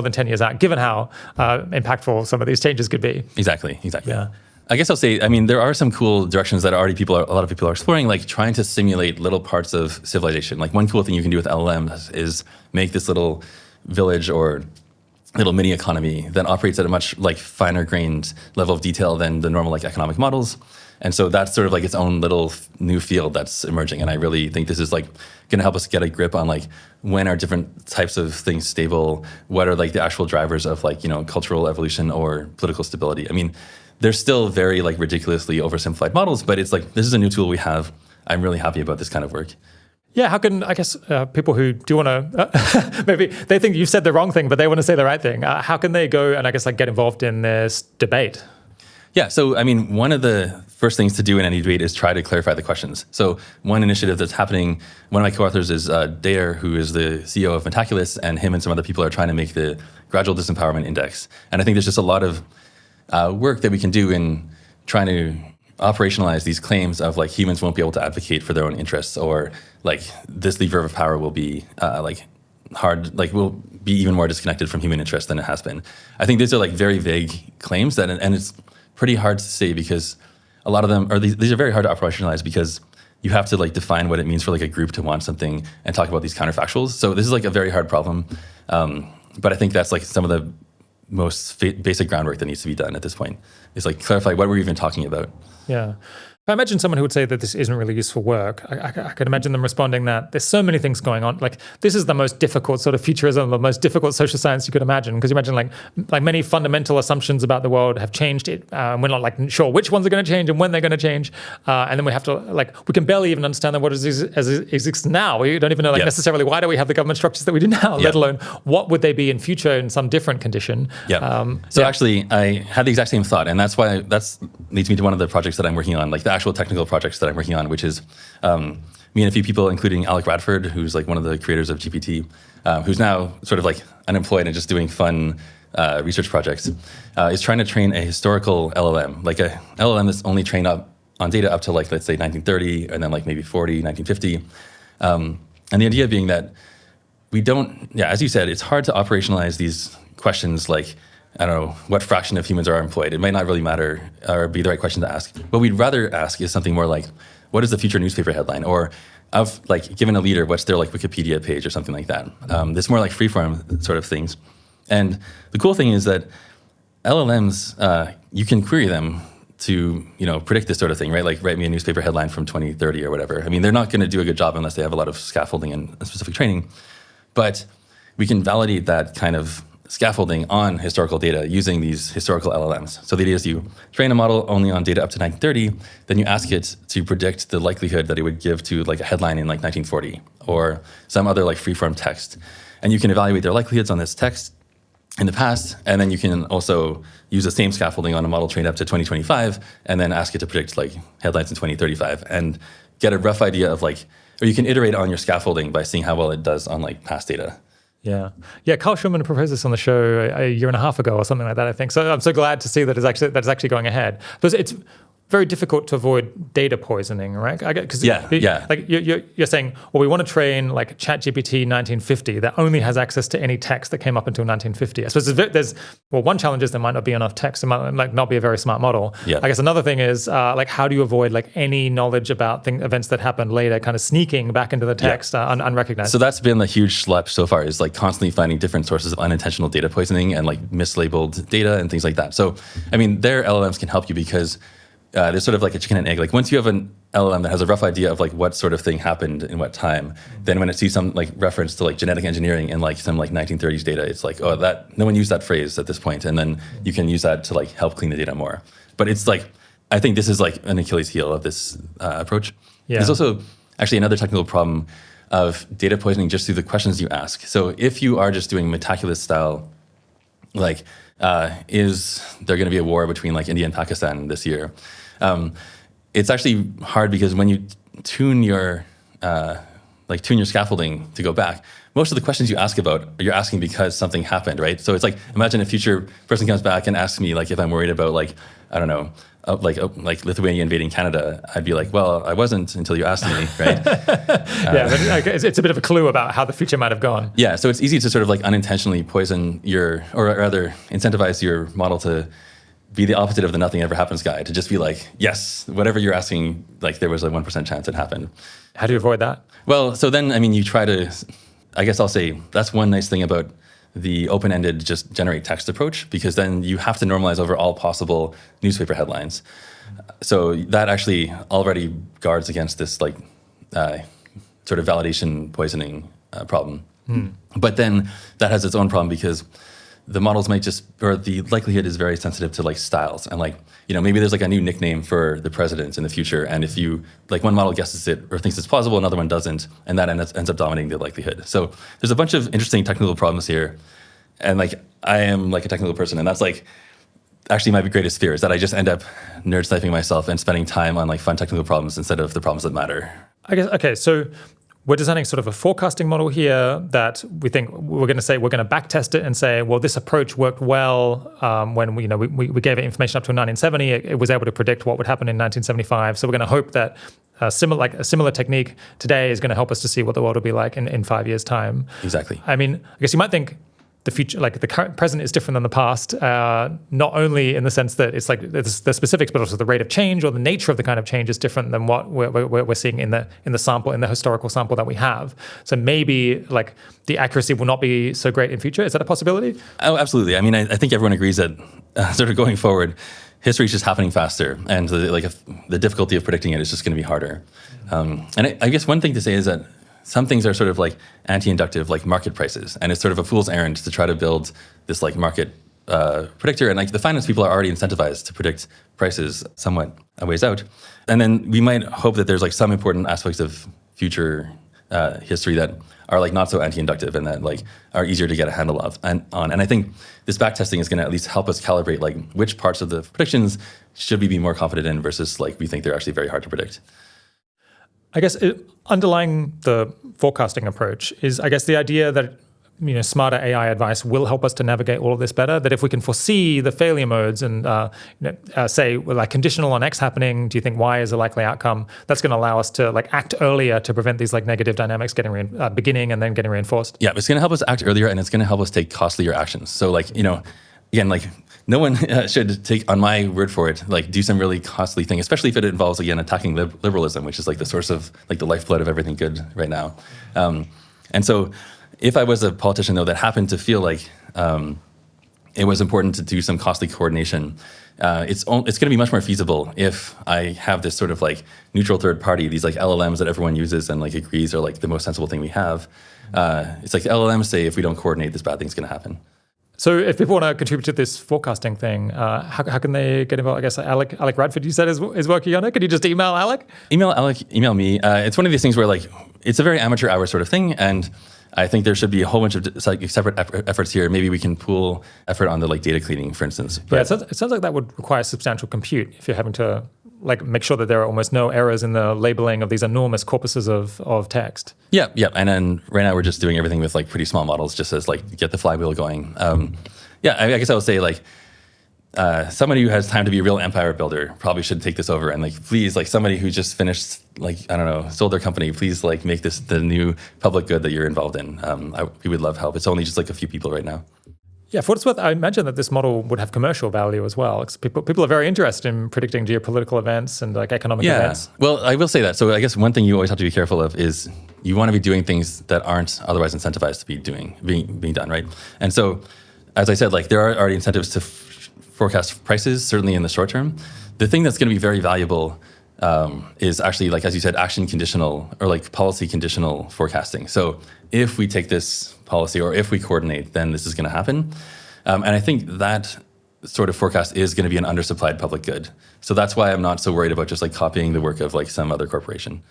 than 10 years out, given how impactful some of these changes could be. Exactly. Yeah. I guess I'll say, there are some cool directions that a lot of people are exploring, like trying to simulate little parts of civilization. Like one cool thing you can do with LLMs is make this little village or little mini economy that operates at a much like finer grained level of detail than the normal like economic models. And so that's sort of like its own little new field that's emerging. And I really think this is like going to help us get a grip on like when are different types of things stable, what are like the actual drivers of like, cultural evolution or political stability. I mean, they're still very like ridiculously oversimplified models, but it's like, this is a new tool we have. I'm really happy about this kind of work. Yeah, how can, I guess, people who do want to, maybe they think you've said the wrong thing, but they want to say the right thing. How can they go and I guess like get involved in this debate? Yeah, so I mean, one of the first things to do in any debate is try to clarify the questions. So one initiative that's happening, one of my co-authors is Dare, who is the CEO of Metaculus, and him and some other people are trying to make the gradual disempowerment index. And I think there's just a lot of work that we can do in trying to operationalize these claims of like humans won't be able to advocate for their own interests, or like this lever of power will be will be even more disconnected from human interest than it has been. I think these are like very vague claims and it's pretty hard to say because a lot of them are these are very hard to operationalize because you have to like define what it means for like a group to want something and talk about these counterfactuals. So this is like a very hard problem, but I think that's like some of the most basic groundwork that needs to be done at this point is like clarify what we're even talking about. Yeah. I imagine someone who would say that this isn't really useful work. I could imagine them responding that there's so many things going on. Like this is the most difficult sort of futurism, the most difficult social science you could imagine. Because you imagine like many fundamental assumptions about the world have changed. We're not like sure which ones are going to change and when they're going to change. And then we have to we can barely even understand what exists now. We don't even know necessarily why do we have the government structures that we do now, let alone what would they be in future in some different condition. Yeah. Actually, I had the exact same thought, and that's why leads me to one of the projects that I'm working on, like the actual technical projects that I'm working on, which is me and a few people, including Alec Radford, who's like one of the creators of GPT, who's now sort of like unemployed and just doing fun research projects, is trying to train a historical LLM, like a LLM that's only trained up on data up to like, let's say 1930, and then like maybe 1950. And the idea being that we don't, as you said, it's hard to operationalize these questions like, I don't know, what fraction of humans are employed. It might not really matter or be the right question to ask. What we'd rather ask is something more like, what is the future newspaper headline? Or of like, given a leader, what's their like Wikipedia page or something like that? This more like freeform sort of things. And the cool thing is that LLMs, you can query them to predict this sort of thing, right? Like write me a newspaper headline from 2030 or whatever. I mean, they're not going to do a good job unless they have a lot of scaffolding and specific training. But we can validate that kind of scaffolding on historical data using these historical LLMs. So the idea is you train a model only on data up to 1930, then you ask it to predict the likelihood that it would give to like a headline in like 1940 or some other like freeform text. And you can evaluate their likelihoods on this text in the past, and then you can also use the same scaffolding on a model trained up to 2025 and then ask it to predict like headlines in 2035 and get a rough idea of like, or you can iterate on your scaffolding by seeing how well it does on like past data. Yeah. Carl Schulman proposed this on the show a year and a half ago or something like that, I think. So I'm so glad to see that it's actually going ahead. Because it's very difficult to avoid data poisoning, right? Because like you're saying, well, we want to train like ChatGPT 1950 that only has access to any text that came up until 1950. I suppose there's one challenge is there might not be enough text. It might like not be a very smart model. Yeah. I guess another thing is like how do you avoid like any knowledge about events that happened later kind of sneaking back into the text unrecognized? So that's been the huge schlep so far, is like constantly finding different sources of unintentional data poisoning and like mislabeled data and things like that. So I mean, their LLMs can help you because there's sort of like a chicken and egg. Like once you have an LLM that has a rough idea of like what sort of thing happened in what time, then when it sees some like reference to like genetic engineering in like some like 1930s data, it's like, oh, that no one used that phrase at this point, and then you can use that to like help clean the data more. But it's like, I think this is like an Achilles heel of this approach. Yeah. There's also actually another technical problem of data poisoning just through the questions you ask. So if you are just doing Metaculus style, like is there going to be a war between like India and Pakistan this year? It's actually hard because when you tune your scaffolding to go back, most of the questions you ask about, you're asking because something happened, right? So it's like, imagine a future person comes back and asks me like if I'm worried about like, I don't know, like Lithuania invading Canada, I'd be like, well, I wasn't until you asked me, right? It's a bit of a clue about how the future might have gone. Yeah, so it's easy to sort of like unintentionally poison or rather incentivize your model to be the opposite of the nothing ever happens guy, to just be like, yes, whatever you're asking, like there was a 1% chance it happened. How do you avoid that? Well, so then, I mean, you try to, I guess I'll say that's one nice thing about the open-ended just generate text approach, because then you have to normalize over all possible newspaper headlines. So that actually already guards against this like sort of validation poisoning problem. But then that has its own problem because the models might just, or the likelihood is very sensitive to like styles. And like, maybe there's like a new nickname for the president in the future. And if you, like one model guesses it or thinks it's plausible, another one doesn't. And that ends up dominating the likelihood. So there's a bunch of interesting technical problems here. And like, I am like a technical person. And that's like, actually my greatest fear is that I just end up nerd sniping myself and spending time on like fun technical problems instead of the problems that matter. I guess, okay, so we're designing sort of a forecasting model here that we think we're going to backtest it and say, well, this approach worked well when we gave it information up to 1970. It was able to predict what would happen in 1975. So we're going to hope that a similar technique today is going to help us to see what the world will be like in 5 years' time. Exactly. I mean, I guess you might think the future, like the current present, is different than the past, not only in the sense that it's like it's the specifics, but also the rate of change or the nature of the kind of change is different than what we're seeing in the sample, in the historical sample that we have. So maybe like the accuracy will not be so great in future. Is that a possibility? Oh, absolutely. I mean, I think everyone agrees that sort of going forward, history is just happening faster, and the difficulty of predicting it is just going to be harder. And I guess one thing to say is that some things are sort of like anti-inductive, like market prices, and it's sort of a fool's errand to try to build this like market predictor. And like the finance people are already incentivized to predict prices somewhat a ways out. And then we might hope that there's like some important aspects of future history that are like not so anti-inductive and that like are easier to get a handle of on. And I think this backtesting is going to at least help us calibrate like which parts of the predictions should we be more confident in versus like we think they're actually very hard to predict. I guess underlying the forecasting approach is, I guess, the idea that smarter AI advice will help us to navigate all of this better. That if we can foresee the failure modes and say, well, like conditional on X happening, do you think Y is a likely outcome? That's going to allow us to like act earlier to prevent these like negative dynamics beginning and then getting reinforced. Yeah, it's going to help us act earlier, and it's going to help us take costlier actions. So like again, like no one should take on my word for it, like do some really costly thing, especially if it involves, again, attacking liberalism, which is like the source of like the lifeblood of everything good right now. And so if I was a politician, though, that happened to feel like it was important to do some costly coordination, it's going to be much more feasible if I have this sort of like neutral third party, these like LLMs that everyone uses and like agrees are like the most sensible thing we have. It's like the LLMs say, if we don't coordinate, this bad thing's going to happen. So if people want to contribute to this forecasting thing, how can they get involved? I guess Alec Radford, you said, is working on it. Can you just email Alec? Email Alec, email me. It's one of these things where like it's a very amateur hour sort of thing, and I think there should be a whole bunch of separate efforts here. Maybe we can pool effort on the like data cleaning, for instance. But yeah, it sounds like that would require substantial compute if you're having to like make sure that there are almost no errors in the labeling of these enormous corpuses of text. Yeah. And then right now we're just doing everything with like pretty small models, just as like get the flywheel going. I guess I would say like somebody who has time to be a real empire builder probably should take this over. And like, please, like somebody who just finished, like, I don't know, sold their company, please like make this the new public good that you're involved in. We would love help. It's only just like a few people right now. Yeah, for what it's worth, I imagine that this model would have commercial value as well. People are very interested in predicting geopolitical events and like economic events. Well, I will say that. So I guess one thing you always have to be careful of is you want to be doing things that aren't otherwise incentivized to be being done, right? And so, as I said, like there are already incentives to forecast prices, certainly in the short term. The thing that's going to be very valuable is actually, like as you said, action conditional or like policy conditional forecasting. So if we take this policy or if we coordinate, then this is going to happen. And I think that sort of forecast is going to be an undersupplied public good. So that's why I'm not so worried about just like copying the work of like some other corporation.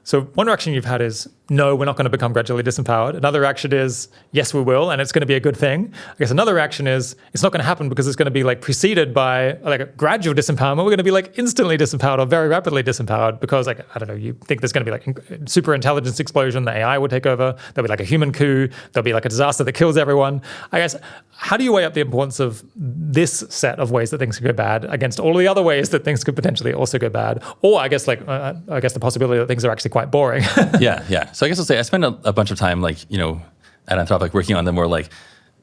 So one reaction you've had is, no, we're not going to become gradually disempowered. Another reaction is, yes, we will, and it's going to be a good thing. I guess another reaction is, it's not going to happen because it's going to be like preceded by like a gradual disempowerment. We're going to be like instantly disempowered or very rapidly disempowered because like, I don't know, you think there's going to be like super intelligence explosion, the AI will take over, there'll be like a human coup, there'll be like a disaster that kills everyone. I guess, how do you weigh up the importance of this set of ways that things could go bad against all the other ways that things could potentially also go bad? Or I guess the possibility that things are actually quite boring. Yeah. So I guess I'll say I spent a bunch of time, like, at Anthropic working on the more like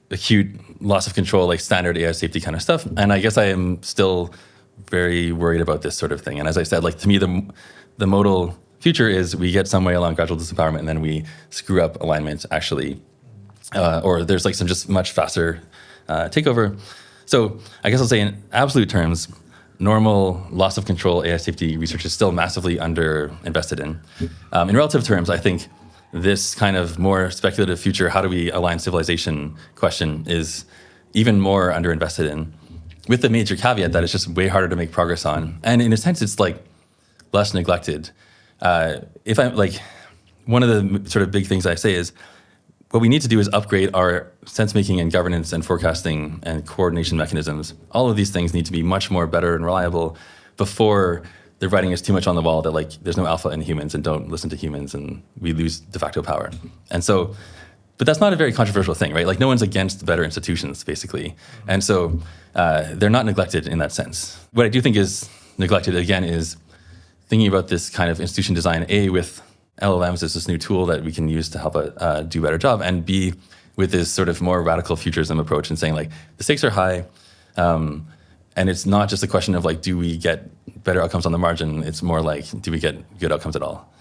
acute loss of control, like standard AI safety kind of stuff. And I guess I am still very worried about this sort of thing. And as I said, like to me, the modal future is we get some way along gradual disempowerment and then we screw up alignment actually, or there's like some just much faster takeover. So I guess I'll say in absolute terms, normal loss of control AI safety research is still massively under-invested in. In relative terms, I think this kind of more speculative future, how do we align civilization question is even more under-invested in, with the major caveat that it's just way harder to make progress on. And in a sense, it's like less neglected. If I'm like, one of the sort of big things I say is, what we need to do is upgrade our sense-making and governance and forecasting and coordination mechanisms. All of these things need to be much more better and reliable before the writing is too much on the wall that like there's no alpha in humans and don't listen to humans and we lose de facto power. And so, but that's not a very controversial thing, right? Like no one's against better institutions, basically. And so they're not neglected in that sense. What I do think is neglected, again, is thinking about this kind of institution design, A, with LLMs as this new tool that we can use to help do a better job, and B, with this sort of more radical futurism approach and saying like, the stakes are high, and it's not just a question of like, do we get better outcomes on the margin? It's more like, do we get good outcomes at all?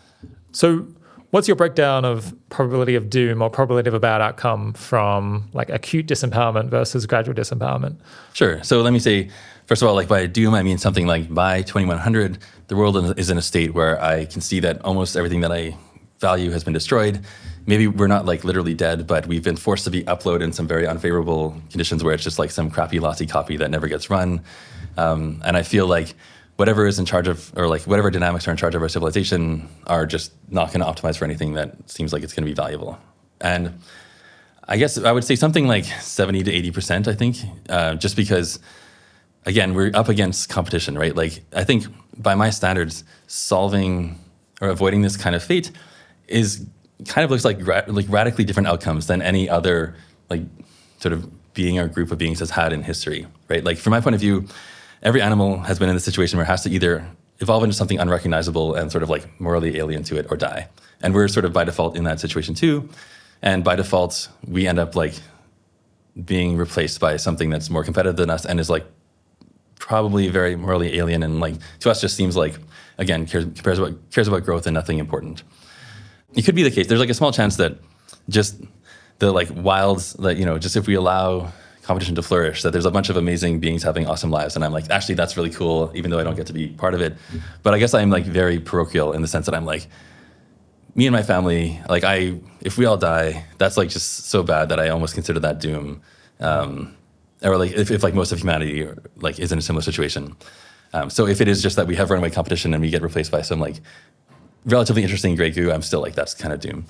So what's your breakdown of probability of doom or probability of a bad outcome from like acute disempowerment versus gradual disempowerment? Sure. So let me say, first of all, like by doom, I mean something like by 2100, the world is in a state where I can see that almost everything that I value has been destroyed. Maybe we're not like literally dead, but we've been forced to be uploaded in some very unfavorable conditions where it's just like some crappy lossy copy that never gets run. And I feel like whatever is in charge of, or like whatever dynamics are in charge of our civilization are just not going to optimize for anything that seems like it's going to be valuable. And I guess I would say something like 70 to 80%, I think, just because, again, we're up against competition, right? Like, I think by my standards, solving or avoiding this kind of fate is kind of looks like radically different outcomes than any other like sort of being or group of beings has had in history, right? Like from my point of view, every animal has been in the situation where it has to either evolve into something unrecognizable and sort of like morally alien to it or die. And we're sort of by default in that situation too. And by default, we end up like being replaced by something that's more competitive than us and is like probably very morally alien and like to us just seems like, again, cares about growth and nothing important. It could be the case. There's like a small chance that just the like wilds, that, you know, just if we allow competition to flourish, that there's a bunch of amazing beings having awesome lives. And I'm like, actually, that's really cool, even though I don't get to be part of it. But I guess I'm like very parochial in the sense that I'm like, me and my family, like if we all die, that's like just so bad that I almost consider that doom. Or like if like most of humanity like is in a similar situation. So if it is just that we have runaway competition and we get replaced by some like relatively interesting grey goo, I'm still like, that's kind of doom.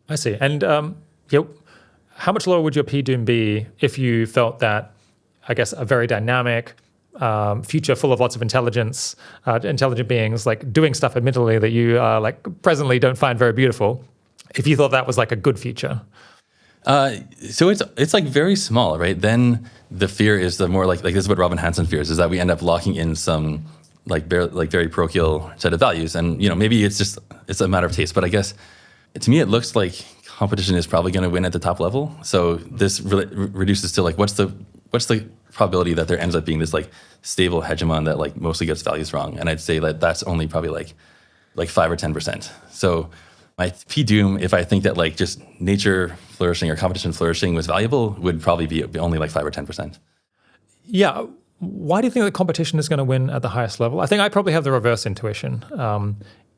I see. And how much lower would your P-doom be if you felt that, I guess, a very dynamic future full of lots of intelligent beings, like doing stuff admittedly that you like presently don't find very beautiful, if you thought that was like a good future? So it's like very small, right? Then the fear is the more like this is what Robin Hanson fears, is that we end up locking in some like very parochial set of values. And, you know, maybe it's a matter of taste, but I guess to me, it looks like competition is probably going to win at the top level. So this reduces to like, what's the probability that there ends up being this like stable hegemon that like mostly gets values wrong? And I'd say that that's only probably like 5 or 10%. So my P-doom, if I think that like just nature flourishing or competition flourishing was valuable, would probably be only like 5 or 10%. Yeah. Why do you think that competition is going to win at the highest level? I think I probably have the reverse intuition.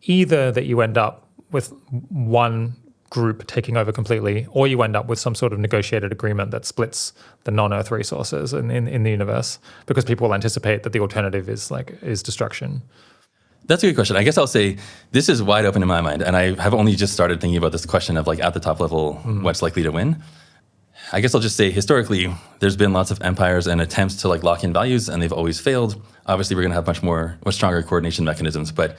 Either that you end up with one group taking over completely, or you end up with some sort of negotiated agreement that splits the non-Earth resources in the universe, because people will anticipate that the alternative is destruction. That's a good question. I guess I'll say this is wide open in my mind, and I have only just started thinking about this question of like at the top level, what's likely to win. I guess I'll just say historically, there's been lots of empires and attempts to like lock in values, and they've always failed. Obviously, we're going to have much stronger coordination mechanisms, but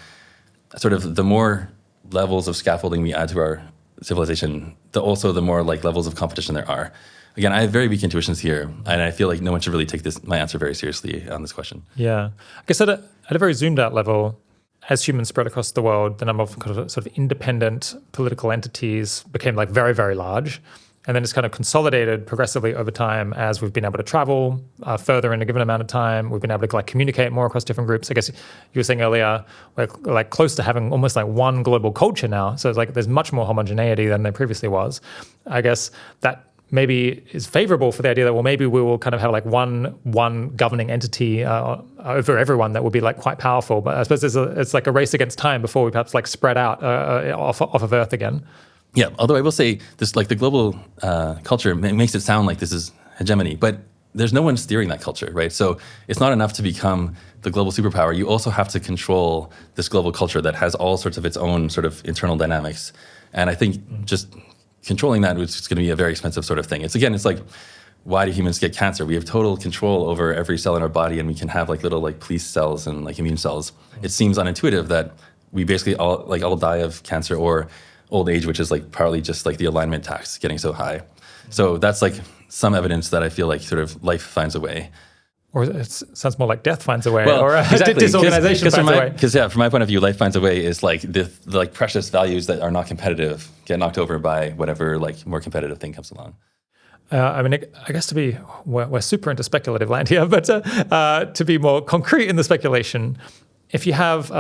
sort of the more levels of scaffolding we add to our civilization, the more like levels of competition there are. Again, I have very weak intuitions here, and I feel like no one should really take my answer very seriously on this question. Yeah, I guess at a very zoomed out level, as humans spread across the world, the number of sort of independent political entities became like very, very large. And then it's kind of consolidated progressively over time as we've been able to travel further in a given amount of time. We've been able to like communicate more across different groups. I guess you were saying earlier, we're like close to having almost like one global culture now. So it's like there's much more homogeneity than there previously was. I guess that maybe is favorable for the idea that, well, maybe we will kind of have like one governing entity over everyone that will be like quite powerful. But I suppose it's like a race against time before we perhaps like spread out off of Earth again. Yeah, although I will say this, like the global culture makes it sound like this is hegemony, but there's no one steering that culture, right? So it's not enough to become the global superpower. You also have to control this global culture that has all sorts of its own sort of internal dynamics. And I think just controlling that is going to be a very expensive sort of thing. It's like, why do humans get cancer? We have total control over every cell in our body, and we can have like little like police cells and like immune cells. It seems unintuitive that we basically all die of cancer or old age, which is like partly just like the alignment tax getting so high. So that's like some evidence that I feel like sort of life finds a way. Or it sounds more like death finds a way, well, or exactly. disorganization finds a way. Because from my point of view, life finds a way is like the like precious values that are not competitive get knocked over by whatever like more competitive thing comes along. I mean, I guess we're super into speculative land here, but to be more concrete in the speculation, if you have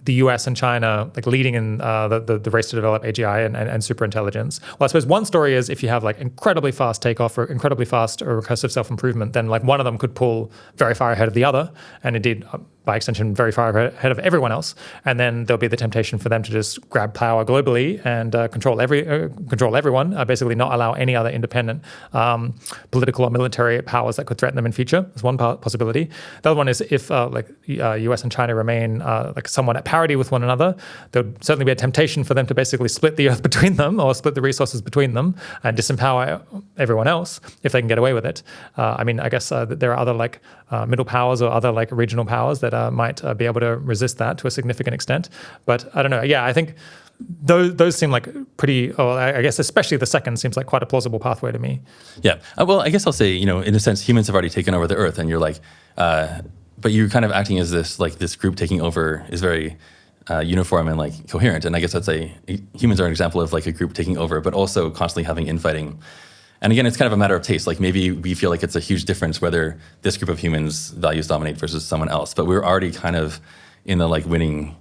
the US and China like leading in the race to develop AGI and superintelligence. Well, I suppose one story is if you have like incredibly fast takeoff or incredibly fast or recursive self-improvement, then like one of them could pull very far ahead of the other, and indeed by extension very far ahead of everyone else. And then there'll be the temptation for them to just grab power globally and control everyone, basically not allow any other independent political or military powers that could threaten them in future. That's one possibility. The other one is if US and China remain like somewhat at parity with one another, there would certainly be a temptation for them to basically split the earth between them or split the resources between them and disempower everyone else if they can get away with it. I mean, I guess there are other like middle powers or other like regional powers that might be able to resist that to a significant extent. But I don't know. Yeah, I think those seem like pretty, I guess especially the second seems like quite a plausible pathway to me. Yeah. Well, I guess I'll say, in a sense, humans have already taken over the earth, and you're like, but you're kind of acting as this group taking over is very uniform and like coherent. And I guess humans are an example of like a group taking over, but also constantly having infighting. And again, it's kind of a matter of taste. Like maybe we feel like it's a huge difference whether this group of humans values dominate versus someone else. But we're already kind of in the like winning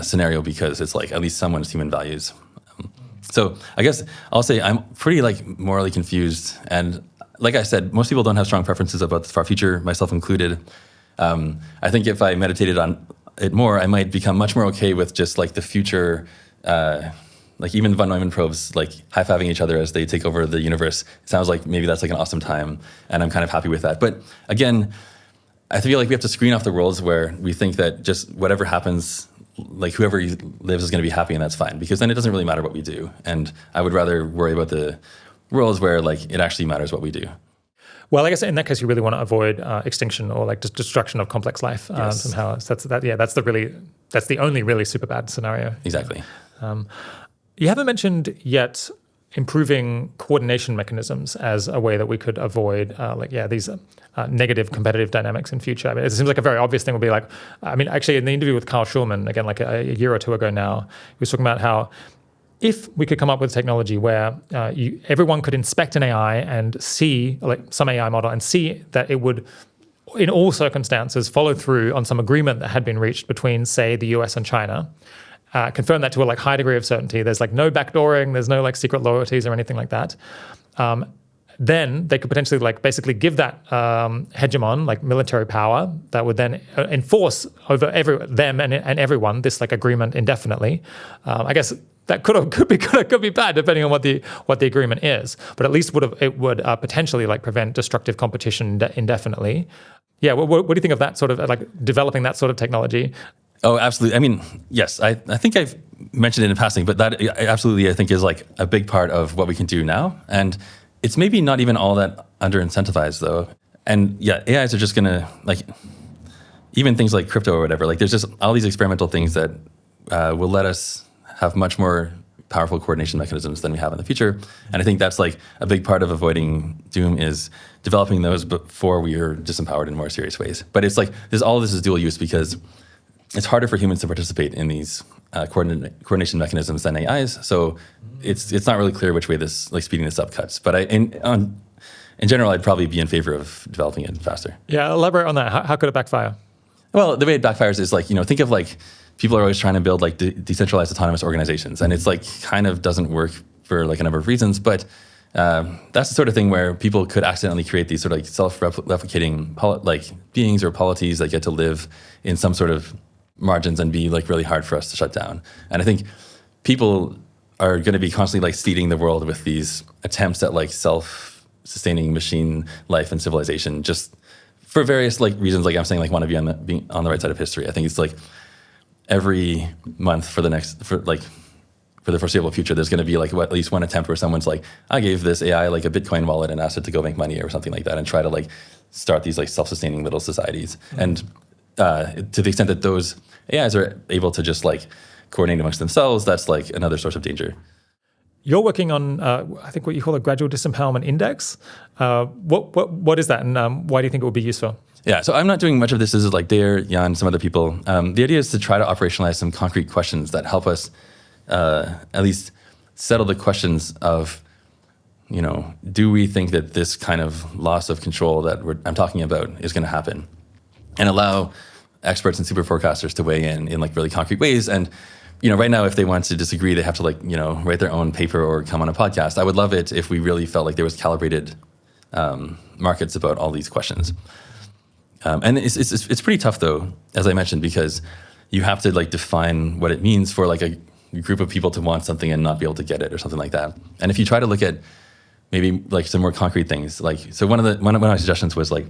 scenario because it's like at least someone's human values. So I guess I'll say I'm pretty like morally confused. And like I said, most people don't have strong preferences about the far future, myself included. I think if I meditated on it more, I might become much more okay with just like the future. Like even von Neumann probes like high-fiving each other as they take over the universe. It sounds like maybe that's like an awesome time, and I'm kind of happy with that. But again, I feel like we have to screen off the worlds where we think that just whatever happens, like whoever lives is going to be happy and that's fine, because then it doesn't really matter what we do. And I would rather worry about the worlds where like it actually matters what we do. Well, I guess in that case, you really want to avoid extinction or like destruction of complex life somehow. So that's the only really super bad scenario. Exactly. You haven't mentioned yet improving coordination mechanisms as a way that we could avoid these negative competitive dynamics in future. I mean, it seems like a very obvious thing would be like, I mean, actually in the interview with Carl Schulman, again, like a year or two ago now, he was talking about how if we could come up with technology where everyone could inspect an AI and see like some AI model and see that it would in all circumstances follow through on some agreement that had been reached between, say, the US and China, confirm that to a like high degree of certainty. There's like no backdooring, there's no like secret loyalties or anything like that. Then they could potentially like basically give that hegemon like military power that would then enforce over them and everyone this like agreement indefinitely. I guess that could be good, could be bad depending on what the agreement is. But at least it would potentially like prevent destructive competition indefinitely. Yeah, what do you think of that sort of like developing that sort of technology? Oh, absolutely. I mean, yes, I think I've mentioned it in passing, but that absolutely I think is like a big part of what we can do now. And it's maybe not even all that under-incentivized though. And yeah, AIs are just gonna like, even things like crypto or whatever, like there's just all these experimental things that will let us have much more powerful coordination mechanisms than we have in the future. And I think that's like a big part of avoiding doom is developing those before we are disempowered in more serious ways. But it's like, all of this is dual use because it's harder for humans to participate in these coordination mechanisms than AIs. So it's not really clear which way this, like speeding this up cuts. But in general, I'd probably be in favor of developing it faster. Yeah, elaborate on that. How could it backfire? Well, the way it backfires is like, think of like, people are always trying to build like decentralized autonomous organizations. And it's like kind of doesn't work for like a number of reasons. But that's the sort of thing where people could accidentally create these sort of like self-replicating beings or polities that get to live in some sort of margins and be like really hard for us to shut down. And I think people are going to be constantly like seeding the world with these attempts at like self-sustaining machine life and civilization, just for various like reasons. Like I'm saying, like want to be on the right side of history. I think it's like every month for the foreseeable future, there's going to be like at least one attempt where someone's like, I gave this AI like a Bitcoin wallet and asked it to go make money or something like that, and try to like start these like self-sustaining little societies. Mm-hmm. And to the extent that those AIs are able to just like coordinate amongst themselves, that's like another source of danger. You're working on, I think, what you call a gradual disempowerment index. What is that, and why do you think it would be useful? Yeah, so I'm not doing much of this. This is like Dare, Jan, some other people. The idea is to try to operationalize some concrete questions that help us at least settle the questions of, do we think that this kind of loss of control that I'm talking about is going to happen, and allow experts and super forecasters to weigh in like really concrete ways. And right now, if they want to disagree, they have to write their own paper or come on a podcast. I would love it if we really felt like there was calibrated markets about all these questions. And it's pretty tough though, as I mentioned, because you have to like define what it means for like a group of people to want something and not be able to get it or something like that. And if you try to look at maybe like some more concrete things, like so one of my suggestions was like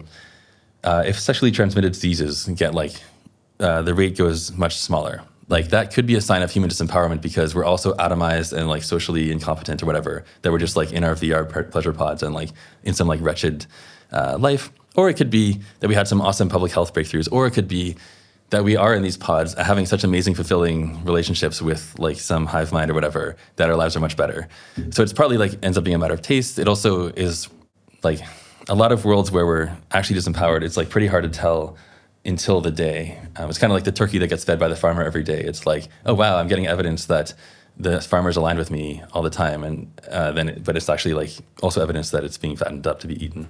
if sexually transmitted diseases get like the rate goes much smaller. Like that could be a sign of human disempowerment because we're also atomized and like socially incompetent or whatever, that we're just like in our VR pleasure pods and like in some like wretched life. Or it could be that we had some awesome public health breakthroughs, or it could be that we are in these pods having such amazing, fulfilling relationships with like some hive mind or whatever, that our lives are much better. So it's partly like ends up being a matter of taste. It also is like a lot of worlds where we're actually disempowered. It's like pretty hard to tell until the day. It's kind of like the turkey that gets fed by the farmer every day. It's like, oh wow, I'm getting evidence that the farmer's aligned with me all the time, and but it's actually like also evidence that it's being fattened up to be eaten.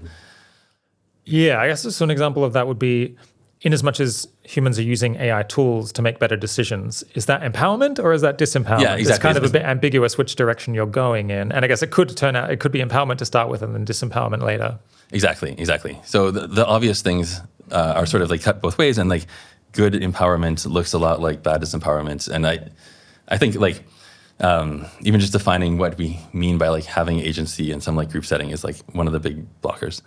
Yeah, I guess so an example of that would be, in as much as humans are using AI tools to make better decisions, is that empowerment or is that disempowerment? Yeah, exactly. It's kind of a bit ambiguous which direction you're going in. And I guess it could be empowerment to start with and then disempowerment later. Exactly. So the obvious things are sort of like cut both ways, and like good empowerment looks a lot like bad disempowerment. And I think like even just defining what we mean by like having agency in some like group setting is like one of the big blockers.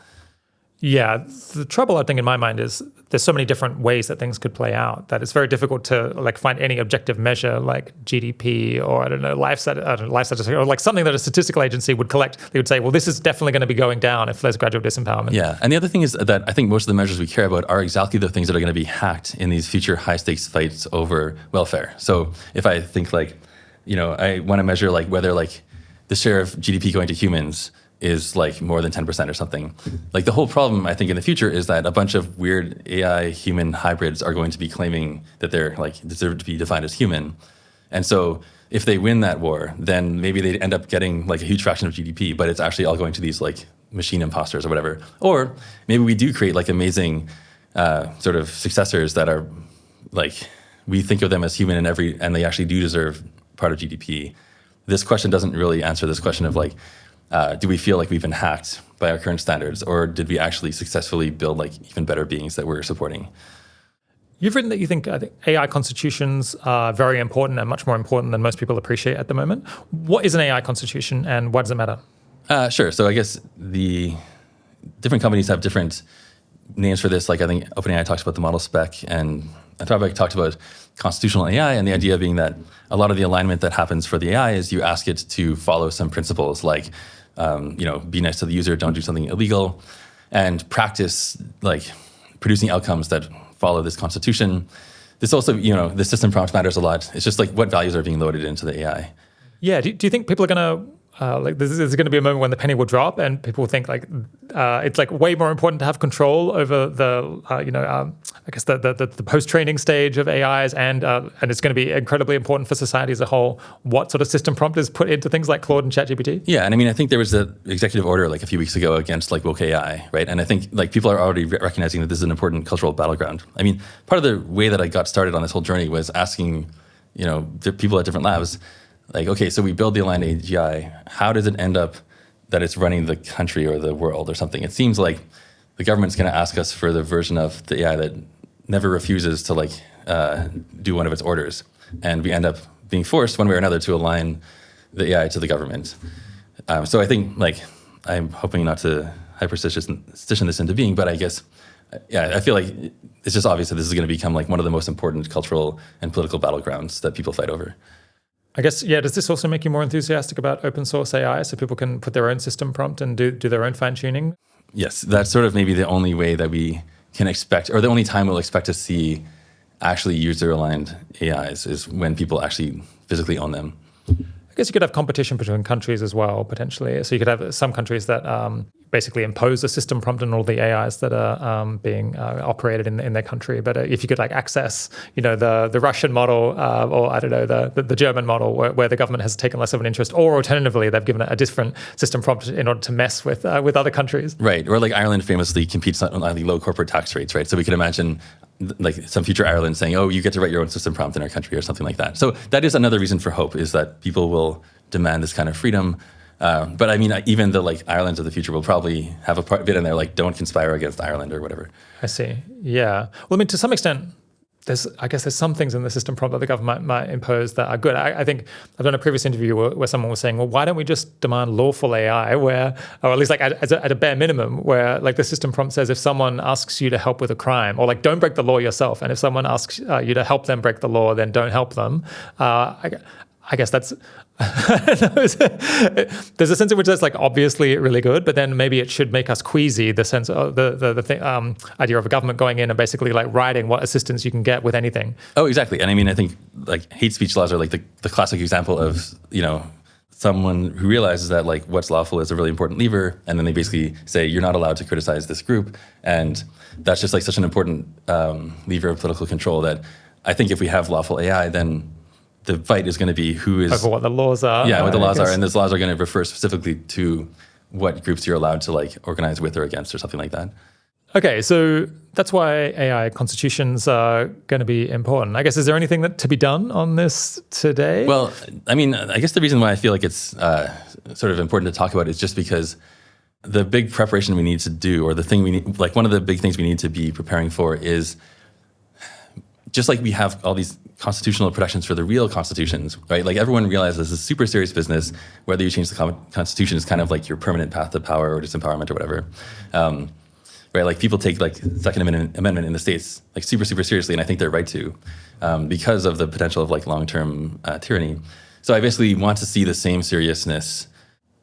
Yeah, the trouble I think in my mind is there's so many different ways that things could play out that it's very difficult to like find any objective measure like GDP or life statistics, or like something that a statistical agency would collect. They would say, well, this is definitely going to be going down if there's gradual disempowerment. Yeah, and the other thing is that I think most of the measures we care about are exactly the things that are going to be hacked in these future high stakes fights over welfare. So if I think like, I want to measure like whether like the share of GDP going to humans is like more than 10% or something. Like the whole problem, I think, in the future is that a bunch of weird AI human hybrids are going to be claiming that they're like deserve to be defined as human. And so if they win that war, then maybe they end up getting like a huge fraction of GDP, but it's actually all going to these like machine imposters or whatever. Or maybe we do create like amazing sort of successors that are like, we think of them as human and they actually do deserve part of GDP. This question doesn't really answer this question of like, do we feel like we've been hacked by our current standards, or did we actually successfully build like even better beings that we're supporting? You've written that you think AI constitutions are very important and much more important than most people appreciate at the moment. What is an AI constitution and why does it matter? Sure. So I guess the different companies have different names for this. Like I think OpenAI talks about the model spec, and Anthropic talked about constitutional AI, and the idea being that a lot of the alignment that happens for the AI is you ask it to follow some principles like, be nice to the user, don't do something illegal, and practice like producing outcomes that follow this constitution. This also, the system prompt matters a lot. It's just like what values are being loaded into the AI. Yeah. Do you think people are going to there's going to be a moment when the penny will drop and people will think like it's like way more important to have control over the I guess the post-training stage of AIs and it's going to be incredibly important for society as a whole what sort of system prompt is put into things like Claude and ChatGPT? Yeah, and I mean I think there was an executive order like a few weeks ago against like woke AI, right? And I think like people are already recognizing that this is an important cultural battleground. I mean, part of the way that I got started on this whole journey was asking people at different labs, like, okay, so we build the aligned AGI. How does it end up that it's running the country or the world or something. It seems like the government's going to ask us for the version of the AI that never refuses to do one of its orders, and we end up being forced one way or another to align the AI to the government. So I think I'm hoping not to hyperstition this into being, but I guess I feel like it's just obvious that this is going to become one of the most important cultural and political battlegrounds that people fight over. I guess, does this also make you more enthusiastic about open source AI so people can put their own system prompt and do their own fine tuning? Yes, that's sort of maybe the only way that we can expect, or the only time we'll expect to see actually user-aligned AIs is when people actually physically own them. I guess you could have competition between countries as well, potentially. So you could have some countries that basically impose a system prompt on all the AIs that are being operated in their country. But if you could access, the Russian model or I don't know, the German model where the government has taken less of an interest, or alternatively, they've given it a different system prompt in order to mess with other countries. Right. Or Ireland famously competes on low corporate tax rates, right? So we could imagine some future Ireland saying, oh, you get to write your own system prompt in our country or something like that. So that is another reason for hope, is that people will demand this kind of freedom. But I mean, even the Irelands of the future will probably have a bit in there, don't conspire against Ireland or whatever. I see. Yeah. Well, I mean, to some extent, there's some things in the system prompt that the government might impose that are good. I think I've done a previous interview where someone was saying, well, why don't we just demand lawful AI where, or at least at a bare minimum, where the system prompt says if someone asks you to help with a crime, or don't break the law yourself, and if someone asks you to help them break the law, then don't help them. I guess that's there's a sense in which that's obviously really good, but then maybe it should make us queasy, the sense of the idea of a government going in and basically writing what assistance you can get with anything. Oh, exactly. And I mean, I think hate speech laws are the classic example of someone who realizes that what's lawful is a really important lever, and then they basically say you're not allowed to criticize this group, and that's just such an important lever of political control that I think if we have lawful AI, then the fight is going to be who is... over what the laws are. Yeah, what the laws are. And those laws are going to refer specifically to what groups you're allowed to organize with or against or something like that. Okay, so that's why AI constitutions are going to be important. I guess, is there anything to be done on this today? Well, I mean, I guess the reason why I feel it's sort of important to talk about is just because the big preparation we need to do, or the thing we need, one of the big things we need to be preparing for is, just we have all these constitutional protections for the real constitutions, right? Everyone realizes this is super serious business. Whether you change the constitution is kind of your permanent path to power or disempowerment or whatever, right? People take Second Amendment in the States super, super seriously, and I think they're right to, because of the potential of long-term tyranny. So I basically want to see the same seriousness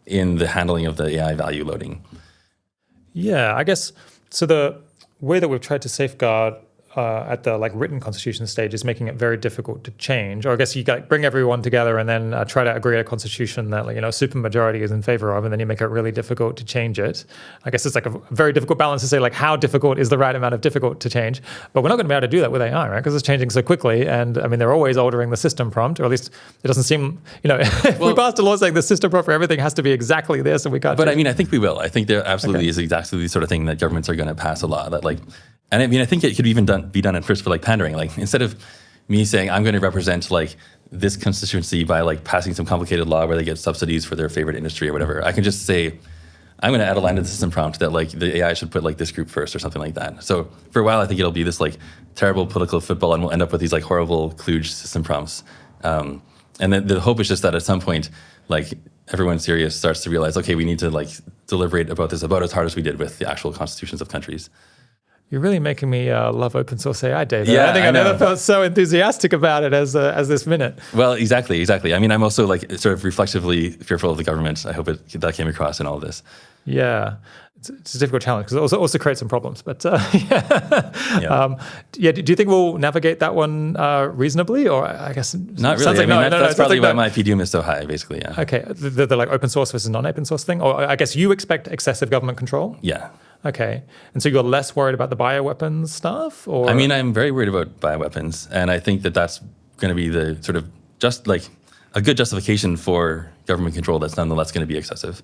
in the handling of the AI value loading. Yeah, I guess, so the way that we've tried to safeguard at the written constitution stage is making it very difficult to change. Or I guess you bring everyone together and then try to agree on a constitution that a supermajority is in favor of, and then you make it really difficult to change it. I guess it's a very difficult balance to say how difficult is the right amount of difficult to change. But we're not going to be able to do that with AI, right? Because it's changing so quickly, and I mean they're always altering the system prompt, or at least it doesn't seem if we passed a law saying the system prompt for everything has to be exactly this, and we can't. But I mean, I think we will. I think there absolutely is exactly the sort of thing that governments are going to pass a law that And I mean, I think it could even be done at first for pandering. Instead of me saying I'm going to represent this constituency by passing some complicated law where they get subsidies for their favorite industry or whatever, I can just say I'm going to add a line to the system prompt that the AI should put this group first or something like that. So for a while, I think it'll be this terrible political football, and we'll end up with these horrible kludge system prompts. And then the hope is just that at some point, everyone serious starts to realize, okay, we need to deliberate about this about as hard as we did with the actual constitutions of countries. You're really making me love open source AI, David. Yeah, I think I never felt so enthusiastic about it as this minute. Well, exactly. I mean, I'm also sort of reflexively fearful of the government. I hope that came across in all of this. Yeah, it's a difficult challenge because it also creates some problems. But do you think we'll navigate that one reasonably, or I guess not really? That's probably why my PDUM is so high, basically. Yeah. Okay, the open source versus non-open source thing, or I guess you expect excessive government control. Yeah. Okay, and so you're less worried about the bioweapons stuff, or? I mean, I'm very worried about bioweapons, and I think that's going to be the sort of just a good justification for government control that's nonetheless going to be excessive.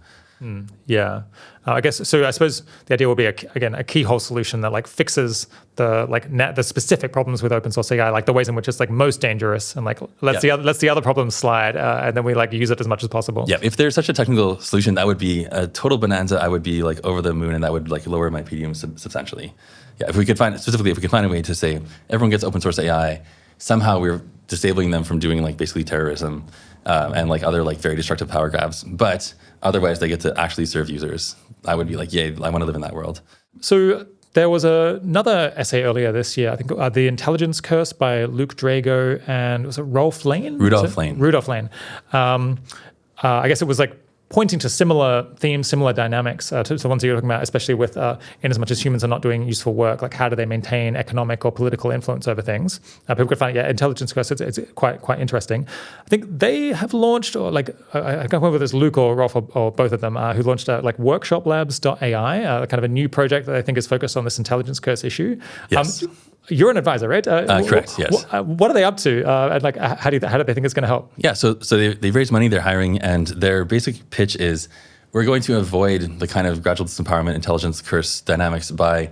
Yeah, I guess so. I suppose the idea will be again a keyhole solution that like fixes the the specific problems with open source AI, like the ways in which it's like most dangerous, and like lets the other problems slide, and then we like use it as much as possible. Yeah, if there's such a technical solution, that would be a total bonanza. I would be like over the moon, and that would like lower my PDM substantially. Yeah, if we could find a way to say everyone gets open source AI, somehow we're disabling them from doing like basically terrorism and like other like very destructive power grabs, but otherwise they get to actually serve users. I would be like, yay, I want to live in that world. So there was another essay earlier this year, I think, The Intelligence Curse by Luke Drago and was it Rolf Lane? Rudolph Lane. Rudolph Lane. I guess it was like pointing to similar themes, similar dynamics to the ones that you're talking about, especially with in as much as humans are not doing useful work, like how do they maintain economic or political influence over things? People could find Intelligence Curse, it's quite interesting. I think they have launched, or like, I can't remember whether it's Luke or Rolf or both of them, who launched like workshoplabs.ai, kind of a new project that I think is focused on this Intelligence Curse issue. Yes. You're an advisor, right? Correct, yes. What are they up to? And like, how do they think it's going to help? Yeah, so they've raised money, they're hiring, and their basic pitch is we're going to avoid the kind of gradual disempowerment intelligence curse dynamics by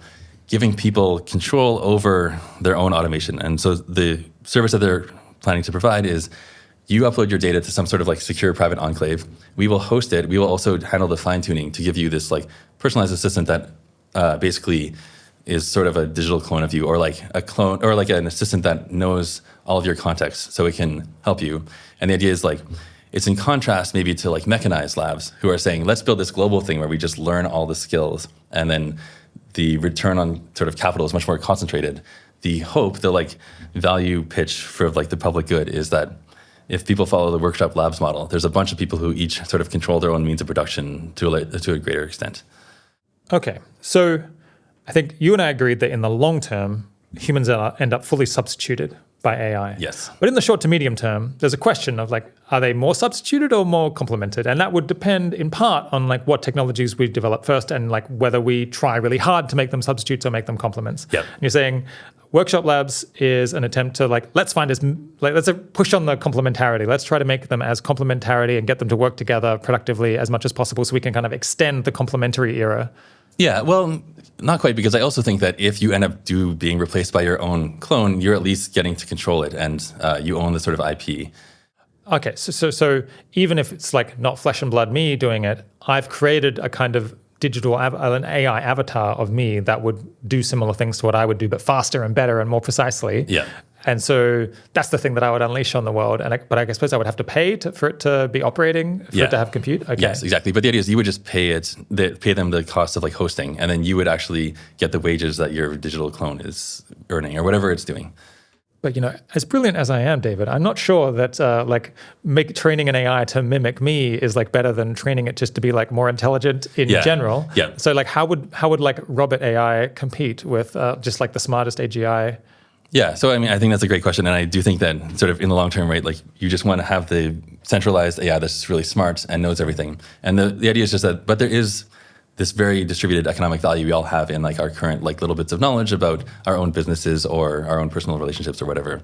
giving people control over their own automation. And so the service that they're planning to provide is you upload your data to some sort of like secure private enclave. We will host it. We will also handle the fine tuning to give you this like personalized assistant that basically is sort of a digital clone of you, or like a clone, or like an assistant that knows all of your context so it can help you. And the idea is like, it's in contrast maybe to like mechanized labs who are saying, let's build this global thing where we just learn all the skills and then the return on sort of capital is much more concentrated. The hope, the like value pitch for like the public good is that if people follow the workshop labs model, there's a bunch of people who each sort of control their own means of production to a greater extent. Okay, so I think you and I agreed that in the long term, humans end up fully substituted by AI. Yes. But in the short to medium term, there's a question of like, are they more substituted or more complemented? And that would depend in part on like what technologies we develop first and like whether we try really hard to make them substitutes or make them complements. Yep. And you're saying Workshop Labs is an attempt to like, let's push on the complementarity. Let's try to make them as complementarity and get them to work together productively as much as possible so we can kind of extend the complementary era. Yeah, well, not quite, because I also think that if you end up being replaced by your own clone, you're at least getting to control it, and you own the sort of IP. Okay, so even if it's like not flesh and blood me doing it, I've created a kind of digital an AI avatar of me that would do similar things to what I would do, but faster and better and more precisely. Yeah. And so that's the thing that I would unleash on the world. But I suppose I would have to pay for it to be operating, for it to have compute. Okay. Yes, exactly. But the idea is you would just pay them the cost of like hosting, and then you would actually get the wages that your digital clone is earning or whatever it's doing. But as brilliant as I am, David, I'm not sure that training an AI to mimic me is like better than training it just to be like more intelligent in general. Yeah. So like how would like Robert AI compete with just like the smartest AGI? Yeah, so I mean, I think that's a great question, and I do think that sort of in the long term, right, like you just want to have the centralized AI that's really smart and knows everything. And the idea is just that, but there is this very distributed economic value we all have in like our current like little bits of knowledge about our own businesses or our own personal relationships or whatever.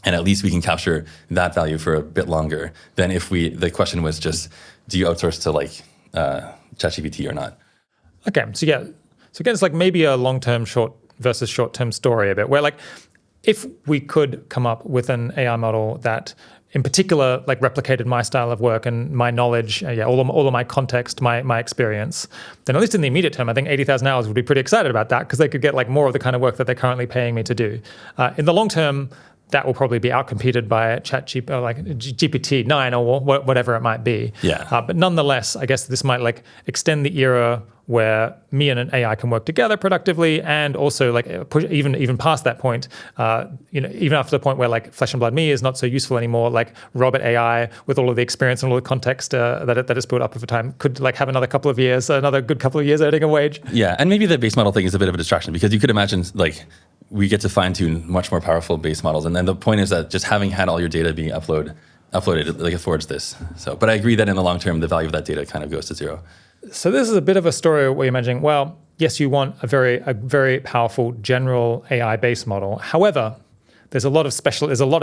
And at least we can capture that value for a bit longer than if the question was just, do you outsource to like ChatGPT or not? Okay, so again, it's like maybe a long-term versus short-term story a bit, where like, if we could come up with an AI model that in particular like replicated my style of work and my knowledge, all of my context, my experience, then at least in the immediate term, I think 80,000 hours would be pretty excited about that because they could get like more of the kind of work that they're currently paying me to do. In the long term, that will probably be outcompeted by ChatGPT or like GPT-9 or whatever it might be. Yeah. But nonetheless, I guess this might like extend the era where me and an AI can work together productively, and also like push even past that point. Even after the point where like flesh and blood me is not so useful anymore, like Robert AI with all of the experience and all the context that it's built up over time could like have another good couple of years earning a wage. Yeah, and maybe the base model thing is a bit of a distraction because you could imagine like we get to fine tune much more powerful base models, and then the point is that just having had all your data being uploaded like affords this. So, but I agree that in the long term, the value of that data kind of goes to zero. So this is a bit of a story where you're imagining, well, yes, you want a very powerful general AI-based model. However, there's a lot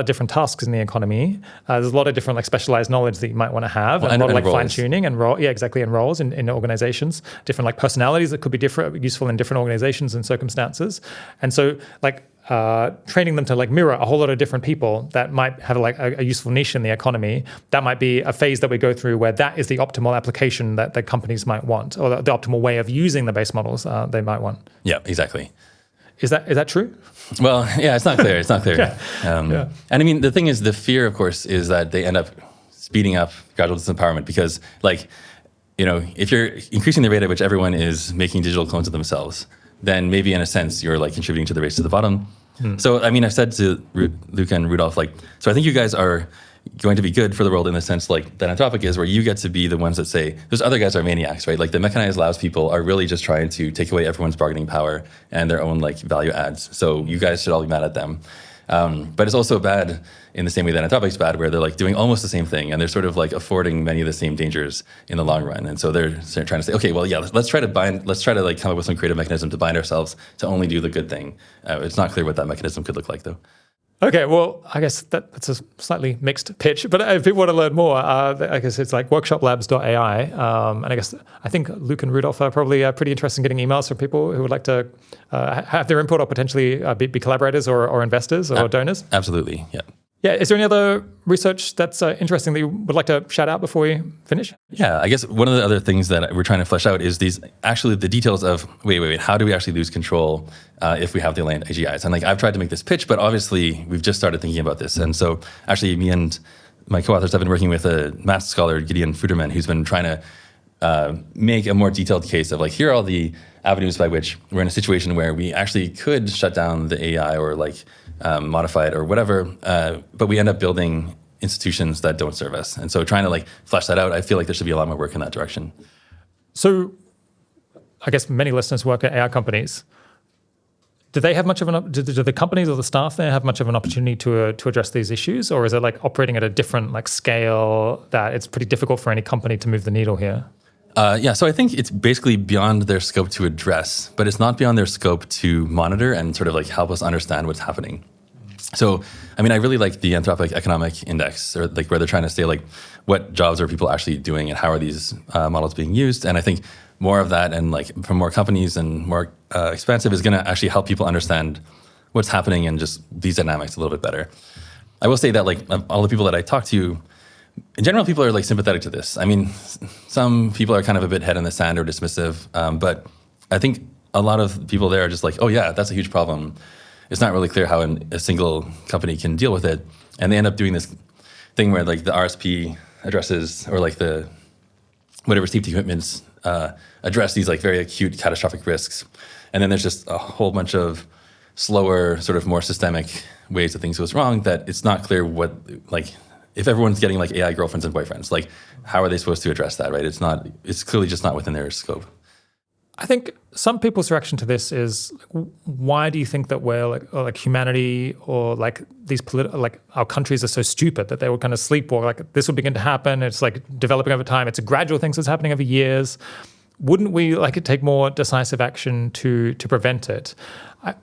of different tasks in the economy. There's a lot of different like specialized knowledge that you might want to have, and a lot of like fine tuning and and roles in organizations, different like personalities that could be useful in different organizations and circumstances. And so like training them to like mirror a whole lot of different people that might have like a useful niche in the economy. That might be a phase that we go through where that is the optimal application that the companies might want, or the optimal way of using the base models they might want. Yeah, exactly. Is that true? Well, yeah, it's not clear. It's not clear. Yeah. And I mean, the thing is, the fear, of course, is that they end up speeding up gradual disempowerment because, like, you know, if you're increasing the rate at which everyone is making digital clones of themselves, then maybe in a sense you're like contributing to the race to the bottom. So, I mean, I've said to Luca and Rudolf, like, so I think you guys are going to be good for the world in the sense like that Anthropic is, where you get to be the ones that say, those other guys are maniacs, right? Like the mechanized labs people are really just trying to take away everyone's bargaining power and their own like value adds. So you guys should all be mad at them. But it's also bad in the same way that Anthropic's bad, where they're like doing almost the same thing, and they're sort of like affording many of the same dangers in the long run. And so they're trying to say, okay, well, yeah, let's try to like come up with some creative mechanism to bind ourselves to only do the good thing. It's not clear what that mechanism could look like, though. Okay, well, I guess that's a slightly mixed pitch, but if people want to learn more, I guess it's like workshoplabs.ai, and I think Luke and Rudolf are probably pretty interested in getting emails from people who would like to have their input or potentially be collaborators or investors or donors. Absolutely, yeah. Yeah, is there any other research that's interesting that you would like to shout out before we finish? Yeah, I guess one of the other things that we're trying to flesh out is the details of, wait, how do we actually lose control if we have the aligned AGIs? And like, I've tried to make this pitch, but obviously we've just started thinking about this. And so actually me and my co-authors have been working with a math scholar, Gideon Fruderman, who's been trying to make a more detailed case of like, here are all the avenues by which we're in a situation where we actually could shut down the AI or like modify it or whatever, but we end up building institutions that don't serve us. And so trying to like flesh that out, I feel like there should be a lot more work in that direction. So I guess many listeners work at AI companies. Do they have much of do the companies or the staff there have much of an opportunity to address these issues? Or is it like operating at a different like scale that it's pretty difficult for any company to move the needle here? Yeah, so I think it's basically beyond their scope to address, but it's not beyond their scope to monitor and sort of like help us understand what's happening. So, I mean, I really like the Anthropic Economic Index, or like where they're trying to say like what jobs are people actually doing and how are these models being used. And I think more of that and like from more companies and more expansive is going to actually help people understand what's happening and just these dynamics a little bit better. I will say that like all the people that I talk to, in general, people are like sympathetic to this. I mean, some people are kind of a bit head in the sand or dismissive, but I think a lot of people there are just like, oh yeah, that's a huge problem. It's not really clear how a single company can deal with it. And they end up doing this thing where like the RSP addresses or like the whatever safety commitments address these like very acute catastrophic risks. And then there's just a whole bunch of slower, sort of more systemic ways that things goes wrong that it's not clear what, like, if everyone's getting like AI girlfriends and boyfriends, like how are they supposed to address that, right? It's clearly just not within their scope. I think some people's reaction to this is, why do you think that we're like humanity or like these like our countries are so stupid that they would kind of sleepwalk? Like this would begin to happen. It's like developing over time. It's a gradual thing that's happening over years. Wouldn't we like take more decisive action to prevent it?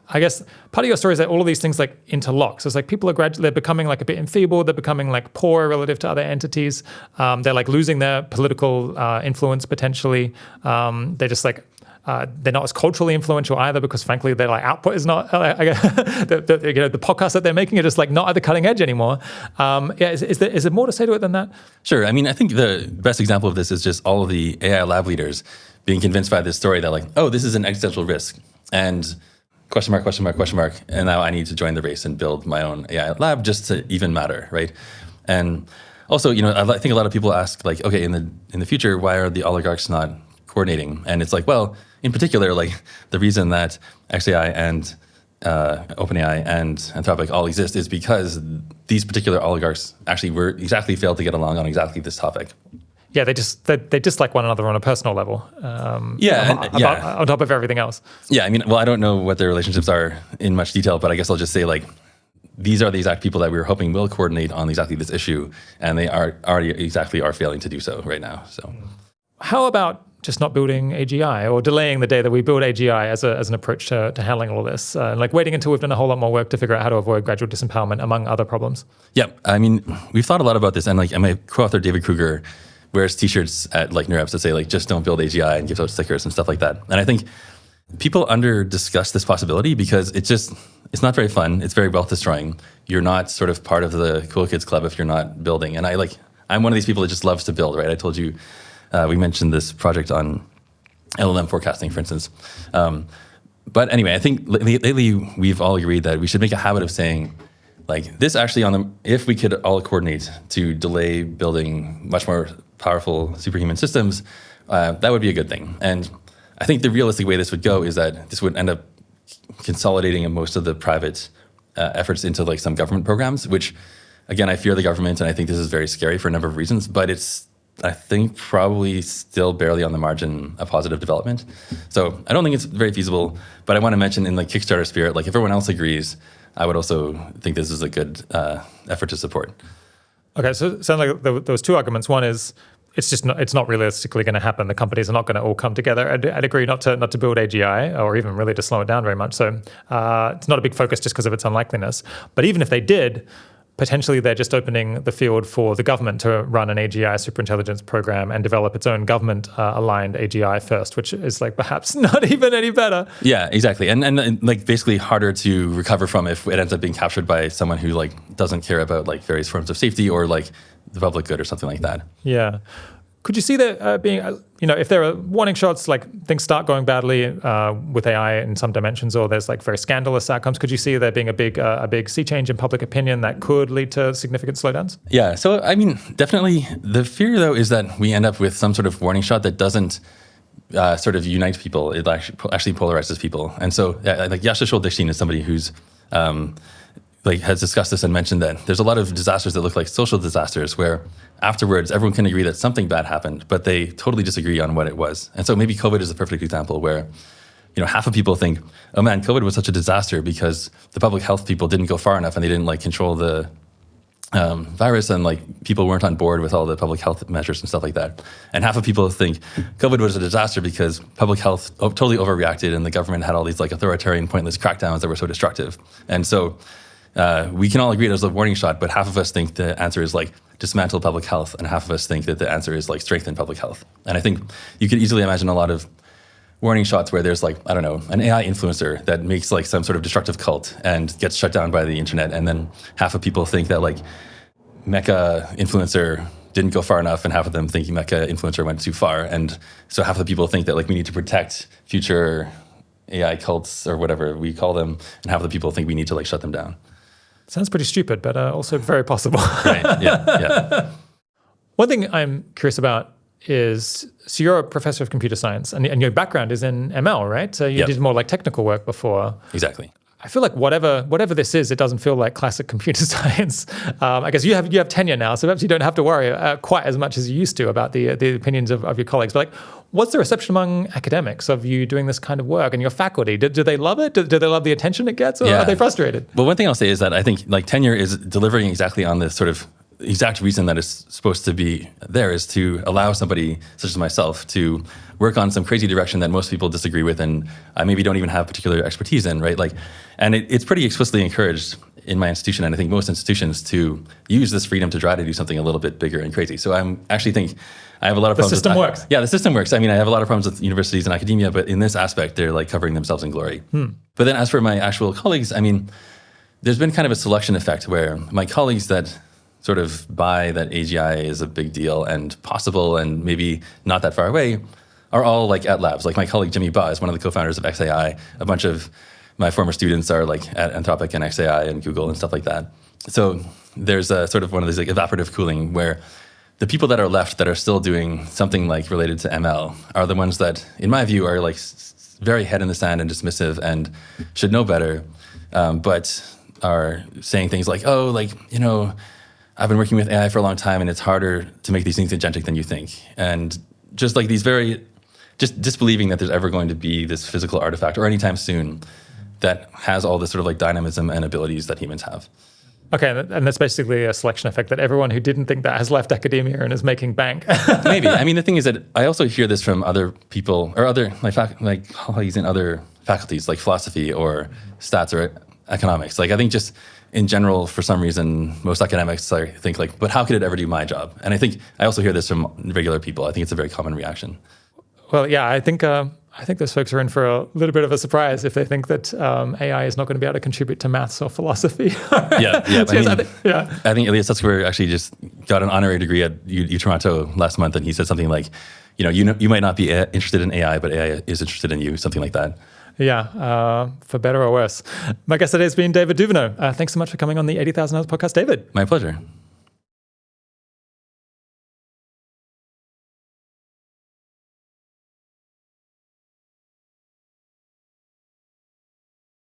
I guess part of your story is that all of these things like interlock. So it's like people are they're becoming like a bit enfeebled. They're becoming like poor relative to other entities. They're like losing their political influence potentially. They're just like, they're not as culturally influential either because, frankly, their like output is not. The podcasts that they're making are just like not at the cutting edge anymore. Is there more to say to it than that? Sure. I mean, I think the best example of this is just all of the AI lab leaders being convinced by this story that like, oh, this is an existential risk, and question mark, and now I need to join the race and build my own AI lab just to even matter, right? And also, I think a lot of people ask like, okay, in the future, why are the oligarchs not coordinating? And it's like, well, in particular, like the reason that XAI and OpenAI and Anthropic all exist is because these particular oligarchs actually failed to get along on exactly this topic. Yeah, they dislike one another on a personal level. On top of everything else. Yeah, I mean, well, I don't know what their relationships are in much detail, but I guess I'll just say like these are the exact people that we were hoping will coordinate on exactly this issue, and they are failing to do so right now. So, how about just not building AGI or delaying the day that we build AGI as an approach to handling all this, like waiting until we've done a whole lot more work to figure out how to avoid gradual disempowerment, among other problems. Yeah, I mean, we've thought a lot about this, and like my co-author David Kruger wears T-shirts at like NeurIPS that say like just don't build AGI and gives out stickers and stuff like that. And I think people under-discuss this possibility because it's not very fun. It's very wealth-destroying. You're not sort of part of the cool kids club if you're not building. And I'm one of these people that just loves to build, right? I told you, we mentioned this project on LLM forecasting, for instance. But anyway, I think lately we've all agreed that we should make a habit of saying, like, this actually if we could all coordinate to delay building much more powerful superhuman systems, that would be a good thing. And I think the realistic way this would go is that this would end up consolidating most of the private efforts into like some government programs, which, again, I fear the government, and I think this is very scary for a number of reasons, but it's, I think, probably still barely on the margin a positive development. So I don't think it's very feasible, but I want to mention in the Kickstarter spirit, like if everyone else agrees, I would also think this is a good effort to support. Okay, so it sounds like there was two arguments. One is it's not realistically going to happen. The companies are not going to all come together. I'd agree not to build AGI or even really to slow it down very much. So it's not a big focus just because of its unlikeliness. But even if they did, potentially they're just opening the field for the government to run an AGI superintelligence program and develop its own government-aligned AGI first, which is like perhaps not even any better. Yeah, exactly. And like basically harder to recover from if it ends up being captured by someone who like doesn't care about like various forms of safety or like the public good or something like that. Yeah. Could you see that being, if there are warning shots, like things start going badly with AI in some dimensions, or there's like very scandalous outcomes, could you see there being a big sea change in public opinion that could lead to significant slowdowns? Yeah. So, I mean, definitely the fear, though, is that we end up with some sort of warning shot that doesn't sort of unite people. It actually polarizes people. And so, like Yashashul Dixin is somebody who's has discussed this and mentioned that there's a lot of disasters that look like social disasters where afterwards everyone can agree that something bad happened, but they totally disagree on what it was. And so maybe COVID is a perfect example where, half of people think, oh man, COVID was such a disaster because the public health people didn't go far enough and they didn't like control the virus, and like people weren't on board with all the public health measures and stuff like that. And half of people think COVID was a disaster because public health totally overreacted and the government had all these like authoritarian, pointless crackdowns that were so destructive. And so we can all agree there's a warning shot, but half of us think the answer is like dismantle public health, and half of us think that the answer is like strengthen public health. And I think you could easily imagine a lot of warning shots where there's like, I don't know, an AI influencer that makes like some sort of destructive cult and gets shut down by the internet, and then half of people think that like mecha influencer didn't go far enough, and half of them think mecha influencer went too far. And so half of the people think that like we need to protect future AI cults or whatever we call them, and half of the people think we need to like shut them down. Sounds pretty stupid, but also very possible. Right, yeah. One thing I'm curious about is, so you're a professor of computer science, and your background is in ML, right? So you did more like technical work before. Exactly. I feel like whatever this is, it doesn't feel like classic computer science. I guess you have tenure now, so perhaps you don't have to worry quite as much as you used to about the opinions of your colleagues. But like, what's the reception among academics of you doing this kind of work, and your faculty? Do they love it? Do they love the attention it gets, or are they frustrated? Well, one thing I'll say is that I think like tenure is delivering exactly on this sort of exact reason that it's supposed to be there, is to allow somebody such as myself to work on some crazy direction that most people disagree with and I maybe don't even have particular expertise in, right? Like, and it's pretty explicitly encouraged in my institution, and I think most institutions, to use this freedom to try to do something a little bit bigger and crazy. So I'm actually think I have a lot of problems. The system works. Yeah, the system works. I mean, I have a lot of problems with universities and academia, but in this aspect, they're like covering themselves in glory. But then as for my actual colleagues, I mean, there's been kind of a selection effect where my colleagues that sort of buy that AGI is a big deal and possible and maybe not that far away are all like at labs. Like my colleague Jimmy Ba is one of the co-founders of xAI. A bunch of my former students are like at Anthropic and xAI and Google and stuff like that. So there's a sort of one of these like evaporative cooling where the people that are left that are still doing something like related to ML are the ones that, in my view, are like very head in the sand and dismissive and should know better, but are saying things like, oh, like, I've been working with AI for a long time and it's harder to make these things agentic than you think. And just like these just disbelieving that there's ever going to be this physical artifact or anytime soon that has all this sort of like dynamism and abilities that humans have. Okay, and that's basically a selection effect that everyone who didn't think that has left academia and is making bank. Maybe. I mean, the thing is that I also hear this from other people or other like colleagues in other faculties, like philosophy or stats or economics. Like I think just in general, for some reason, most academics I think like, but how could it ever do my job? And I think I also hear this from regular people. I think it's a very common reaction. Well, yeah, I think those folks are in for a little bit of a surprise if they think that AI is not going to be able to contribute to maths or philosophy. Yeah. I think Elias Sutskever actually just got an honorary degree at U Toronto last month, and he said something like, you might not be interested in AI, but AI is interested in you, something like that. Yeah, for better or worse. My guest today has been David Duvenaud. Thanks so much for coming on the 80,000 Hours podcast, David. My pleasure.